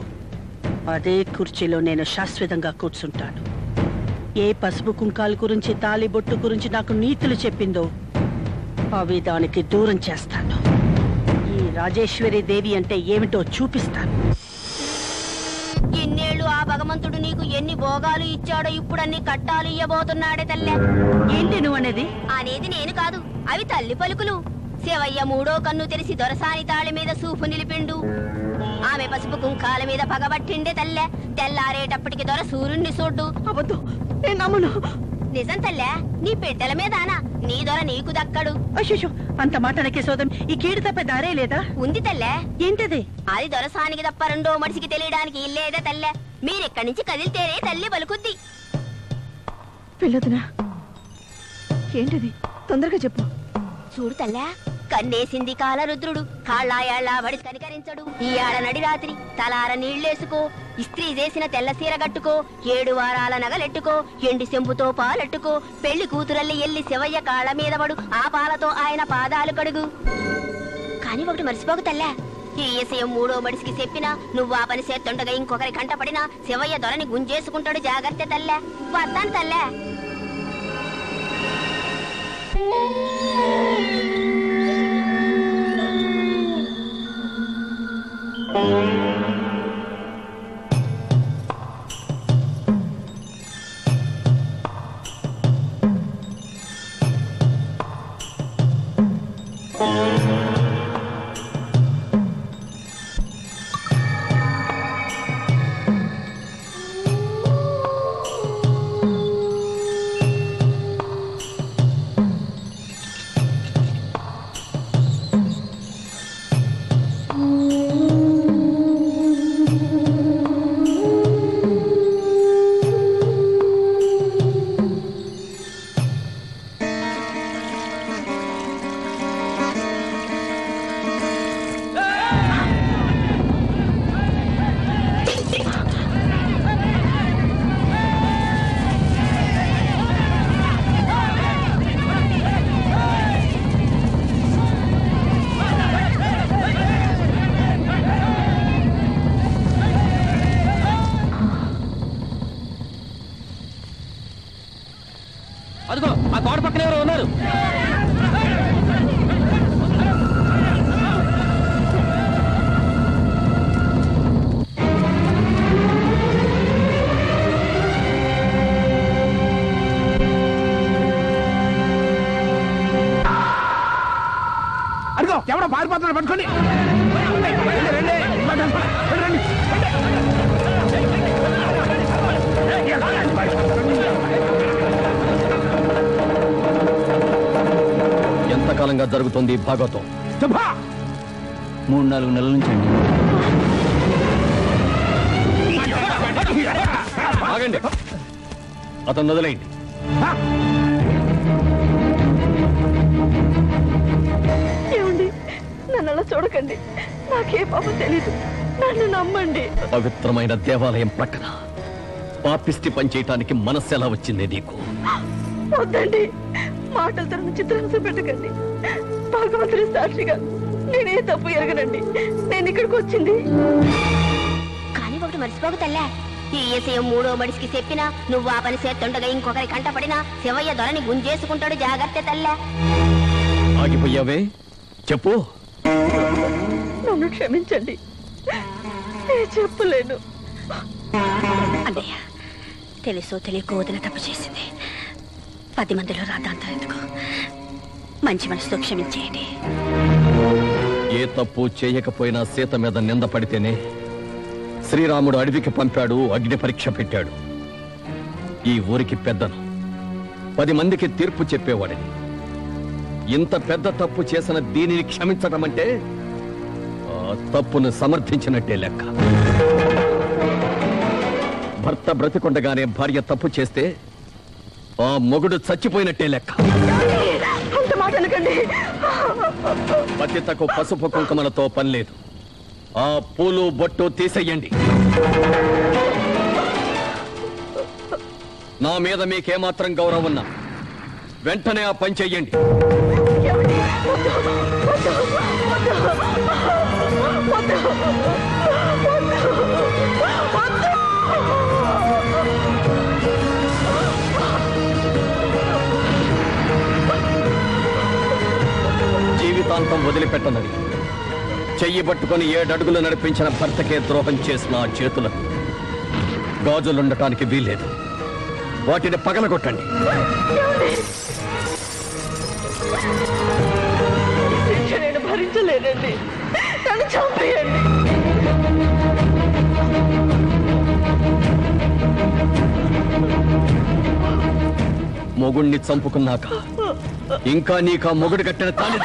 అదే కుర్చీలో నేను శాశ్వతంగా కూర్చుంటాను. ఏ పసుపు కుంకాల గురించి తాళిబొట్టు గురించి నాకు నీతులు చెప్పిందో అవి దానికి దూరం చేస్తాను. ఈ రాజేశ్వరి దేవి అంటే ఏమిటో చూపిస్తాను. ఇన్నేళ్లు ఆ భగవంతుడు నీకు ఎన్ని భోగాలు ఇచ్చాడో ఇప్పుడు అన్ని కట్టాలు ఇయ్యబోతున్నాడే తల్లే. ఏంటి నువ్వు అనేది? అనేది నేను కాదు, అవి తల్లి పలుకులు. శివయ్య మూడో కన్ను తెరిసి దొరసాని తాళి మీద సూపు నిలిపిండు. ఆమె పసుపు కుంకాల మీద పగబట్టిండే తల్లే. తెల్లారేటప్పటికి దొర సూర్యుణ్ణి చూడ్డు. అబద్ధం, నేను నమ్మను. నిజం తల్లే, నీ బిడ్డల మీదానా నీ దొర నీకు దక్కడు. అయ్యో, అంత మాట అనకే సోదం. ఈ కీడు తప్ప దారే లేదా? ఉంది తల్లే. ఏంటది? అది దొరసానికి తప్ప రెండో మనిషికి తెలియడానికి ఇల్లేదే తల్లే. మీరెక్కడి నుంచి కదిలితేనే తల్లి పలుకుద్ది. పిల్లదునా, ఏంటిది? తొందరగా చెప్పు. చూడు తల్లా, కన్నేసింది కాలరుద్రుడు, కాళ్ళాయాళ్ళ వడి కనికరించడు. ఈ ఆడ నడి రాత్రి తలార నీళ్లేసుకో, ఇస్త్రీ చేసిన తెల్ల సీర కట్టుకో, 7 వారాల నగలెట్టుకో, ఎండి సెంపుతో పాలెట్టుకో, పెళ్లి కూతురల్లి ఎల్లి శివయ్య కాళ్ళ మీద పడు, ఆ పాలతో ఆయన పాదాలు కడుగు. కాని ఒకటి మర్చిపోకు తల్లా, ఈ విషయం మూడో మడిసికి చెప్పినా నువ్వు ఆ పని చేస్తుండగా ఇంకొకరి కంటపడినా శివయ్య దొరని గుంజేసుకుంటాడు. జాగ్రత్త తల్లే. వస్తాను తల్లే. అదిగో ఆ గోడ పక్కన ఎవరో ఉన్నారు. అదిగో ఎవడో పారిపోతున్నాడు, పట్టుకోండి. ఎంతకాలంగా జరుగుతుంది భాగవతం? 3-4 నెలల నుంచి అండి. ఆగండి, అతను వదిలేయండి. ఏమండి, నన్ను అలా చూడకండి. నాకే పాపం తెలీదు. నన్ను నమ్మండి. పవిత్రమైన దేవాలయం ప్రక్కన పాపిష్టి పనిచేయటానికి మనస్సు ఎలా వచ్చింది నీకు? వద్దండి, మాటలతో చిత్రహింస పెట్టకండి. భగవంతుడి సాక్షిగా నేనే తప్పు ఎరగనండి. నేను ఇక్కడికి వచ్చింది. కానీ ఒకటి మర్చిపోకు తల్లే. ఈ విషయం మూడో మడిసికి చెప్పినా నువ్వు ఆ పని చేస్తుండగా ఇంకొకరి కంటపడినా శివయ్య దొరని గుంజేసుకుంటాడు. జాగ్రత్త తల్లే. ఆగిపోయావే, చెప్పు. నన్ను క్షమించండి, నేను చెప్పలేను. అన్నయ్య, తెలుసో తెలియకో వదిన తప్పు చేసింది. 10 మందిలో రాద్దాంతం ఎందుకు? మంచి మనసుతో క్షమించేయండి. ఏ తప్పు చేయకపోయినా సీత మీద నింద పడితేనే శ్రీరాముడు అడవికి పంపాడు, అగ్ని పరీక్ష పెట్టాడు. ఈ ఊరికి పెద్దను, 10 మందికి తీర్పు చెప్పేవాడిని. ఇంత పెద్ద తప్పు చేసిన దీనిని క్షమించటం అంటే ఆ తప్పును సమర్థించినట్టే లెక్క. భర్త బ్రతికొండగానే భార్య తప్పు చేస్తే ఆ మొగుడు చచ్చిపోయినట్టే లెక్క. పతితకు పసుపు కుంకుమలతో పని లేదు. ఆ పూలు బొట్టు తీసేయండి. నా మీద మీకేమాత్రం గౌరవం ఉన్నా వెంటనే ఆ పని చెయ్యండి. జీవితాంతం వదిలిపెట్టనని చెయ్యి పట్టుకుని 7 అడుగులు నడిపించిన భర్తకే ద్రోహం చేసిన ఆ చేతులకు గాజులుండటానికి వీల్లేదు. వాటిని పగలగొట్టండి. నేను భరించలేనండి. నన్ను చంపేయండి. మొగుణ్ణి చంపుకున్నాక ఇంకా నీకు ఆ మొగుడు కట్టిన తాళి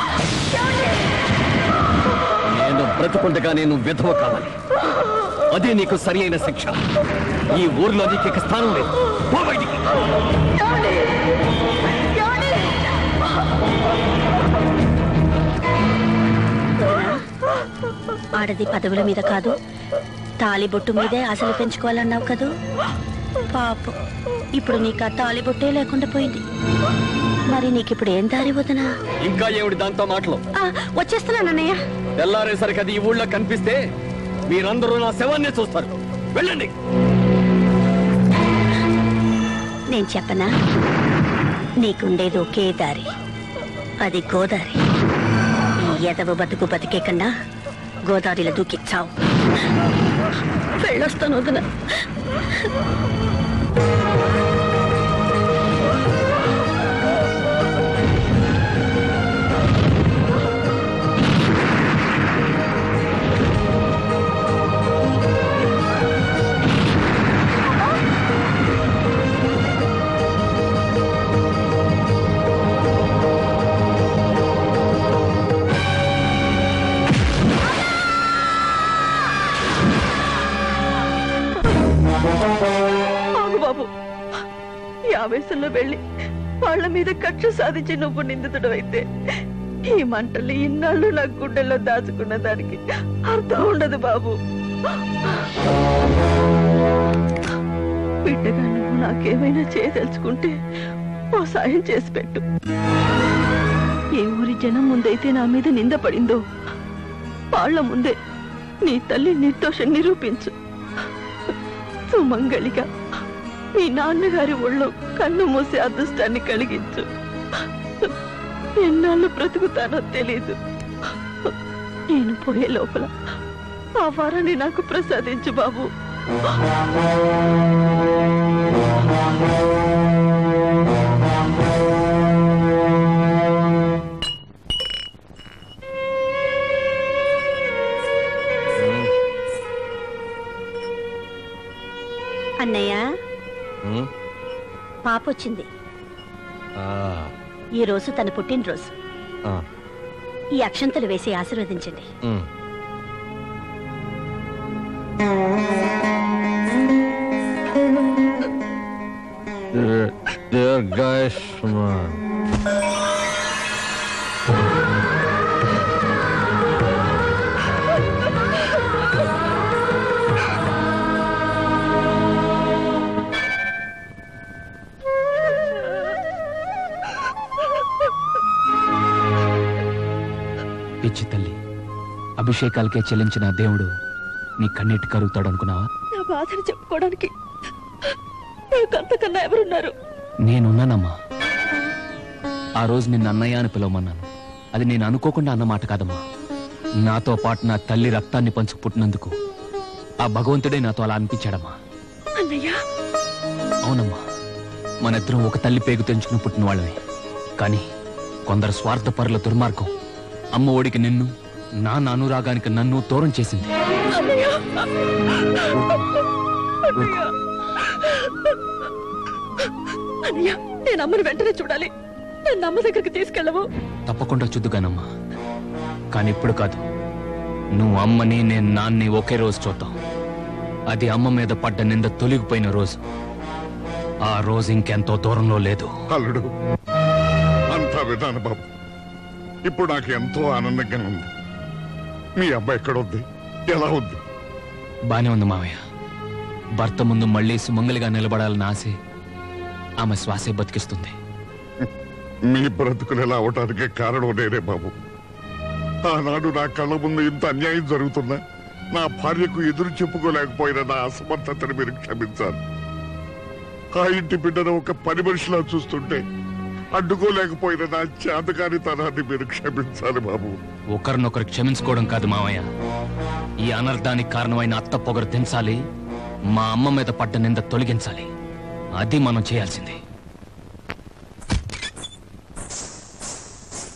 నేను బ్రతుకుండగా నేను విధవ కావాలి. అదే నీకు సరి అయిన శిక్ష. ఈ ఊర్లో నీకు ఇక స్థానం లేదు. పో బయటికి. ఆడది పదవుల మీద కాదు, తాలిబొట్టు మీదే ఆశలు పెంచుకోవాలన్నావు కదూ. పాపం, ఇప్పుడు నీకు ఆ తాలిబొట్టే లేకుండా పోయింది. మరి నీకిప్పుడు ఏం దారి వదనా? ఇంకా ఏమిటి దాంతో మాటలు? వచ్చేస్తున్నానన్నయ్య. తెల్లారేసరికి అది ఈ ఊళ్ళో కనిపిస్తే మీరందరూ నా శవాన్ని చూస్తారు. వెళ్ళండి. నేను చెప్పనా, నీకుండేది ఒకే దారి, అది గోదారి. ఈ ఎదవ బతుకు బతికే కన్నా గోదావరిలో దూకిచ్చావు. వెళ్ళొస్తాను వదిన. బాబు, ఈ ఆవేశంలో వెళ్ళి వాళ్ళ మీద కక్ష సాధించి నువ్వు నిందితుడు అయితే ఈ మంటలు ఇన్నాళ్ళు నా గుండెల్లో దాచుకున్న దానికి అర్థం ఉండదు బాబు. బిడ్డగా నువ్వు నాకేమైనా చేయదలుచుకుంటే ఓ సాయం చేసి పెట్టు. ఏ ఊరి జనం ముందైతే నా మీద నింద పడిందో వాళ్ళ ముందే నీ తల్లి నిర్దోషం నిరూపించు. సుమంగళిగా మీ నాన్నగారి ఒళ్ళో కన్ను మూసే అదృష్టాన్ని కలిగించు. ఎన్నాళ్ళు బ్రతుకుతానో తెలీదు. నేను పోయే లోపల ఆ వరాన్ని నాకు ప్రసాదించు బాబు. అన్నయ్య, పాప వచ్చింది. ఈ రోజు తన పుట్టినరోజు. ఈ అక్షంతలు వేసి ఆశీర్వదించండి. పిచ్చి తల్లి, అభిషేకాలకే చెల్లించిన దేవుడు నీ కన్నీటి కరుగుతాడు అనుకున్నావా? నా బాధను చెప్పుకోవడానికి నాకంతకన్నా ఎవరున్నారు? నేనున్నానమ్మా. ఆ రోజు నిన్ను అన్నయ్య అని పిలవమన్నాను. అది నేను అనుకోకుండా అన్నమాట కాదమ్మా. నాతో పాటు నా తల్లి రక్తాన్ని పంచుకు పుట్టినందుకు ఆ భగవంతుడే నాతో అలా అనిపించాడమ్మా. అవునమ్మా, మనిద్దరం ఒక తల్లి పేగు తెంచుకుని పుట్టిన వాళ్ళమే. కానీ కొందరు స్వార్థపరుల దుర్మార్గం అమ్మ ఒడికి నిన్ను, నాన్న అనురాగానికి నన్ను దూరం చేసింది. నేను అమ్మని వెంటనే చూడాలి. నన్ను అమ్మ దగ్గరికి తీసుకెళ్ళవు? తప్పకుండా చూద్దుగానమ్మా. కానీ ఇప్పుడు కాదు. నువ్వు అమ్మని, నేను నాన్ని ఒకే రోజు చూద్దాం. అది అమ్మ మీద పడ్డ నింద తొలగిపోయిన రోజు. ఆ రోజు ఇంకెంతో దూరంలో లేదు. అల్లుడు, అంతా విధాన బాబు. ఇప్పుడు నాకు ఎంతో ఆనందంగా ఉంది. మీ అబ్బాయి ఎక్కడుంది, ఎలా ఉంది? బానే ఉంది మావయ్య. భర్త ముందు మళ్ళీ సుమంగలిగా నిలబడాలని ఆశే ఆమె శ్వాసే బతికిస్తుంది. మీ బ్రతుకులు ఎలా అవటానికే కారణం నేనే బాబు. ఆనాడు నా కళ్ళ ముందు ఇంత అన్యాయం జరుగుతున్నా నా భార్యకు ఎదురు చెప్పుకోలేకపోయిన నా అసమర్థతను మీరు క్షమించాలి. ఆ ఇంటి బిడ్డను ఒక పని మనిషిలా చూస్తుంటే అడ్డుకోలేకపోయిన నా చేతకాని తనాన్ని మీరు క్షమించాలి బాబు. ఒకరినొకరు క్షమించుకోవడం కాదు మావయ్య, ఈ అనర్థానికి కారణమైన అత్త పొగరు దించాలి. మా అమ్మ మీద పడ్డ నింద తొలగించాలి. అది మనం చేయాల్సింది.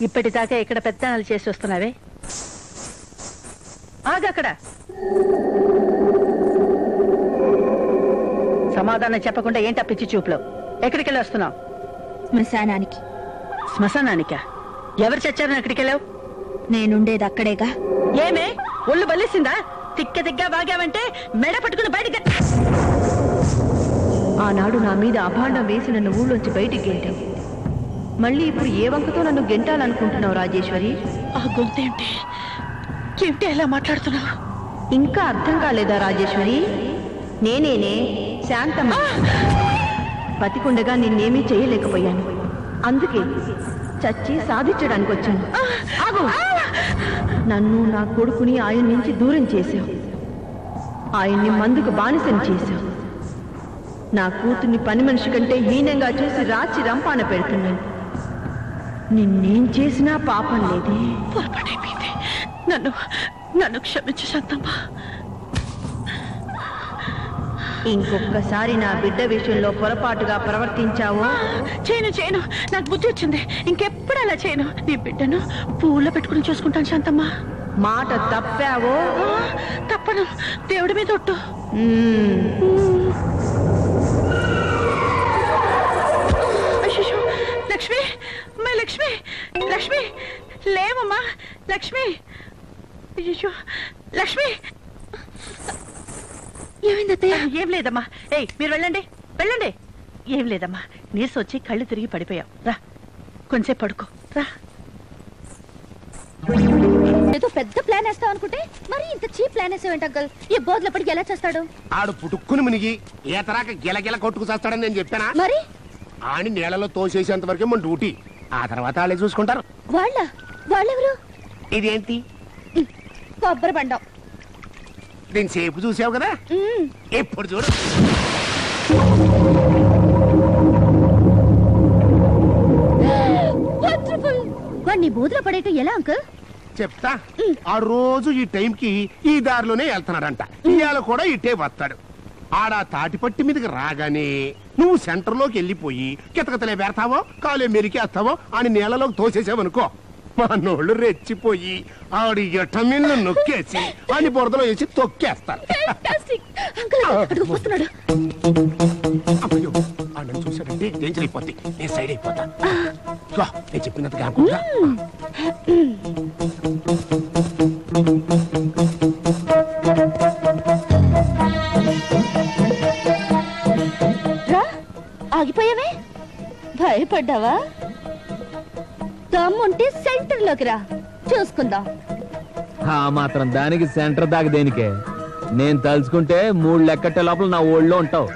ఇప్పటిదాకా ఇక్కడ పెత్తనాలు చేసి వస్తున్నావే, ఆగక్కడ. సమాధానం చెప్పకుండా ఏంటా పిచ్చి చూపులో? ఎక్కడికి వెళ్ళి వస్తున్నావు? శ్మశానానికి. శ్మశానానికా? ఎవరు చచ్చారని ఎక్కడికి వెళ్ళావు? నేనుండేది అక్కడేగా. ఏమే ఒళ్ళు బలిసిందా? తిక్క తిగ్గా వాగావంటే మెడ పట్టుకుని బయటికి. ఆనాడు నా మీద అభాండం వేసి నన్ను ఊళ్ళోంచి బయటికి గెంటావు. మళ్ళీ ఇప్పుడు ఏ వంకతో నన్ను గెంటాలనుకుంటున్నావు రాజేశ్వరి? ఆ గొంతేంటి? ఏమిటి ఎలా మాట్లాడుతున్నావు? ఇంకా అర్థం కాలేదా రాజేశ్వరి? నేనేనే శాంతమ్మ. బతికుండగా నిన్నేమీ చేయలేకపోయాను. అందుకే చచ్చి సాధించడానికి వచ్చాను. ఆగు. నన్ను నా కొడుకుని ఆయన నుంచి దూరం చేశావు. ఆయన్ని మందుకు బానిసని చేశావు. నా కూతుర్ని పని మనిషి కంటే హీనంగా చూసి రాచి రంపాన పెడుతున్నాను. నిన్నేం చేసినా పాపం లేదే. పొరపాటైపోయింది. నన్ను నన్ను క్షమించు శాంతమ్మ. ఇంకొకసారి నా బిడ్డ విషయంలో పొరపాటుగా ప్రవర్తించావో చేయను. నాకు బుద్ధి వచ్చింది. ఇంకెప్పుడు అలా చేయను. నీ బిడ్డను పూల్లో పెట్టుకుని చూసుకుంటాను శాంతమ్మ. మాట తప్పావో తప్పను. దేవుడి మీద ఒట్టు. అయ్యో, లక్ష్మి, అమ్మా లక్ష్మి, లక్ష్మి లేవమ్మా లక్ష్మి. అయ్యో లక్ష్మి. ఏమైందత్తయ్య? ఏం లేదమ్మా. మీరు వెళ్ళండి. ఏం లేదమ్మా, నీసు వచ్చి కళ్ళు తిరిగి పడిపోయావు. రా కొంచెంసేపు పడుకో. రా. ఏదో పెద్ద ప్లాన్ వేస్తావు అనుకుంటే మరి ఇంత చీప్ ప్లాన్ వేసావేంటి అంకల్? ఈ బోధలప్పటికి ఎలా చేస్తాడు? ఆడు పుట్టుక్కుని మునిగి ఏతరాక గిలగిల కొట్టుకు చేస్తాడని నేను చెప్పానా? మరి ఆని నీళ్లలో తోసేసేంత వరకే మన డ్యూటీ. ఆ తర్వాత వాళ్ళే చూసుకుంటారు. వాళ్ళెవరు? ఇదేంటి? కొబ్బరి బండం. దీని సేపు చూసావు కదా, ఎప్పుడు చూడు. వాడిని బోధలో పడేయటం ఎలా అంకల్? చెప్తా. ఆ రోజు ఈ టైంకి ఈ దారిలోనే వెళ్తున్నాడంట. ఇవాళ కూడా ఇట్టే వస్తాడు. ఆడ తాటిపట్టి మీదకి రాగానే నువ్వు సెంటర్లోకి వెళ్ళిపోయి కితకతలే పెడతావో కాలే మెరికేస్తావో అని నీళ్ళలోకి తోసేసావనుకో, మా నోళ్ళు రెచ్చిపోయి ఆడి ఎటమిన్ను నొక్కేసి అని బురదలో వేసి తొక్కేస్తారు. అయ్యో, నన్ను చూసాడంటే డేంజర్ అయిపోద్ది. నేను సైడ్ అయిపోతా. నేను చెప్పినట్టు కాకుండా ఆగిపోయావే? భయపడ్డావా? దమ్ముంటే సెంటర్ లోకి రా, చూసుకుందాం. ఆ మాత్రం దానికి సెంటర్ దాకా దేనికే? నేను తలుచుకుంటే 3 లెక్కట్టే లోపల నా ఓళ్ళో ఉంటావు.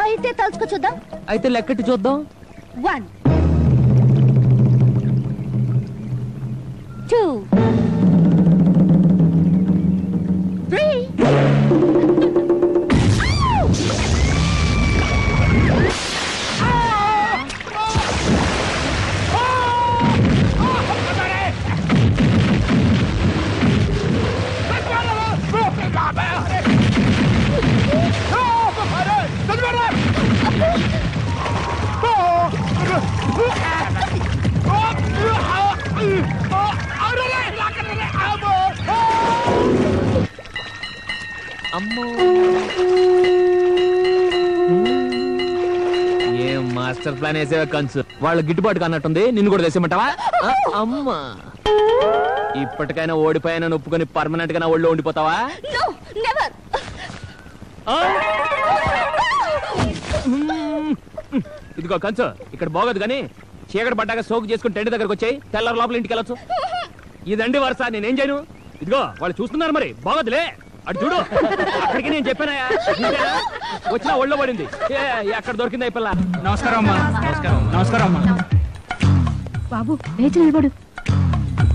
అయితే తలుచుకో చూద్దాం. అయితే లెక్కట్టి చూద్దాం. 1 2 3 అమ్మో, ఏం మాస్టర్ ప్లాన్ వేసేవా కంచు? వాళ్ళ గిట్టుబాటు అన్నట్టుంది. నిన్ను కూడా వేసేయమంటావా? అమ్మా, ఇప్పటికైనా ఓడిపోయానని ఒప్పుకొని పర్మనెంట్ గా నా ఒళ్ళో ఉండిపోతావా? ఇదిగో కంచు, ఇక్కడ బాగోదు కానీ చీకటి పడ్డాక సోకు చేసుకుని టెంట్ దగ్గరకు వచ్చాయి. తెల్లారు లోపల ఇంటికి వెళ్ళొచ్చు. ఇదండి వరుస, నేనేం చేయను. ఇదిగో వాళ్ళు చూస్తున్నారు, మరి బాగోదులే. అటు చూడు, అక్కడికి నేను చెప్పానా వచ్చినా ఒళ్ళో పడింది. ఎక్కడ దొరికింది ఈ పిల్ల? నమస్కారం అమ్మా. నమస్కారం అమ్మా. బాబు లేచి నిలబడు.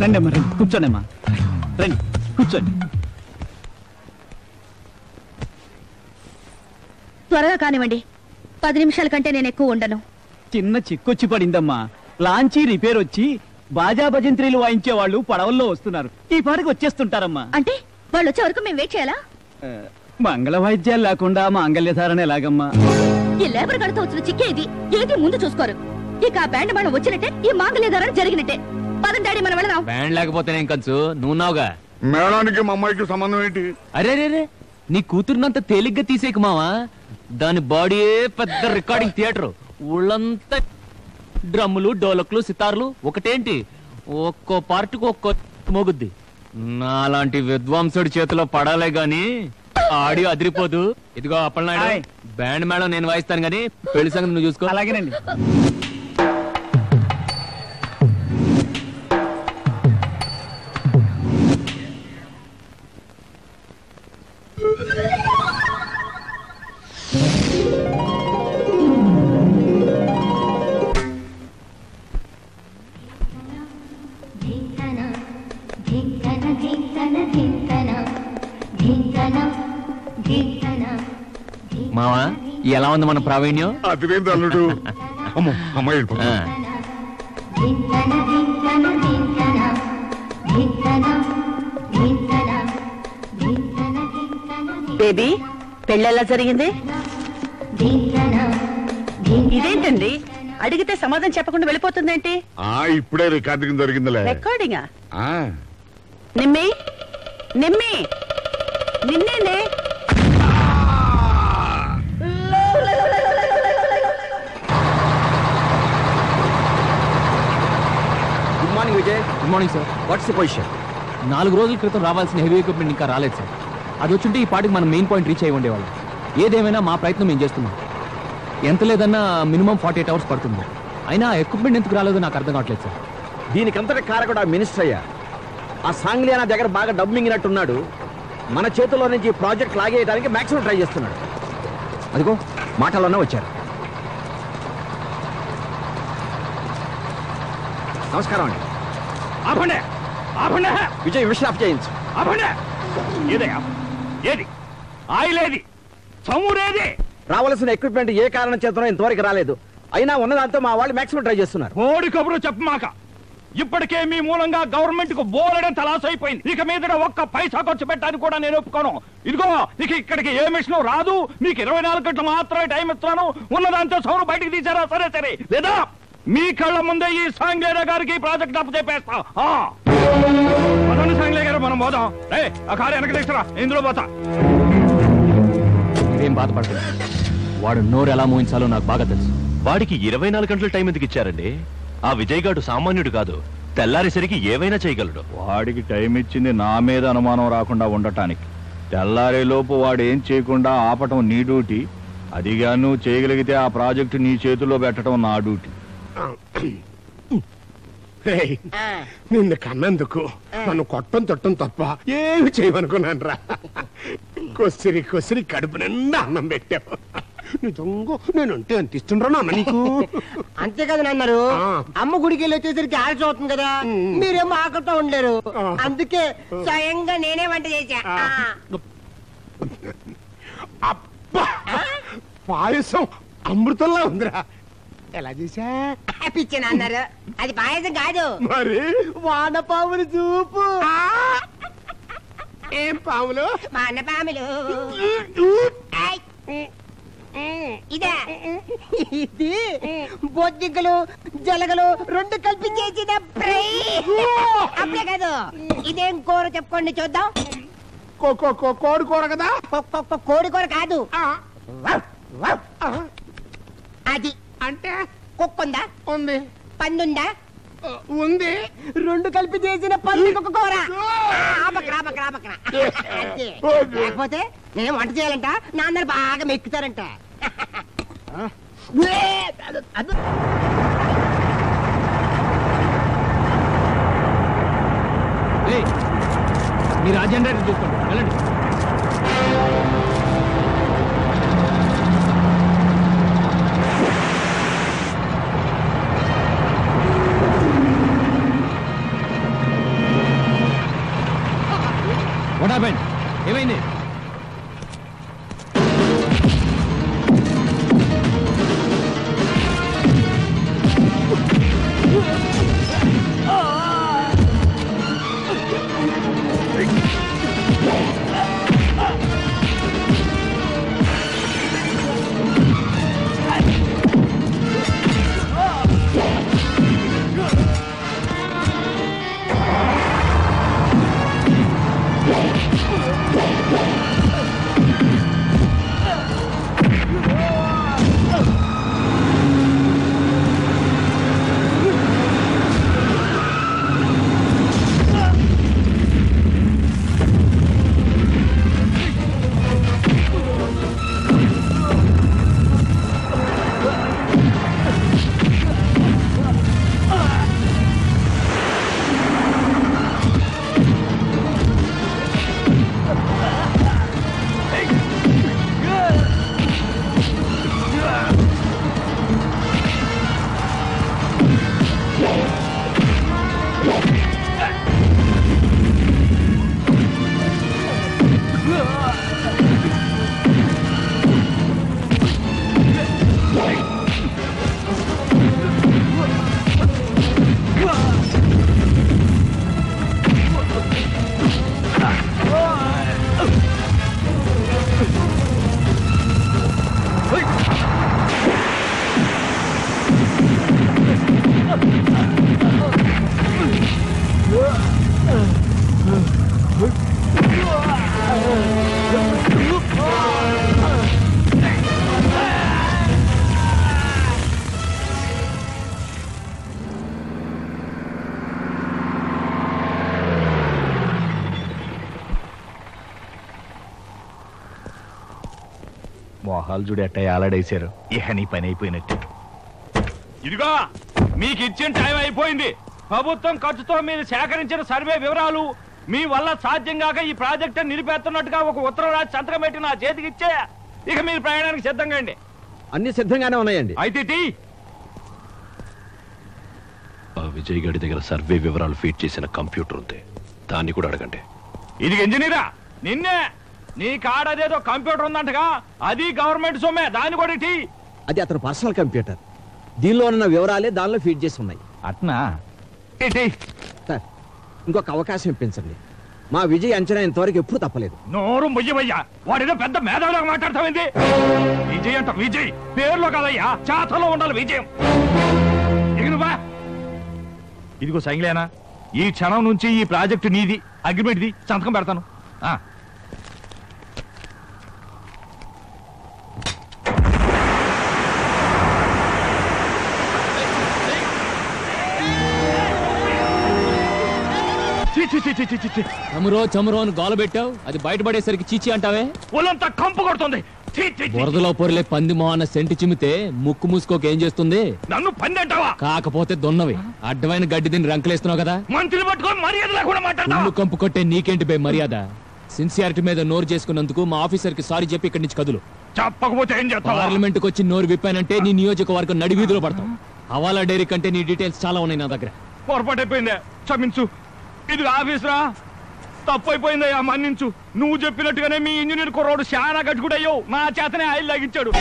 రండి అమ్మా, రండి కూర్చోండి అమ్మా. రండి కూర్చోండి. త్వరగా కానివ్వండి. 10 నిమిషాల కంటే నేను ఎక్కువ ఉండను. చిన్న చిక్కొచ్చి పడిందమ్మా. లాంచీ రిపేర్ వచ్చి బాజా భజంత్రీలు వాయించే వాళ్ళు పడవల్లో వస్తున్నారు. ఈ పాటికి వచ్చేస్తుంటారమ్మా. అంటే వాళ్ళు వచ్చే వరకు మేము వెయిట్ చేయాలా? మంగళ వాయిద్యాలు లేకుండా మాంగళ్యధారణ ఎలాగమ్మా? ఈ లేబర్ గడతో వచ్చిన చిక్కే ఇది. ఏది ముందు చూసుకోరు. ఇక ఆ బ్యాండ్ మనం వచ్చినట్టే, ఈ మాంగళ్యధారణ జరిగినట్టే. పదం డాడీ, మనం వెళదాం. బ్యాండ్ లేకపోతే నేను కంచు, నువ్వున్నావుగా. మేడానికి మా అమ్మాయికి సంబంధం ఏంటి? అరే రే, నీ కూతురునంత తేలిగ్గా తీసేకు మావా. దాని బాడీయే పెద్ద రికార్డింగ్ థియేటర్. ఊళ్ళంతా డ్రమ్ములు, డోలకులు, సితార్లు. ఒకటేంటి, ఒక్కో పార్టీకి ఒక్కో మోగుద్ది. నాలాంటి విద్వాంసుడి చేతిలో పడాలే గాని ఆడియో అదిరిపోదు. ఇదిగో అప్పలనాయుడు, బ్యాండ్ మేళం నేను వాయిస్తాను గాని పెళ్లి సంగతి నువ్వు చూసుకో. అలాగేనండి. మావా ఎలా ఉంది మన ప్రావీణ్యం? అదిరేంది అల్లుడు. అమ్మో అమ్మాయి బేబీ పెళ్ళెలా జరిగింది? ఇదేంటండి అడిగితే సమాధానం చెప్పకుండా వెళ్ళిపోతుందేంటి? ఇప్పుడే రికార్డింగ్ జరిగిందిలే. రికార్డింగా? నిమ్మి నిమ్మి నిన్నేనే. Good morning Vijay. Good morning sir. What's the position? 4 రోజుల క్రితం రావాల్సిన హెవీ ఎక్విప్మెంట్ ఇంకా రాలేదు సార్. అది వచ్చుంటే ఈ పాటికి మనం మెయిన్ పాయింట్ రీచ్ అయ్యి ఉండేవాళ్ళం. ఏదేమైనా మా ప్రయత్నం మేము చేస్తున్నాం. ఎంత లేదన్నా మినిమం 48 అవర్స్ పడుతుంది. అయినా ఎక్విప్మెంట్ ఎందుకు రాలేదో నాకు అర్థం కావట్లేదు సార్. దీనికంతటి కారకుడు ఆ మినిస్టర్ అయ్యా. ఆ సాంగ్లియానా దగ్గర బాగా డబ్బు మింగినట్టున్నాడు. మన చేతుల్లో నుంచి ప్రాజెక్ట్ లాగేయడానికి మాక్సిమం ట్రై చేస్తున్నాడు. అదిగో మాటల్లోనే వచ్చారు. నమస్కారం అండి. ఆపండి ఆపండి. విజయ్ విషయం ఆఫ్ చేయించు. ఆపండి. ఏదయ్యా ఏది? ఆయిల్ ఏది? చమురేది? రావాల్సిన ఎక్విప్మెంట్ ఏ కారణం చేతనో ఇంతవరకు రాలేదు. అయినా ఉన్నదాంతో మా వాళ్ళు మాక్సిమం ట్రై చేస్తున్నారు. కోడి కబురు చెప్పమాక. ఇప్పటికే మీ మూలంగా గవర్నమెంట్ కు బోలెడం తలాస అయిపోయింది. ఇక మీద ఒక్క పైసా ఖర్చు పెట్టడానికి కూడా నేను ఒప్పుకోను. ఇదిగో ఇక ఇక్కడికి ఏ మిషన్ రాదు. మీకు 24 గంటలు మాత్రమే టైం ఇస్తున్నాను. ఉన్నదాంతో సౌరు బయటికి తీసారా సరే సరే, లేదా మీ కళ్ళ ముందే ఈ సాంగ్లేరా గారికి ప్రాజెక్ట్ అప్పు చెప్పేస్తా. సాంగ్లే గారు మనం పోదాం. ఆ కారు వెనక తీసుకురా, ఇందులో పోతా. మీరేం బాధపడలేదు. వాడు నోరు ఎలా మోయించాలో నాకు బాగా తెలుసు. వాడికి 24 గంటల టైం ఎందుకు ఇచ్చారండి? ఆ విజయ్ గాడు సామాన్యుడు కాదు. తెల్లారేసరికి ఏవైనా చేయగలడు. వాడికి టైం ఇచ్చింది నా మీద అనుమానం రాకుండా ఉండటానికి. తెల్లారేలోపు వాడు ఏం చేయకుండా ఆపటం నీ డ్యూటీ. అదిగా నువ్వు చేయగలిగితే ఆ ప్రాజెక్టు నీ చేతుల్లో పెట్టడం నా డ్యూటీ. నిన్ను కన్నందుకు నన్ను కొట్టం తొట్టం తప్ప ఏమి చేయమనుకున్నాను రా. కొసిరి కొసిరి కడుపు నిండా అన్నం పెట్టావు. నిజంగా నేనంటే అంత ఇస్తుండ్రా నాన్న నీకు. అంతే కదా నాన్నారు. అమ్మ గుడికి వెళ్ళి వచ్చేసరికి ఆలస్యం అవుతుంది కదా. మీరేమో ఆకలితో ఉండలేరు. అందుకే స్వయంగా నేనే వంట చేశా. అబ్బా పాయసం అమృతంలా ఉందిరా. ఎలా చేశా? పిచ్చిన అన్నారు. అది పాయసం కాదు, మరి వానపాములు చూపు. ఏం పాములు? వానపాములు. ఇదే ఇది బొద్దింకలు జలగలు 2 కలిపి చేసిన ఫ్రై. అప్పుడే కాదు, ఇదేం కూర చెప్పుకోండి చూద్దాం. కోడి కూర కదా? కోడి కూర కాదు. అది అంటే కుక్కుందా? ఉంది. పందుందా? ఉంది. 2 కలిపి చేసిన పంది కుక్క కూర. లేకపోతే నేను వంట చేయాలంట. నాన్నలు బాగా మెక్కుతారంట. మీరు అజెండా చూసుకోండి, వెళ్ళండి. What happened? ఏమైంది? Yeah. మొహాలు చూడు ఎట్ట ఏలాడేశారు. ఇహ నీ పని అయిపోయినట్టు. ఇదిగో మీకు ఇచ్చిన టైం అయిపోయింది. ప్రభుత్వం ఖర్చుతో మీరు సేకరించిన సర్వే వివరాలు మీ వల్ల సాధ్యం కాక ఈ ప్రాజెక్టు నిలిపేస్తున్నట్టుగా ఒక ఉత్తరం రాసి సంతకం పెట్టి నా చేతికి ఇచ్చే ఇక మీరు ప్రయాణానికి సిద్ధంగా అండి. అన్ని సిద్ధంగానే ఉన్నాయండి. అయితే ఆ విజయ్ గడి దగ్గర సర్వే వివరాలు ఫీడ్ చేసిన కంప్యూటర్ ఉంది, దాన్ని కూడా అడగండి. ఇది ఇంజనీరా నిన్నే నీ కాడదేదో కంప్యూటర్ ఉందంటగా, అది గవర్నమెంట్ సొమ్మే, దాన్ని కూడా ఇటీ. అది అతను పర్సనల్ కంప్యూటర్. దీనిలో ఉన్న వివరాలే దానిలో ఫీడ్ చేసి ఉన్నాయి. అట్నా? సార్ ఇంకొక అవకాశం ఇప్పించండి. మా విజయ్ అంచనా ఇంతవరకు ఎప్పుడు తప్పలేదు. నోరు ముయ్యవయ్యా, వాడేదో పెద్ద మేధావిలాగా మాట్లాడతావేంది? విజయ్ అంట విజయ్ పేరులో కదయ్యా, చేతలో ఉండాలి విజయం. ఇదిగో సైన్లేనా, ఈ క్షణం నుంచి ఈ ప్రాజెక్టు నీది, అగ్రిమెంట్ది, సంతకం పెడతాను. చమురో చమురో అని గోల పెట్టావు, అది బయటపడేసరికి చీచి అంటావే. ఒళ్ళంతా కంపు కొడుతుంది. బురదలో పొరలే పంది మొహన్న సెంటి చిమ్మితే ముక్కు మూసుకోక ఏం చేస్తుంది? నన్ను పంది అంటావా? కాకపోతే దొన్నవి అడ్డమైన గడ్డి దీన్ని రంకలేస్తున్నావు కదా. మంత్రులు పట్టుకొని మర్యాద లేకుండా మాట్లాడతావా? ఉల్లు కంపు కొట్టే నీకేంటి బే మర్యాద? సిన్సియారిటీ మీద నోరు చేసుకున్నందుకు మా ఆఫీసర్ కి సారీ చెప్పి ఇక్కడి నుంచి కదులు. చెప్పకపోతే ఏం చేస్తావు? పార్లమెంట్ కు వచ్చి నోరు విప్పానంటే నీ నియోజకవర్గం నడివీధిలో పడతాం. హవాలా డైరీ కంటే నీ డీటెయిల్స్ చాలా ఉన్నాయి నా దగ్గర. పొరపాటు అయిపోయిందే, క్షమించు. ఇది ఆఫీసరా, తప్పైపోయిందయ్యా, మన్నించు. నువ్వు చెప్పినట్టుగానే మీ ఇంజనీర్ కుర్రోడు చాలా గట్టుకుడయ్యో, నా చేతనే ఆయిల్ లాగించాడు.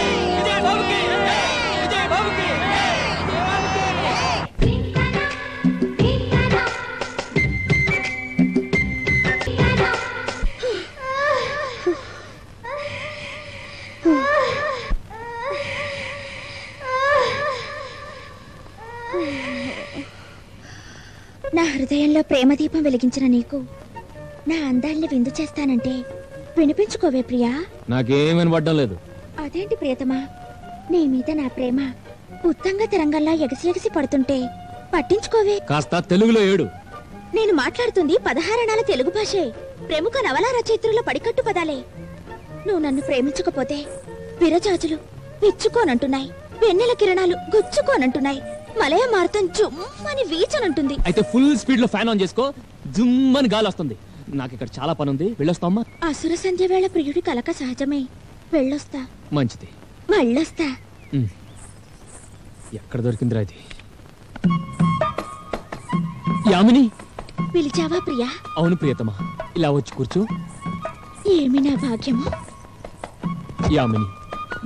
నా హృదయంలో ప్రేమ దీపం వెలిగించిన నీకు నా అందాల్ని విందు చేస్తానంటే వినిపించుకోవే ప్రియా. నాకేమని పడ్డం లేదు. అదేంటి ప్రియతమా, నీ మీద నా ప్రేమ ఉత్తంగ తరంగంలా ఎగసి ఎగసి పడుతుంటే పట్టించుకోవే. కాస్త తెలుగులో ఏడు. నేను మాట్లాడుతుంది 16 అణాల తెలుగు భాషే, ప్రముఖ నవలా రచయిత్రుల పడికట్టు పదాలే. నువ్వు నన్ను ప్రేమించకపోతే విరజాజులు విచ్చుకోనంటున్నాయి, వెన్నెల కిరణాలు గుచ్చుకోనంటున్నాయి, మలయ మార్తం జుమ్మని వీచనంటుంది. అయితే ఫుల్ స్పీడ్ లో ఫ్యాన్ ఆన్ చేసుకో, జుమ్మని గాలి వస్తుంది. నాకు ఇక్కడ చాలా పని ఉంది, వెళ్ళొస్తామా? అసుర సంధ్య వేళ ప్రియుడి కలక సహజమే, వెళ్ళొస్తా. మంచిది, మళ్ళొస్తా. ఎక్కడ దొరికిందిరా ఇది? యామిని, పిలిచావా ప్రియా? అవును ప్రియతమా, ఇలా వచ్చి కూర్చో. ఏమి నా భాగ్యము? యామిని,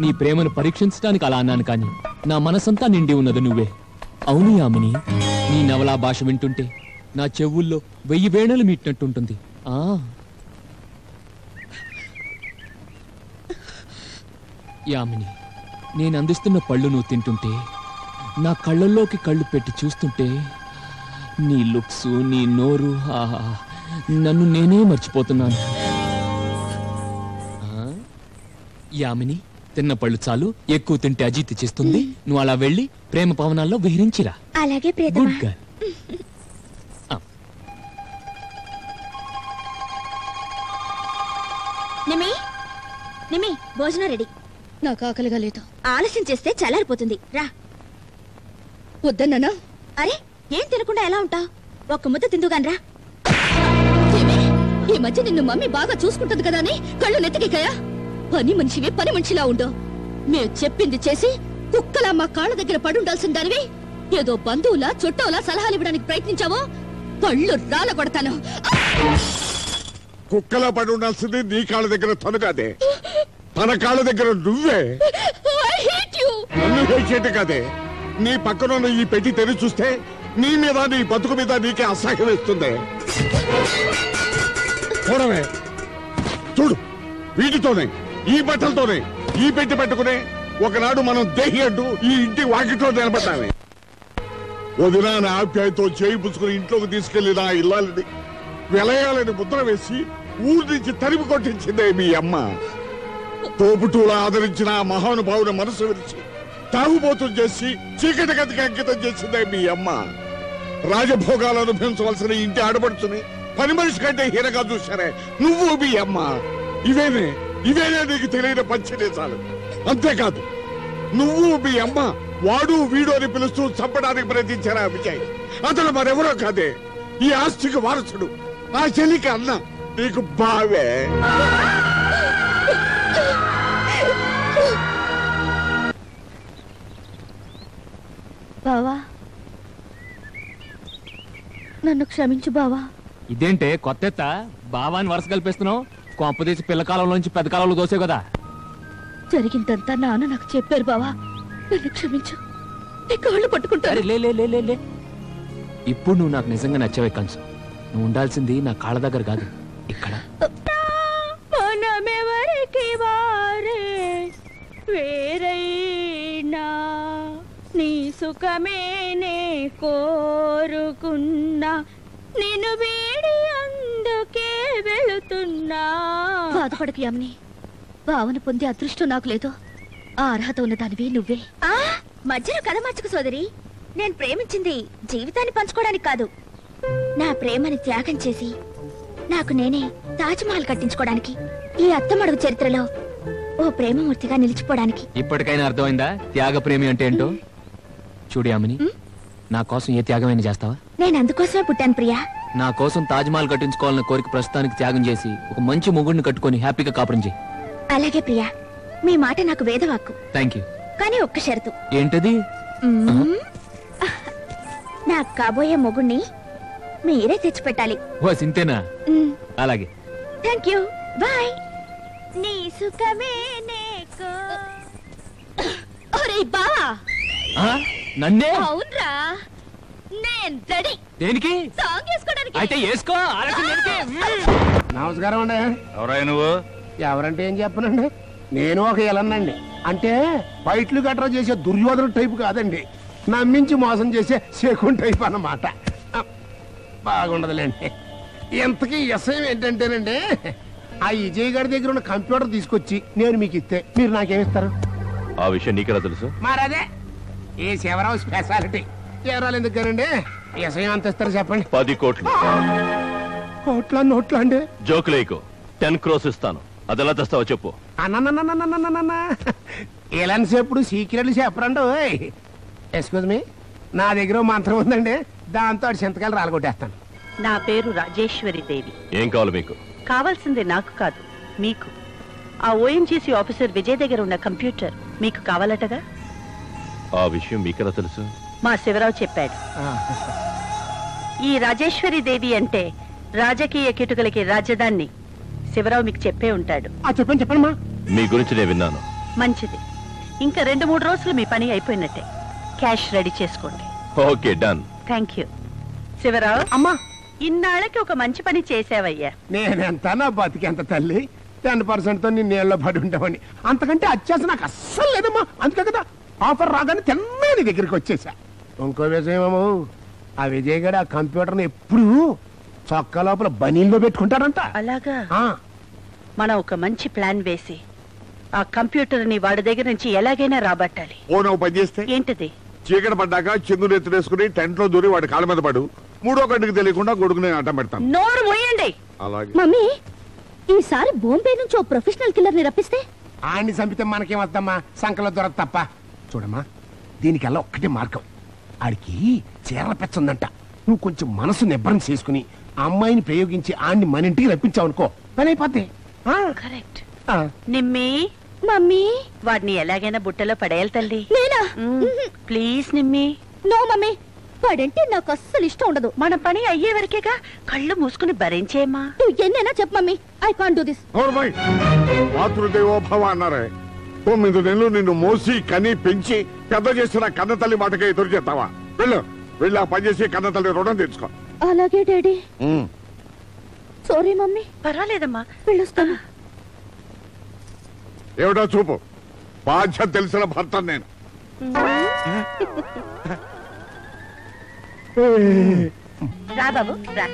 నీ ప్రేమను పరీక్షించడానికి అలా అన్నాను, కానీ నా మనసంతా నిండి ఉన్నది నువ్వే. అవును యామిని, నీ నవలా భాష వింటుంటే నా చెవుల్లో 1000 వేణలు మీటినట్టుంటుంది. యామిని, నేను అందిస్తున్న పళ్ళు నువ్వు తింటుంటే, నా కళ్ళల్లోకి కళ్ళు పెట్టి చూస్తుంటే, నీ లుక్స్, నీ నోరు, నన్ను నేనే మర్చిపోతున్నాను. యామిని, తిన్న పళ్ళు చాలు, ఎక్కువ తింటే అజీతి చేస్తుంది. నువ్వు అలా వెళ్ళి ప్రేమ పవనాల్లో విహరించిరా. అలాగే ప్రియతమా. నిమి, నిమి, భోజనం రెడీ. నాకు ఆకలిగా లేదు. ఆలస్యం చేస్తే చల్లారిపోతుంది, రా. వద్దన్నానా? అరే, ఏం తినకుండా ఎలా ఉంటా? ఒక్క ముద్ద తిందుగాని రా. ఈ మధ్య నిన్ను మమ్మీ బాగా చూసుకుంటుంది కదా అని కళ్ళు నెత్తికెక్కాయా? పని మనిషివి, పని మనిషిలా ఉండు. మేము చెప్పింది చేసి కుక్కలా మా కాళ్ళ దగ్గర పడుండాల్సిన దానివి ఏదో బంధువులా చుట్టోలా సలహాలు ఇవ్వడానికి ప్రయత్నించావో పళ్ళు రాల కొడతాను. కుక్కలా పడి ఉండాల్సింది నీ కాళ్ళ దగ్గర తను కాదే, తన కాళ్ళ దగ్గర నువ్వే. నన్ను హేట్ కాదే, నీ పక్కన ఈ పెట్టి తెరిచి చూస్తే నీ మీద, నీ బతుకు మీద నీకే అసహ్యం వేస్తుంది. చూడవే, చూడు, వీటితోనే, ఈ బట్టలతోనే ఈ పెట్టి పెట్టుకునే ఒకనాడు మనం దేహి అంటూ ఈ ఇంటి వాకిట్లో నిలబడ్డామే. వదినా ఆప్యాయతో చేయి పుచ్చుకుని ఇంట్లోకి తీసుకెళ్లి నా ఇల్లాలని వెలయాలని ముద్ర వేసి ఊరి నుంచి తరిమి కొట్టించిందే మీ అమ్మ. తోపుటూలా ఆదరించిన ఆ మహానుభావుని మనసు విరిచి తాగుబోతులు చేసి చీకటి గతికి అంకితం చేసిందే మీ అమ్మ. రాజభోగాలు అనుభవించవలసిన ఇంటి ఆడబడుచుని పని మనిషి కంటే హీనగా చూశారే నువ్వు మీ అమ్మ. ఇవేనే నీకు తెలియని పంచదేశాలు. అంతేకాదు నువ్వు మీ అమ్మ వాడు వీడు అని పిలుస్తూ చంపడానికి ప్రయత్నించారా విజయ్? అతను మరెవరో కాదే ఈ ఆస్తికి వారసుడు, ఆ చెల్లికి అన్న, నీకు బావే. బావా నన్ను క్షమించు బావా. ఇదేంటే కొత్త బావాని వరుస కల్పిస్తున్నావు? కొంపదీసి పిల్ల కాలంలోంచి పెద్ద కాలంలో దోసే కదా. జరిగిందంతా నాన్న నాకు చెప్పారు బావా, నన్ను క్షమించు. నీ కాళ్ళు పట్టుకుంటారు. లే ఇప్పుడు నువ్వు నాకు నిజంగా నచ్చవే కంచు. నువ్వు ఉండాల్సింది నా కాళ్ళ దగ్గర కాదు, ఇక్కడ. మనమెవరికి వారే వేరైనా నీ సుఖమేనే కోరుకున్నా, నిన్ను వీడి అందుకే వెళుతున్నా. బాధపడకు యామిని, భావన పొందే అదృష్టం నాకు లేదు. ఆ అర్హత ఉన్నదానివి నువ్వే. మధ్యలో కథ మార్చుకు సోదరి. నేను ప్రేమించింది జీవితాన్ని పంచుకోవడానికి కాదు, నా ప్రేమని త్యాగం చేసి నాకు నేనే తాజ్మహల్ కట్టించుకోవడానికి, ఈ అత్తమడుగు చరిత్రలో ఓ ప్రేమమూర్తిగా నిలిచిపోవడానికి. ఇప్పటికైనా అర్థమైందా త్యాగ ప్రేమి అంటే ఏంటో? చూడు యామిని, నా కోసం ఏ త్యాగమైనా చేస్తావా? నేను అందుకోసమే పుట్టాను ప్రియా. నా కోసం తాజ్మహల్ కట్టించుకోవాలన్న కోరిక ప్రస్తుతానికి త్యాగం చేసి ఒక మంచి మొగుడిని కట్టుకొని హ్యాపీగా కాపురం చేయి. అలాగే ప్రియా, మీ మాట నాకు వేదవాక్కు. Thank you. కానీ ఒక్క షరతు. ఏంటది? నాకు కాబోయే మొగుణ్ణి మీరే తెచ్చిపెట్టాలి. ఓ సింతేనా? అలాగే. Thank you, bye. నీ సుఖమే నేకో. ఒరే బావా. నన్నే? అవునరా, నేను రెడీ. దేనికి? సాంగ్ వేసుకోవడానికి. అయితే వేసుకో. నమస్కారం అండి. ఎవరాయి నువ్వు? ఎవరంటే ఏం చెప్పనండి, నేను ఒక ఎలన్నండి. అంటే బయట్లు గట్రా చేసే దుర్యోధన టైపు కాదండి, నమ్మించి మోసం చేసే శకున్ టైప్ అన్నమాట. బాగుండదులేండి. ఎంతకీ విషయం ఏంటంటేనండి, ఆ విజయ్ గారి దగ్గర ఉన్న కంప్యూటర్ తీసుకొచ్చి నేను మీకు ఇస్తే మీరు నాకేమిస్తారు? ఆ విషయం నీకెలా తెలుసు? మరదే ఈ శివరావు స్పెషాలిటీ. శివరాలు ఎందుకు గారండి, విషయం అంత ఇస్తారు చెప్పండి. 10 కోట్లు. కోట్ల నోట్ల అండి? జోకులేకు. 10 crores ఇస్తాను. అదెలా తెస్తావో చెప్పు. అన్న ఎలాంటి ఎప్పుడు సీక్రెట్లు చెప్పరండి. ఎక్స్క్యూజ్ మీ, నా దగ్గర మంత్రం ఉందండి, దాంతో చింతకాయలు రాలగొట్టేస్తాను. నా పేరు రాజేశ్వరి దేవి. ఏం కావాలి మీకు? కావాల్సింది నాకు కాదు, మీకు. ఆ ఓఎన్జీసీ ఆఫీసర్ విజయ్ దగ్గర ఉన్న కంప్యూటర్ మీకు కావాలటగా? ఆ విషయం మీకెలా తెలుసు? మా శివరావు చెప్పాడు. ఈ రాజేశ్వరి దేవి అంటే రాజకీయ కిటుకులకి రాజధాని. శివరావు మీకు చెప్పే ఉంటాడు. చెప్పండి మా. మీ గురించి నేను విన్నాను. మంచిది. ఇంకా 2-3 రోజులు మీ పని అయిపోయినట్టే. క్యాష్ రెడీ చేసుకోండి. Okay, done. Thank you. Shivarao అమ్మా, ఇన్నాళ్ళకి ఒక మంచి పని చేసావయ్యా. నేనెంత, నా బతికెంత తల్లి. 10% తో నేను నీళ్ళలో పడి ఉంటామని, అంతకంటే అత్యాస నాకు అస్సలు లేదమ్మా. అందుకే కదా ఆఫర్ రాగానే తిన్నా నీ దగ్గరికి వచ్చేసా. ఇంకో విషయమేమో, ఆ విజయ్ గారు ఆ కంప్యూటర్ని ఎప్పుడు చొక్కా లోపల బనీల్లో పెట్టుకుంటాడంట. అలాగా? మనం ఒక మంచి ప్లాన్ వేసి ఆ కంప్యూటర్ ని వాడి దగ్గర నుంచి ఎలాగైనా రాబట్టాలి. ఓ పని చేస్తే ఏంటిది? చీకటి పడ్డాక చందుని ఎత్తునేసుకుని టెంట్ లో దూరి వాడి కాళ్ళ మీద పడు. 3వ గంటకి తెలియకుండా గొడుగుని అడ్డం పెడతాను. నోరు మూయండి. అలాగే. మమ్మీ, ఈసారి బాంబే నుంచి ఓ ప్రొఫెషనల్ కిల్లర్ ని రప్పిస్తే ఆడిని చంపితే మనకేమొద్దమ్మా, సంకలో దొరక తప్ప. చూడమ్మా, దీనికల్లా ఒక్కటే మార్గం. ఆడికి చీరల పెచ్చుందంట. నువ్వు కొంచెం మనసు నిబ్బరం చేసుకుని అమ్మాయిని ప్రయోగించి ఆడిని మన ఇంటికి రప్పించావనుకో, పని అయిపోద్ది. కరెక్ట్. నిమ్మి, మమ్మీ, వాడిని ఎలాగైనా బుట్టలో పడేయాలి తల్లి. నేనా? ప్లీజ్ నిమ్మి. నో మమ్మీ, వాడంటే నాకు అస్సలు ఇష్టం ఉండదు. మన పని అయ్యే వరకేగా, కళ్ళు మూసుకుని భరించేమా. నువ్వు ఎన్నైనా చెప్పు mummy, I can't do this. మాతృదేవోభవ అన్నారే. 9 నెలలు నిన్ను మోసి కని పెంచి పెద్ద చేసిన కన్న తల్లి మాటకే ఎదురు చేస్తావా? వెళ్ళి ఆ పని చేసి కన్న తల్లి రుణం తెచ్చుకో. అలాగే డాడీ. Sorry mummy. పర్వాలేదమ్మా, వెళ్ళొస్తాను. ఏమిటో చూపు, బాధ్యత తెలిసిన భర్త నేను. రా బాబు రా.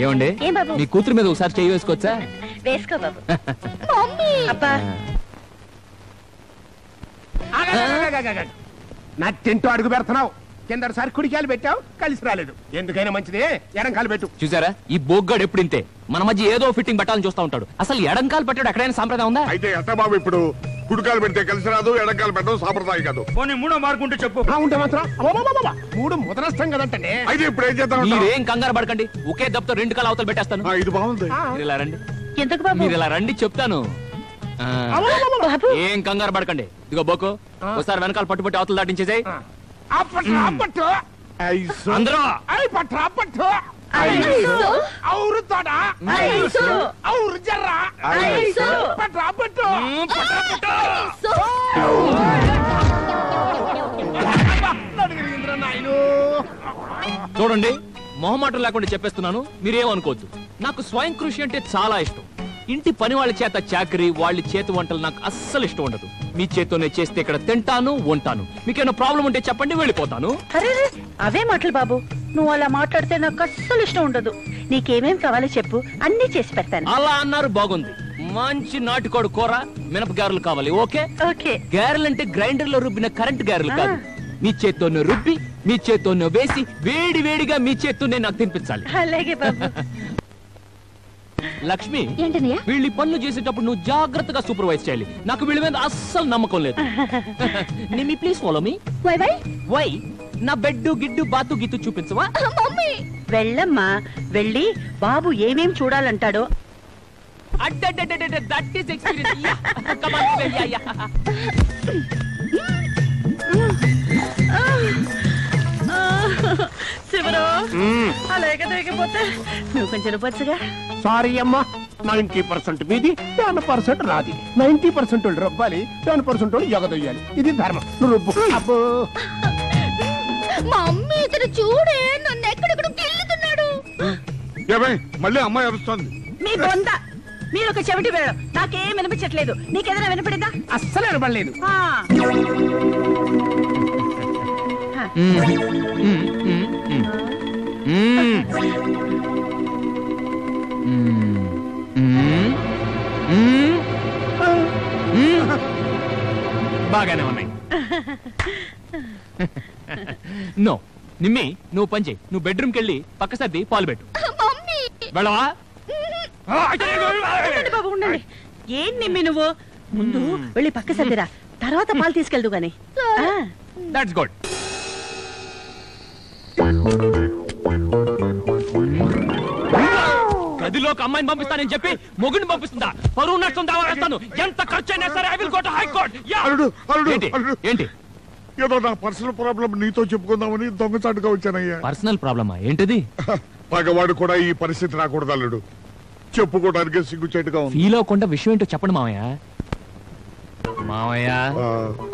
ఏమండి ఏం బాబు? మీ కూతురు మీద ఒకసారి చెయ్యి వేసుకోవచ్చా? వేసుకో బాబు. అబ్బా నా తింటూ అడుగు పెడుతున్నావు. కిందసారి కుడికాయలు పెట్టావు, కలిసి రాలేదు. ఎందుకైనా మంచిది ఎడంకాలు పెట్టు. చూసారా ఈ బోగ్గాడు ఎప్పుడు ఇంతే, మన మధ్య ఏదో ఫిట్టింగ్ పెట్టాలని చూస్తా ఉంటాడు. అసలు ఎడంకాలు పెట్టాడు ఎక్కడైనా సాంప్రదాయం ఉందా? అయితే ఎట్ట బాబు ఇప్పుడు కుడికాలు పెడితే కలిసి రాదు, ఎడంకాలు పెట్టడం సాంప్రదాయం కాదు. పోనీ మూడో మార్కుంటే చెప్పు. ఉంటే మాత్రం మూడు ముదనష్టం కదంటే. అయితే ఇప్పుడు ఏం చేద్దాం? మీరేం కంగారు పడకండి, ఒకే దెబ్బతో 2 కాలు అవతలు పెట్టేస్తాను. ఇది బాగుంది. మీరు ఇలా రండి. ఎందుకు బాబు? మీరు ఇలా రండి చెప్తాను. ఏం కంగారు పడకండి. ఇదిగో బోకు, ఒకసారి వెనకాల పట్టుబట్టి అవతలు దాటించేసాయి. అందరూ చూడండి, మొహమాటం లేకుండా చెప్పేస్తున్నాను, మీరేమనుకోవద్దు. నాకు స్వయం కృషి అంటే చాలా ఇష్టం. ఇంటి పని వాళ్ళ చేత చాకరీ, వాళ్ళ చేతి వంటలు నాకు అస్సలు ఇష్టం ఉండదు. మీ చేత్తోనే చేస్తే ఇక్కడ తింటాను, ఉంటాను. మీకేమైనా ప్రాబ్లం ఉంటే చెప్పండి, వెళ్ళిపోతాను. అరే అవే మాటలు బాబు, నువ్వు అలా మాట్లాడితే నాకు అస్సలు ఇష్టం ఉండదు. నీకేమేం కావాలో చెప్పు, అన్ని చేసి పెడతాను. అలా అన్నారు, బాగుంది. మంచి నాటుకోడు కూర, మినప గారెలు కావాలి. Okay okay. గారెలు అంటే గ్రైండర్ లో రుబ్బిన కరెంట్ గారెలు కాదు. మీ చేత్తోనే రుబ్బి, మీ చేత్తోనే వేసి, వేడి వేడిగా మీ చేత్తోనే నాకు తినిపించాలి. అలాగే బాబు. లక్ష్మి, వీళ్ళు పనులు చేసేటప్పుడు నువ్వు జాగ్రత్తగా సూపర్వైజ్ చేయాలి. నాకు వీళ్ళ మీద అస్సలు నమ్మకం లేదు. Nimmi please follow me. Why నా బెడ్ గిడ్డు బాతు గీతు చూపించవా? వెళ్ళమ్మా, వెళ్ళి బాబు ఏమేం చూడాలంటాడో. That is experience. Come on, yeah. శివరు అలాగే దిగిపోతే నువ్వు కొంచెం రుబ్బొచ్చుగా. సారీ అమ్మా, 90% మీది, 10% రాది. 90% రొబ్బాలి, 10% ఎగదొయ్యాలి. ఇది ధర్మం. నువ్వు రుబ్బు. అబ్బో మమ్మీ ఇతను చూడే, నన్ను ఎక్కడెక్కడ గిల్లుతున్నాడు. మళ్ళీ అమ్మాయి అరుస్తోంది. మీ బొంద, మీరు ఒక చెవిటి వేయడం నాకేం వినిపించట్లేదు. నీకేదైనా వినపడిందా? అస్సలు వినపడలేదు. బాగానే ఉన్నాయి. నో నిమ్మి, నువ్వు పని చేయి. నువ్వు బెడ్రూమ్కి వెళ్ళి పక్క సర్ది పాలు పెట్టు. వెళ్ళవా? బాబు ఉండండి. ఏం నిమ్మి నువ్వు ముందు వెళ్ళి పక్క సర్దిరా, తర్వాత పాలు తీసుకెళ్దు గాని. That's good. గదిలోకి అమ్మాయిని పంపిస్తానని చెప్పి మొగుడిని పంపిస్తుందా? పరువు నష్టం దావా వేస్తాను. ఎంత ఖర్చు అయినా సరే I will go to high court. ఏంటి? ఏదో నా పర్సనల్ ప్రాబ్లం నీతో చెప్పుకుందామని దొంగచాటుగా వచ్చానయ్యా. పర్సనల్ ప్రాబ్లమా? ఏంటిది? పగవాడు కూడా ఈ పరిస్థితి రాకూడదు అల్లుడు. చెప్పుకోవడానికి సిగ్గుచేటుగా ఉంది. ఫీల్ అవ్వకుండా విషయం ఏంటో చెప్పండి మామయ్య. మామయ్య,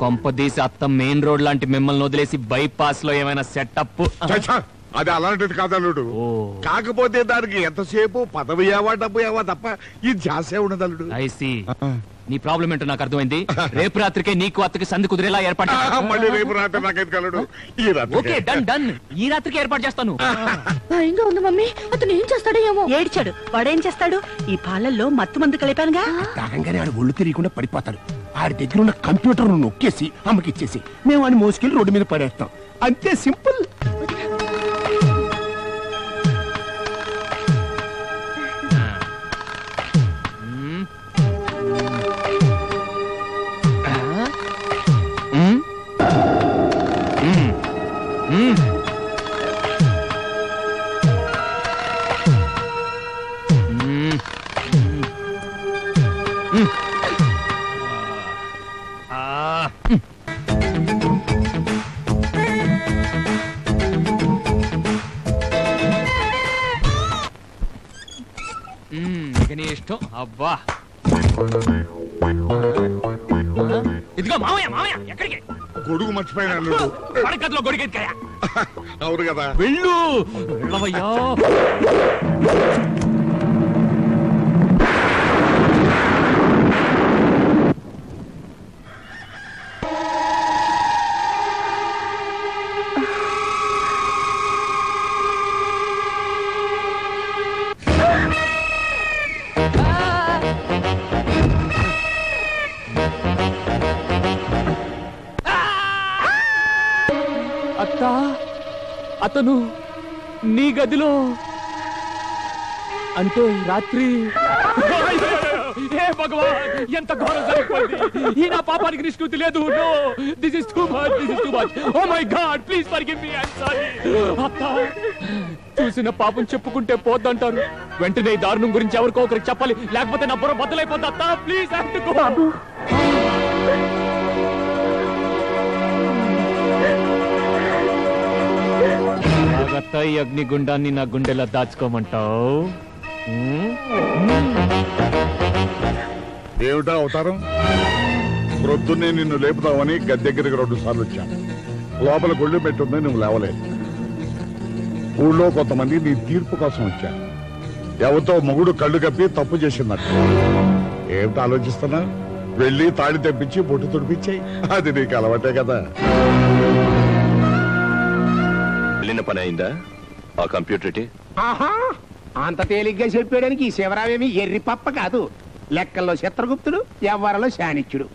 కొంపదీసి అత్త మెయిన్ రోడ్ లాంటి మిమ్మల్ని వదిలేసి బైపాస్ లో ఏమైనా సెటప్? అది అలాంటిది కాదల్లుడు. కాకపోతే దానికి ఎంతసేపు పదవి ఏవా డబ్బు ఏవా తప్ప ఈ ధ్యాసే ఉండదు అల్లుడు. ఐసి, నీ ప్రాబ్లం ఏంటో నాకు అర్థమైంది. రేపు రాత్రికే నీకు అత్తకి సంధి కుదిరేలా ఏర్పాటు. మళ్ళీ రేపు రాత్రి నాకైతే అల్లుడు. Okay, done. ఈ రాత్రికి ఏర్పాటు చేస్తాను. భయంగా ఉంది మమ్మీ. అతను ఏం చేస్తాడో ఏమో. ఏడ్చాడు, వాడేం చేస్తాడు? ఈ పాలల్లో మత్తు మందు కలిపానుగా. తాగంగానే ఆడు ఒళ్ళు తిరిగకుండా పడిపోతాడు. ఆడి దగ్గర ఉన్న కంప్యూటర్ నొక్కేసి అమ్మకి ఇచ్చేసి మేము వాడిని మోసుకెళ్ళి రోడ్డు మీద పడేస్తాం. అంతే, సింపుల్. నీ ఇష్టం. అబ్బా, ఇదిగో మామయ్య, ఎక్కడికి? గొడుగు మర్చిపోయిన అల్లుడు. పడకట్లో గొడుగెత్తుకాయ. అవును కదా. వెళ్ళవయ్యా. అతను నీ గదిలో అంటే రాత్రి భగవాన్ ఎంత ఘోరం జరిగిపోయింది. ఈ నా పాపానికి నిష్కృతి లేదు. No this is too much, this is too much. Oh my god please forgive me. I am sorry. అత్త చూసిన పాపం చెప్పుకుంటే పోద్దంటారు. వెంటనే ఈ దారుణం గురించి ఎవరికో ఒకరికి చెప్పాలి, లేకపోతే నా బుర్ర బద్దలైపోద్ది. అత్త please I have to go. బాబు అత్త ఈ అగ్నిగుండాన్ని నా గుండెలా దాచుకోమంటావు? ఏమిటా అవతారం? ప్రొద్దున్నే నిన్ను లేపుతామని గది దగ్గరికి 2 సార్లు వచ్చాను. లోపల గొళ్ళు పెట్టుంది, నువ్వు లేవలేదు. ఊళ్ళో కొంతమంది నీ తీర్పు కోసం వచ్చారు. ఎవరితో మొగుడు కళ్ళు కప్పి తప్పు చేసిందట. ఏమిటి ఆలోచిస్తున్నా? వెళ్ళి తాళి తెప్పించి బొట్టు తుడిపించాయి. అది నీకు అలవాటే కదా. వెళ్ళిన పని అయిందా? ఆ కంప్యూటర్ ఆహా, అంత తేలిగ్గా చెప్పేయడానికి ఈ శివరావేమి ఎర్రి పప్ప కాదు. లెక్కల్లో చిత్రగుప్తుడు, వ్యవహారంలో శానిక్యుడు.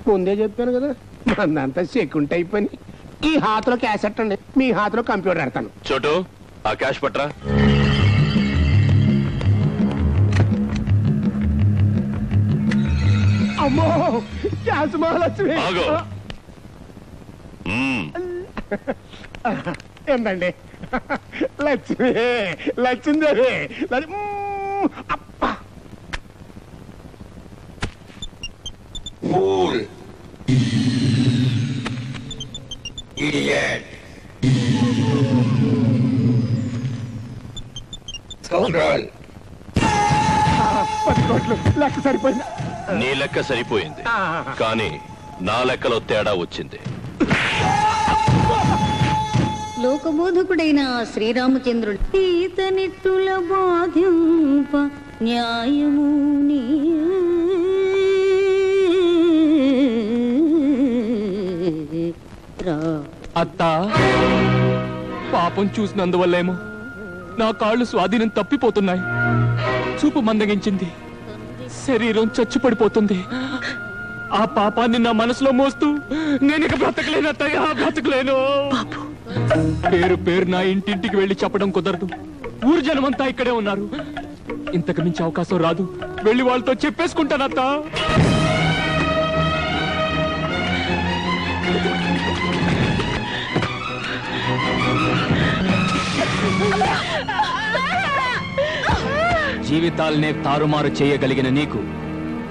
ముందే చెప్పాను కదా, మందంతా సెక్యూరిటీ అయిపోయి. ఈ హాతులో క్యాసెట్ అండి, మీ హాతులో కంప్యూటర్ పెడతాను. చోటు ఆ క్యాష్ పట్రా. అమ్మో క్యాష్ మహాలక్ష్మి. ఏంటండి లక్ష్మి, లక్ష్మీదేవి. అప్ప Idiot. లెక్క సరిపోయింది. నీ లెక్క సరిపోయింది, కానీ నా లెక్కలో తేడా వచ్చింది. లోకబోధకుడైన శ్రీరామచంద్రుడు ఈతనిట్టుల బాధింప న్యాయము అత్తా పాపం చూసినందువల్లేమో నా కాళ్ళు స్వాధీనం తప్పిపోతున్నాయి. చూపు మందగించింది, శరీరం చచ్చుపడిపోతుంది. ఆ పాపాన్ని నా మనసులో మోస్తూ నేను ఇక బ్రతకలేను అత్తయ్య, బ్రతకలేను. పేరు పేరు నా ఇంటింటికి వెళ్ళి చెప్పడం కుదరదు. ఊరు జనమంతా ఇక్కడే ఉన్నారు. ఇంతకు మించి అవకాశం రాదు. వెళ్ళి వాళ్ళతో చెప్పేసుకుంటానత్తా. జీవితాల్నే తారుమారు చేయగలిగిన నీకు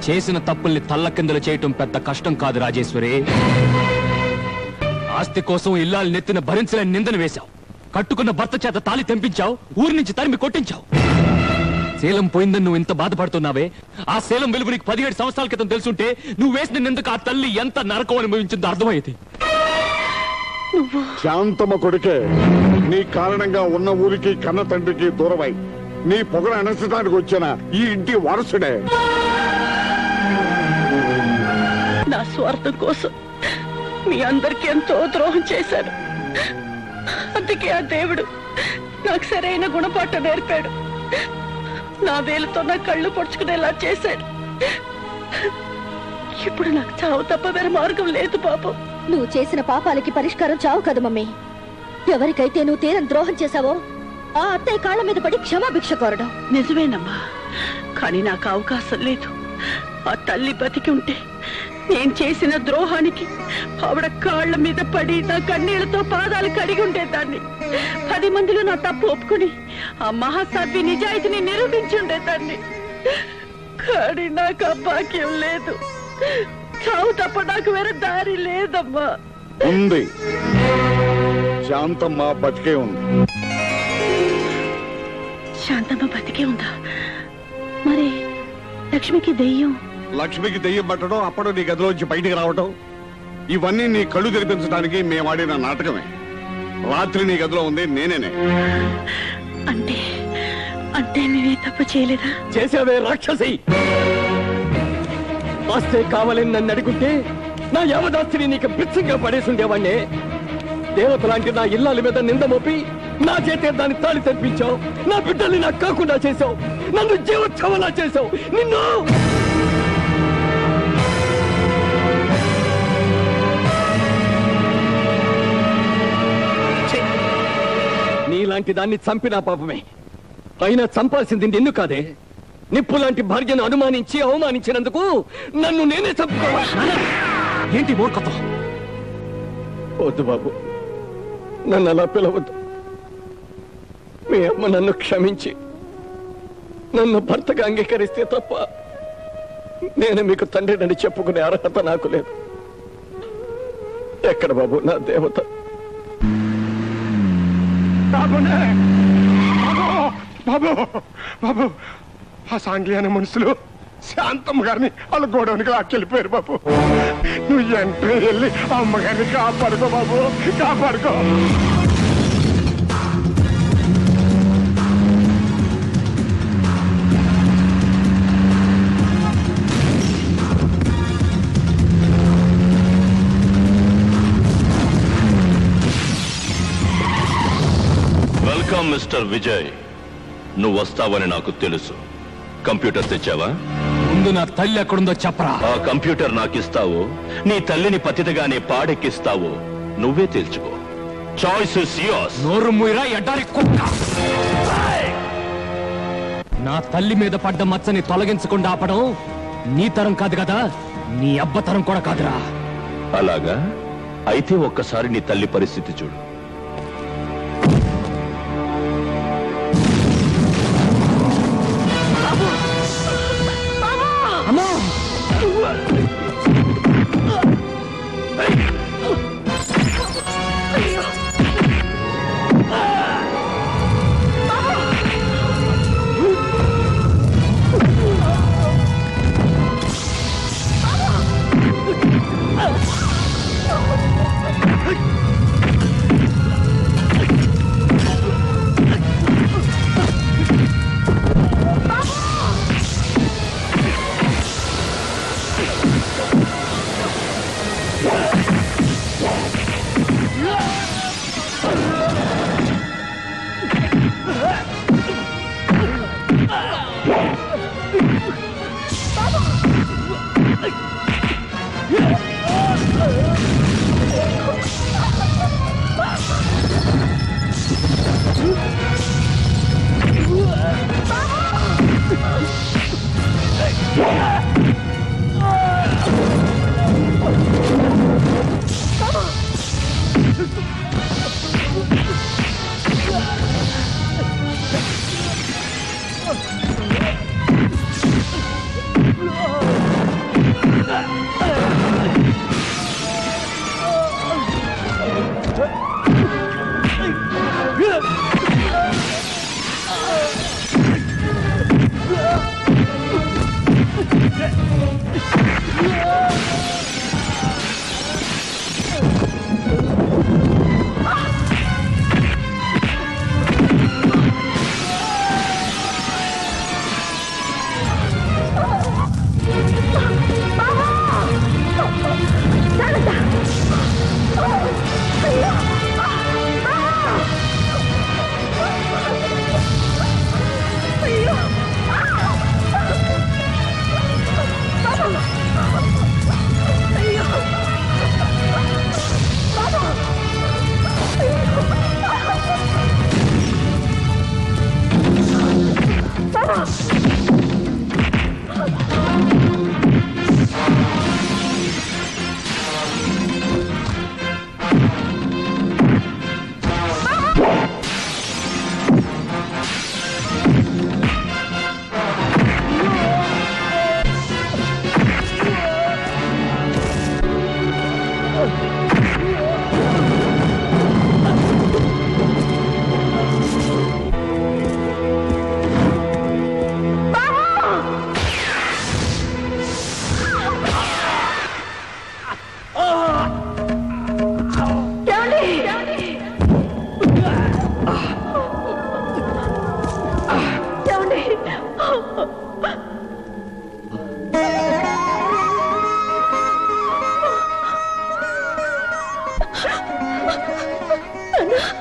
చేసిన తప్పుల్ని తల్లకిందలు చేయటం పెద్ద కష్టం కాదు రాజేశ్వరి. ఆస్తి కోసం ఇల్లాలు నెత్తిన భరించలేని నిందను వేశావు. కట్టుకున్న భర్త చేత తాళి తెంపించావు, ఊరి నుంచి తరిమి కొట్టించావు. శీలం పోయిందని నువ్వు ఇంత బాధపడుతున్నావే, ఆ శీలం వెలుగు నీకు 17 సంవత్సరాల క్రితం తెలుసుంటే నువ్వు వేసిన నిందకు ఆ తల్లి ఎంత నరకం అనుభవించిందో అర్థమైంది. శాంతమ్మ కొడుకే నీ కారణంగా ఉన్న ఊరికి కన్న తండ్రికి దూరమై నీ పొగర అనసడానికి వచ్చిన ఈ ఇంటి వారసుడే. నా స్వార్థం కోసం మీ అందరికి ఎంతో ద్రోహం చేశాను. అందుకే ఆ దేవుడు నాకు సరైన గుణపాఠం నేర్పాడు. నా వేలుతో నా కళ్ళు పొడుచుకునేలా చేశాడు. ఇప్పుడు నాకు చావు తప్ప వేరే మార్గం లేదు పాపం. నువ్వు చేసిన పాపాలకి పరిష్కారం చావు కదా మమ్మీ. ఎవరికైతే నువ్వు తీరం ద్రోహం చేశావో ఆ అత్తయ్య కాళ్ళ మీద పడి క్షమాభిక్ష కోరడం. నిజమేనమ్మా, కానీ నాకు అవకాశం లేదు. ఆ తల్లి బతికి ఉంటే నేను చేసిన ద్రోహానికి ఆవిడ కాళ్ళ మీద పడి నా కన్నీళ్లతో పాదాలు కడిగి ఉండేదాన్ని. 10 మందిలో నా తప్పు ఒప్పుకుని ఆ మహాసాధ్వి నిజాయితీని నిరూపించి ఉండేదాన్ని. కానీ నాకు ఆ భాగ్యం లేదు. చావు తప్ప నాకు వేరే దారి లేదమ్మా. ఉంది, శాంతమ్మ బతికే ఉంది. శాంతమ్మ బతికే ఉందా? మరి లక్ష్మికి దెయ్యం? లక్ష్మికి దెయ్యం పట్టడం, అప్పుడు నీ గదిలోంచి బయటికి రావటం, ఇవన్నీ నీ కళ్ళు తెరిపించడానికి మేము ఆడిన నాటకమే. రాత్రి నీ గదిలో ఉంది నేనేనే. అంటే అంటే నేనే తప్పు చేయలేదా? చేసావే రాక్షసి. ఆస్తే కావాలని నన్ను అడుగుంటే నా యావదాస్తిని నీకు బిచ్చంగా పడేసి ఉండేవాణ్ణే. దేవత లాంటి నా ఇల్లాల మీద నింద మోపి నా చేతే దాన్ని తాళి తెప్పించావు. నా బిడ్డల్ని నాకు కాకుండా చేశావు. నన్ను జీవోత్సవలా చేశావు. నిన్ను లాంటి దాన్ని చంపినా పాపమే. అయినా చంపాల్సింది నిన్ను కాదే. నిప్పు లాంటి భార్యను అనుమానించి అవమానించినందుకు నన్ను నేనే చంపుకోవాలి. ఏంటి మూర్ఖత్వం? వద్దు బాబు, నన్ను అలా పిలవద్దు. మీ అమ్మ నన్ను క్షమించి నన్ను భర్తగా అంగీకరిస్తే తప్ప నేను మీకు తండ్రినని చెప్పుకునే అర్హత నాకు లేదు. ఎక్కడ బాబు నా దేవత? బాబు బాబు, ఆ సాంఘి అనే మనుషులు శాంతమ్మ గారిని వాళ్ళ గోడౌనికి లాక్కెళ్ళిపోయారు బాబు. నువ్వు వెంటనే వెళ్ళి ఆ అమ్మగారిని కాపాడుకో బాబు, కాపాడుకో. Welcome mister Vijay. నువ్వు వస్తావని నాకు తెలుసు. కంప్యూటర్ తెచ్చావా? ముందు నా తల్లి ఎక్కడుందో చెప్పరా. ఆ కంప్యూటర్ నాకు ఇస్తావు, నీ తల్లిని పతితగానే పాడెక్కిస్తావు, నువ్వే తేల్చుకో. Choice is yours. నోరు ముయిరా ఎడ్డారి కుక్క. నా తల్లి మీద పడ్డ మచ్చని తొలగించకుండా ఆపడం నీ తరం కాదు కదా, నీ అబ్బతరం కూడా కాదురా. అలాగా? అయితే ఒక్కసారి నీ తల్లి పరిస్థితి చూడు.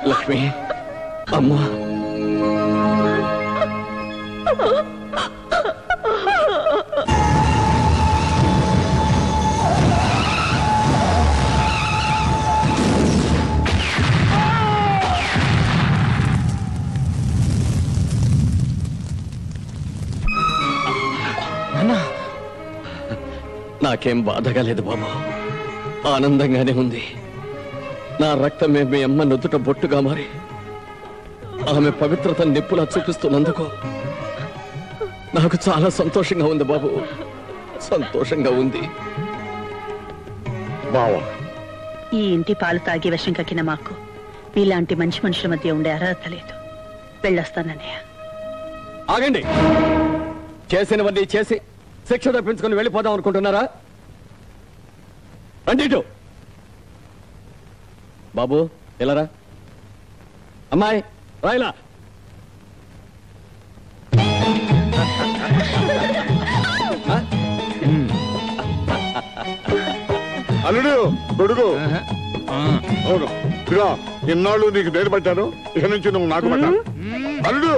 లక్ష్మి, అమ్మా, నాకేం బాధగా లేదు బాబు, ఆనందంగానే ఉంది. నా రక్తమే మీ అమ్మ నుదుట బొట్టుగా మారి ఆమె పవిత్రత నిప్పులా చూపిస్తున్నందుకు నాకు చాలా సంతోషంగా ఉంది బాబు, సంతోషంగా ఉంది. బావా, ఈ ఇంటి పాలు తాగి విషం కక్కిన మాకు ఇలాంటి మంచి మనుషుల మధ్య ఉండే అర్హత లేదు. వెళ్ళొస్తానన్నయ్య. ఆగండి, చేసినవన్నీ చేసి శిక్ష తప్పించుకొని వెళ్ళిపోదాం అనుకుంటున్నారా? రండి ఇటు. బాబు వెళ్ళరా. అమ్మాయి రాయిలా. అల్లుడు కొడుకు అవును ఇదిగో ఇన్నాళ్ళు నీకు నేను పట్టాను, ఇక నుంచి నువ్వు నాకు పట్టాను. అల్లుడు